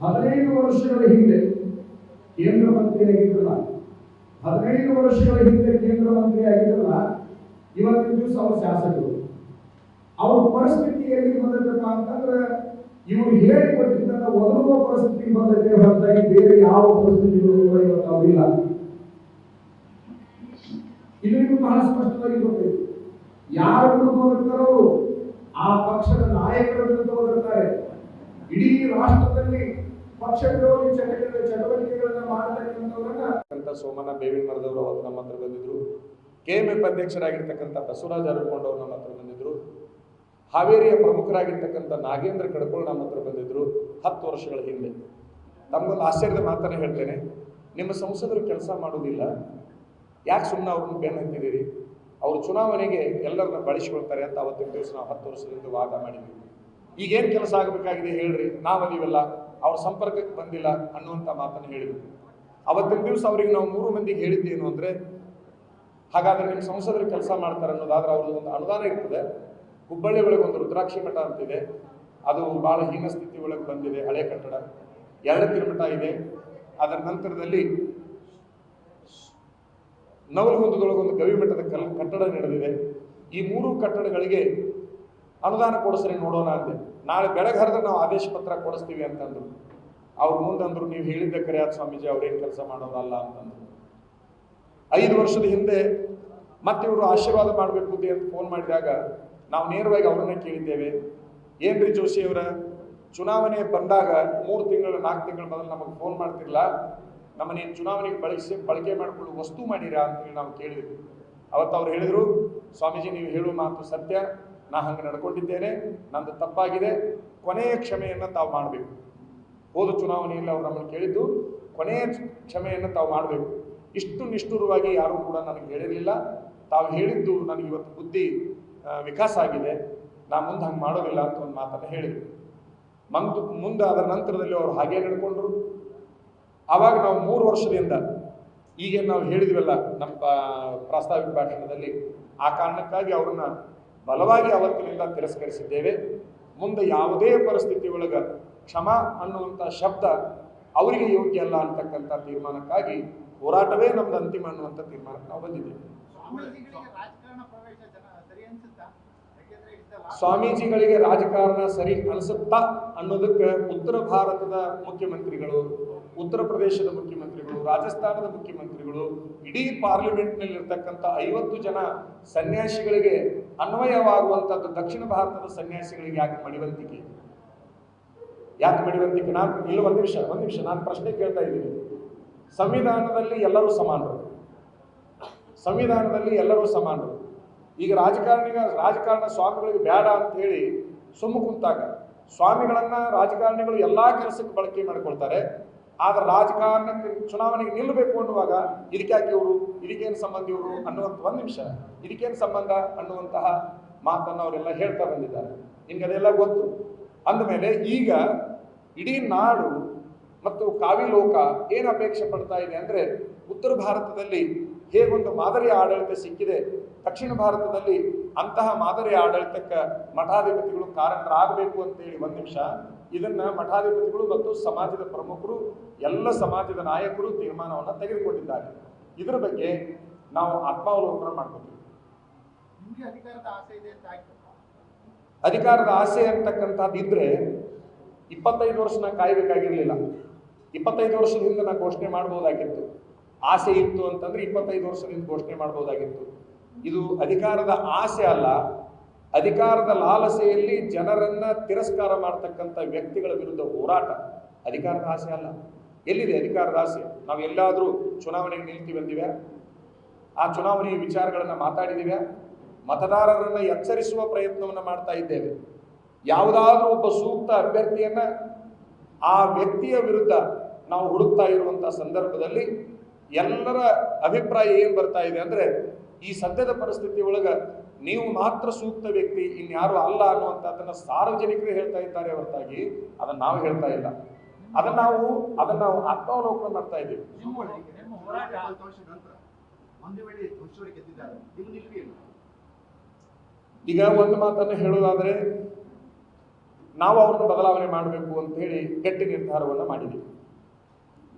15 ವರ್ಷಗಳ ಹಿಂದೆ ಕೇಂದ್ರ ಮಂತ್ರಿಯಾಗಿದ್ರಲ್ಲ, 15 ವರ್ಷಗಳ ಹಿಂದೆ ಕೇಂದ್ರ ಮಂತ್ರಿ ಆಗಿದ್ರಲ್ಲ, ಇವತ್ತಿನ ದಿವಸ ಅವ್ರ ಶಾಸಕರು. ಅವ್ರ ಪರಿಸ್ಥಿತಿಯಲ್ಲಿ ಬಂದದಪ್ಪ ಅಂತಂದ್ರೆ ಇವರು ಹೇಳಿಕೊಟ್ಟಿದ್ದನ್ನ ಒದರುವ ಪರಿಸ್ಥಿತಿ ಬಂದೈತೆ ಹೊರತಾಗಿ ಬೇರೆ ಯಾವ ಪರಿಸ್ಥಿತಿಗಳು ಇವತ್ತು ಅವರಿಲ್ಲ. ಇದು ನಿಮ್ಗೆ ಬಹಳ ಸ್ಪಷ್ಟವಾಗಿ ಗೊತ್ತೈತೆ. ಯಾರ ವಿರುದ್ಧ ಹೋಗಿರ್ತಾರೋ ಆ ಪಕ್ಷದ ನಾಯಕರ ವಿರುದ್ಧ ಹೋಗಿರ್ತಾರೆ. ಇಡೀ ರಾಷ್ಟ್ರದಲ್ಲಿ ಪಕ್ಷ ವಿರೋಧಿ ಚಟುವಟಿಕೆಗಳನ್ನ ಮಾಡತಕ್ಕಂಥವ್ರನ್ನ ಸೋಮಣ್ಣ ಬೇವಿನ ಮರದವರು ಅವತ್ತು ನಮ್ಮ ಹತ್ರ ಬಂದಿದ್ರು. KMF ಅಧ್ಯಕ್ಷರಾಗಿರ್ತಕ್ಕಂಥ ಬಸವರಾಜ ಅರಕೊಂಡವರು ನಮ್ಮ ಹತ್ರ ಬಂದಿದ್ರು. ಹಾವೇರಿಯ ಪ್ರಮುಖರಾಗಿರ್ತಕ್ಕಂಥ ನಾಗೇಂದ್ರ ಕಡಕೋಳ್ ನಮ್ಮ ಹತ್ರ ಬಂದಿದ್ರು 10 ವರ್ಷಗಳ ಹಿಂದೆ. ತಮಗೊಂದು ಆಶ್ಚರ್ಯದ ಮಾತನ್ನ ಹೇಳ್ತೇನೆ, ನಿಮ್ಮ ಸಂಸದರು ಕೆಲಸ ಮಾಡುವುದಿಲ್ಲ, ಯಾಕೆ ಸುಮ್ಮನೆ ಅವ್ರನ್ನ ಬೆನ್ನು ಹತ್ತಿದ್ದೀರಿ, ಅವರು ಚುನಾವಣೆಗೆ ಎಲ್ಲರನ್ನ ಬಳಸಿಕೊಳ್ತಾರೆ ಅಂತ ಅವತ್ತಿನ ದಿವಸ ನಾವು 10 ವರ್ಷದಿಂದ ವಾದ ಮಾಡಿದ್ವಿ. ಈಗೇನು ಕೆಲಸ ಆಗಬೇಕಾಗಿದೆ ಹೇಳ್ರಿ, ನಾವದೀವಲ್ಲ, ಅವ್ರ ಸಂಪರ್ಕಕ್ಕೆ ಬಂದಿಲ್ಲ ಅನ್ನುವಂಥ ಮಾತನ್ನು ಹೇಳಿದ್ವಿ. ಅವತ್ತಿನ ದಿವಸ ಅವರಿಗೆ ನಾವು 3 ಮಂದಿಗೆ ಹೇಳಿದ್ದೇನು ಅಂದರೆ, ಹಾಗಾದ್ರೆ ನಿಮ್ಮ ಸಂಸದರು ಕೆಲಸ ಮಾಡ್ತಾರೆ ಅನ್ನೋದಾದ್ರೆ ಅವ್ರದ್ದು ಒಂದು ಅನುದಾನ ಇರ್ತದೆ. ಹುಬ್ಬಳ್ಳಿ ಒಳಗೆ ಒಂದು ರುದ್ರಾಕ್ಷಿ ಮಠ ಅಂತಿದೆ, ಅದು ಬಹಳ ಹೀನ ಸ್ಥಿತಿ ಒಳಗೆ ಬಂದಿದೆ, ಹಳೆ ಕಟ್ಟಡ. 2 ಕಿಲೋಮೀಟ ಇದೆ. ಅದರ ನಂತರದಲ್ಲಿ ನವಲಗುಂದದೊಳಗೆ ಒಂದು ಗವಿ ಮಠದ ಕಟ್ಟಡ ನಡೆದಿದೆ. ಈ 3 ಕಟ್ಟಡಗಳಿಗೆ ಅನುದಾನ ಕೊಡಿಸ್ರಿ ನೋಡೋಣ ಅಂದೆ. ನಾಳೆ ಬೆಳಗ್ಗೆ ಹರಿದ್ರೆ ನಾವು ಆದೇಶ ಪತ್ರ ಕೊಡಿಸ್ತೀವಿ ಅಂತಂದ್ರು. ಅವ್ರು ಮುಂದಂದ್ರು, ನೀವು ಹೇಳಿದ್ದೆ ಕರೆಯಾದ ಸ್ವಾಮೀಜಿ, ಅವ್ರೇನು ಕೆಲಸ ಮಾಡೋರಲ್ಲ ಅಂತಂದ್ರು. 5 ವರ್ಷದ ಹಿಂದೆ ಮತ್ತೆ ಇವರು ಆಶೀರ್ವಾದ ಮಾಡಬೇಕು ಅಂತ ಫೋನ್ ಮಾಡಿದಾಗ ನಾವು ನೇರವಾಗಿ ಅವ್ರನ್ನೇ ಕೇಳಿದ್ದೇವೆ, ಏನ್ರಿ ಜೋಶಿ ಅವರ, ಚುನಾವಣೆ ಬಂದಾಗ 3 ತಿಂಗಳು 4 ತಿಂಗಳ ಮೊದಲು ನಮಗೆ ಫೋನ್ ಮಾಡ್ತಿರ್ಲ, ನಮ್ಮನ್ನೇನು ಚುನಾವಣೆಗೆ ಬಳಕೆ ಮಾಡಿಕೊಳ್ಳುವ ವಸ್ತು ಮಾಡಿರಾ ಅಂತೇಳಿ ನಾವು ಕೇಳಿದ್ವಿ. ಅವತ್ತು ಅವ್ರು ಹೇಳಿದರು, ಸ್ವಾಮೀಜಿ ನೀವು ಹೇಳುವ ಮಾತು ಸತ್ಯ, ನಾ ಹಂಗೆ ನಡ್ಕೊಂಡಿದ್ದೇನೆ, ನಂದು ತಪ್ಪಾಗಿದೆ, ಕೊನೆಯ ಕ್ಷಮೆಯನ್ನು ತಾವು ಮಾಡಬೇಕು. ಹೋದ ಚುನಾವಣೆಯಲ್ಲಿ ಅವ್ರು ನಮ್ಮನ್ನು ಕೇಳಿದ್ದು ಕೊನೆಯ ಕ್ಷಮೆಯನ್ನು ತಾವು ಮಾಡಬೇಕು. ಇಷ್ಟು ನಿಷ್ಠುರವಾಗಿ ಯಾರೂ ಕೂಡ ನನಗೆ ಹೇಳಿರಲಿಲ್ಲ. ತಾವು ಹೇಳಿದ್ದು ನನಗೆ ಇವತ್ತು ಬುದ್ಧಿ ವಿಕಾಸ ಆಗಿದೆ, ನಾ ಮುಂದೆ ಹಂಗೆ ಮಾಡೋದಿಲ್ಲ ಅಂತ ಒಂದು ಮಾತನ್ನು ಹೇಳಿದರು. ಮುಂದೆ ಅದರ ನಂತರದಲ್ಲಿ ಅವರು ಹಾಗೇ ನಡ್ಕೊಂಡ್ರು. ಆವಾಗ ನಾವು 3 ವರ್ಷದಿಂದ ಈಗೇನು ನಾವು ಹೇಳಿದ್ವಲ್ಲ ನಮ್ಮ ಪ್ರಾಸ್ತಾವಿಕ ಭಾಷಣದಲ್ಲಿ, ಆ ಕಾರಣಕ್ಕಾಗಿ ಅವ್ರನ್ನ ಬಲವಾಗಿ ಅವತ್ತಿನಿಂದ ತಿರಸ್ಕರಿಸಿದ್ದೇವೆ. ಮುಂದೆ ಯಾವುದೇ ಪರಿಸ್ಥಿತಿ ಒಳಗೆ ಕ್ಷಮಾ ಅನ್ನುವಂಥ ಶಬ್ದ ಅವರಿಗೆ ಯೋಗ್ಯ ಅಲ್ಲ ಅಂತಕ್ಕಂಥ ತೀರ್ಮಾನಕ್ಕಾಗಿ ಹೋರಾಟವೇ ನಮ್ದು ಅಂತಿಮ ಅನ್ನುವಂಥ ತೀರ್ಮಾನಕ್ಕೆ ನಾವು ಬಂದಿದ್ದೇವೆ. ಸ್ವಾಮೀಜಿಗಳಿಗೆ ರಾಜಕಾರಣ ಸರಿ ಅನಿಸುತ್ತಾ ಅನ್ನೋದಕ್ಕೆ ಉತ್ತರ ಭಾರತದ ಮುಖ್ಯಮಂತ್ರಿಗಳು, ಉತ್ತರ ಪ್ರದೇಶದ ಮುಖ್ಯಮಂತ್ರಿಗಳು, ರಾಜಸ್ಥಾನದ ಮುಖ್ಯಮಂತ್ರಿಗಳು, ಇಡೀ ಪಾರ್ಲಿಮೆಂಟ್ನಲ್ಲಿ ಇರ್ತಕ್ಕಂಥ 50 ಜನ ಸನ್ಯಾಸಿಗಳಿಗೆ ಅನ್ವಯವಾಗುವಂಥದ್ದು ದಕ್ಷಿಣ ಭಾರತದ ಸನ್ಯಾಸಿಗಳಿಗೆ ಯಾಕೆ ಮಡಿವಂತಿಕೆ? ನಾನು ಇಲ್ಲ ಒಂದು ನಿಮಿಷ ನಾನು ಪ್ರಶ್ನೆ ಕೇಳ್ತಾ ಇದ್ದೀನಿ. ಸಂವಿಧಾನದಲ್ಲಿ ಎಲ್ಲರೂ ಸಮಾನರು. ಈಗ ರಾಜಕಾರಣ ಸ್ವಾಮಿಗಳಿಗೆ ಬೇಡ ಅಂತ ಹೇಳಿ ಸುಮ್ಮ ಕುಂತಾಗ ಸ್ವಾಮಿಗಳನ್ನ ರಾಜಕಾರಣಿಗಳು ಎಲ್ಲಾ ಕೆಲಸಕ್ಕೆ ಬಳಕೆ ಮಾಡಿಕೊಳ್ತಾರೆ. ಆದ್ರೆ ರಾಜಕಾರಣಕ್ಕೆ ಚುನಾವಣೆಗೆ ನಿಲ್ಲಬೇಕು ಅನ್ನುವಾಗ ಇದಕ್ಕಾಗಿ ಇವರು, ಇದಕ್ಕೇನು ಸಂಬಂಧ ಇವರು ಅನ್ನುವಂಥ, ಒಂದು ನಿಮಿಷ, ಇದಕ್ಕೇನು ಸಂಬಂಧ ಅನ್ನುವಂತಹ ಮಾತನ್ನು ಅವರೆಲ್ಲ ಹೇಳ್ತಾ ಬಂದಿದ್ದಾರೆ. ನಿಮ್ಗೆ ಅದೆಲ್ಲ ಗೊತ್ತು. ಅಂದಮೇಲೆ ಈಗ ಇಡೀ ನಾಡು ಮತ್ತು ಕಾವಿ ಲೋಕ ಏನು ಅಪೇಕ್ಷೆ ಪಡ್ತಾ ಇದೆ ಅಂದರೆ, ಉತ್ತರ ಭಾರತದಲ್ಲಿ ಹೇಗೊಂದು ಮಾದರಿ ಆಡಳಿತ ಸಿಕ್ಕಿದೆ, ದಕ್ಷಿಣ ಭಾರತದಲ್ಲಿ ಅಂತಹ ಮಾದರಿ ಆಡಳಿತಕ್ಕೆ ಮಠಾಧಿಪತಿಗಳು ಕಾರಣರಾಗಬೇಕು ಅಂತೇಳಿ, ಒಂದು ನಿಮಿಷ, ಇದನ್ನ ಮಠಾಧಿಪತಿಗಳು ಮತ್ತು ಸಮಾಜದ ಪ್ರಮುಖರು, ಎಲ್ಲ ಸಮಾಜದ ನಾಯಕರು ತೀರ್ಮಾನವನ್ನು ತೆಗೆದುಕೊಂಡಿದ್ದಾರೆ. ಇದರ ಬಗ್ಗೆ ನಾವು ಆತ್ಮಾವಲೋಕನ ಮಾಡ್ಕೊತೀವಿ. ಅಧಿಕಾರದ ಆಸೆ ಅಂತಕ್ಕಂಥದ್ದು ಇದ್ರೆ 25 ವರ್ಷ ನಾ ಕಾಯಬೇಕಾಗಿರ್ಲಿಲ್ಲ. 25 ವರ್ಷದಿಂದ ನಾ ಘೋಷಣೆ ಮಾಡ್ಬೋದಾಗಿತ್ತು. ಆಸೆ ಇತ್ತು ಅಂತಂದ್ರೆ 25 ವರ್ಷದಿಂದ ಘೋಷಣೆ ಮಾಡ್ಬೋದಾಗಿತ್ತು. ಇದು ಅಧಿಕಾರದ ಆಸೆ ಅಲ್ಲ, ಅಧಿಕಾರದ ಲಾಲಸೆಯಲ್ಲಿ ಜನರನ್ನ ತಿರಸ್ಕಾರ ಮಾಡ್ತಕ್ಕಂಥ ವ್ಯಕ್ತಿಗಳ ವಿರುದ್ಧ ಹೋರಾಟ. ಅಧಿಕಾರದ ಆಸೆ ಅಲ್ಲ. ಎಲ್ಲಿದೆ ಅಧಿಕಾರದ ಆಸೆ? ನಾವು ಎಲ್ಲಾದರೂ ಚುನಾವಣೆಗೆ ನಿಲ್ತೀವಿ ಅಂದಿವೆ, ಆ ಚುನಾವಣೆಯ ವಿಚಾರಗಳನ್ನು ಮಾತಾಡಿದಿವೆ, ಮತದಾರರನ್ನ ಎಚ್ಚರಿಸುವ ಪ್ರಯತ್ನವನ್ನು ಮಾಡ್ತಾ ಇದ್ದೇವೆ. ಯಾವುದಾದ್ರೂ ಒಬ್ಬ ಸೂಕ್ತ ಅಭ್ಯರ್ಥಿಯನ್ನ ಆ ವ್ಯಕ್ತಿಯ ವಿರುದ್ಧ ನಾವು ಹುಡುಕ್ತಾ ಇರುವಂತಹ ಸಂದರ್ಭದಲ್ಲಿ ಎಲ್ಲರ ಅಭಿಪ್ರಾಯ ಏನು ಬರ್ತಾ ಇದೆ ಅಂದ್ರೆ, ಈ ಸದ್ಯದ ಪರಿಸ್ಥಿತಿ ಒಳಗ ನೀವು ಮಾತ್ರ ಸೂಕ್ತ ವ್ಯಕ್ತಿ, ಇನ್ಯಾರು ಅಲ್ಲ ಅನ್ನುವಂಥದ್ದನ್ನ ಸಾರ್ವಜನಿಕರು ಹೇಳ್ತಾ ಇದ್ದಾರೆ ಹೊರತಾಗಿ ಅದನ್ನ ನಾವು ಹೇಳ್ತಾ ಇಲ್ಲ. ಅದನ್ನ ನಾವು ಆತ್ಮಾವಲೋಕನ ಮಾಡ್ತಾ ಇದ್ದೀವಿ. ಈಗ ಒಂದು ಮಾತನ್ನು ಹೇಳುವುದಾದ್ರೆ, ನಾವು ಅವ್ರನ್ನ ಬದಲಾವಣೆ ಮಾಡಬೇಕು ಅಂತ ಹೇಳಿ ಗಟ್ಟಿ ನಿರ್ಧಾರವನ್ನು ಮಾಡಿದ್ದೀವಿ.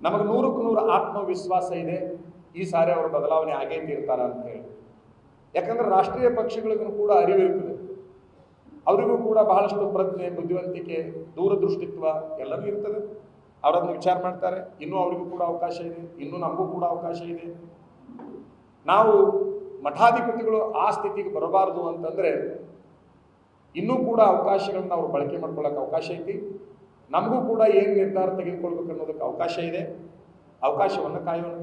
ನಮಗೆ 100ಕ್ಕೆ 100 ಆತ್ಮವಿಶ್ವಾಸ ಇದೆ ಈ ಸಾರಿ ಅವರು ಬದಲಾವಣೆ ಆಗೇ ತೀರ್ತಾರ ಅಂತ ಹೇಳಿ. ಯಾಕಂದ್ರೆ ರಾಷ್ಟ್ರೀಯ ಪಕ್ಷಗಳಿಗೂ ಕೂಡ ಅರಿವಿರುತ್ತದೆ, ಅವರಿಗೂ ಕೂಡ ಬಹಳಷ್ಟು ಪ್ರಜ್ಞೆ, ಬುದ್ಧಿವಂತಿಕೆ, ದೂರದೃಷ್ಟಿತ್ವ ಎಲ್ಲವೂ ಇರ್ತದೆ. ಅವರನ್ನು ವಿಚಾರ ಮಾಡ್ತಾರೆ. ಇನ್ನೂ ಅವರಿಗೂ ಕೂಡ ಅವಕಾಶ ಇದೆ, ಇನ್ನೂ ನಮಗೂ ಕೂಡ ಅವಕಾಶ ಇದೆ. ನಾವು ಮಠಾಧಿಪತಿಗಳು ಆ ಸ್ಥಿತಿಗೆ ಬರಬಾರದು ಅಂತಂದ್ರೆ ಇನ್ನೂ ಕೂಡ ಅವಕಾಶಗಳನ್ನ ಅವ್ರು ಬಳಕೆ ಮಾಡ್ಕೊಳ್ಳೋಕೆ ಅವಕಾಶ ಐತಿ. ನಮಗೂ ಕೂಡ ಏನು ನಿರ್ಧಾರ ತೆಗೆದುಕೊಳ್ಬೇಕು ಅನ್ನೋದಕ್ಕೆ ಅವಕಾಶ ಇದೆ. ಅವಕಾಶವನ್ನು ಕಾಯೋಣ.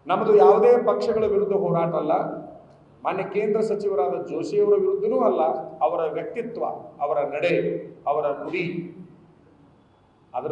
ನಮ್ಮದು ಯಾವುದೇ ಪಕ್ಷಗಳ ವಿರುದ್ಧ ಹೋರಾಟ ಅಲ್ಲ. ಮಾನ್ಯ ಕೇಂದ್ರ ಸಚಿವರಾದ ಜೋಶಿಯವರ ವಿರುದ್ಧನೂ ಅಲ್ಲ. ಅವರ ವ್ಯಕ್ತಿತ್ವ, ಅವರ ನಡೆ, ಅವರ ನುಡಿ, ಅದರ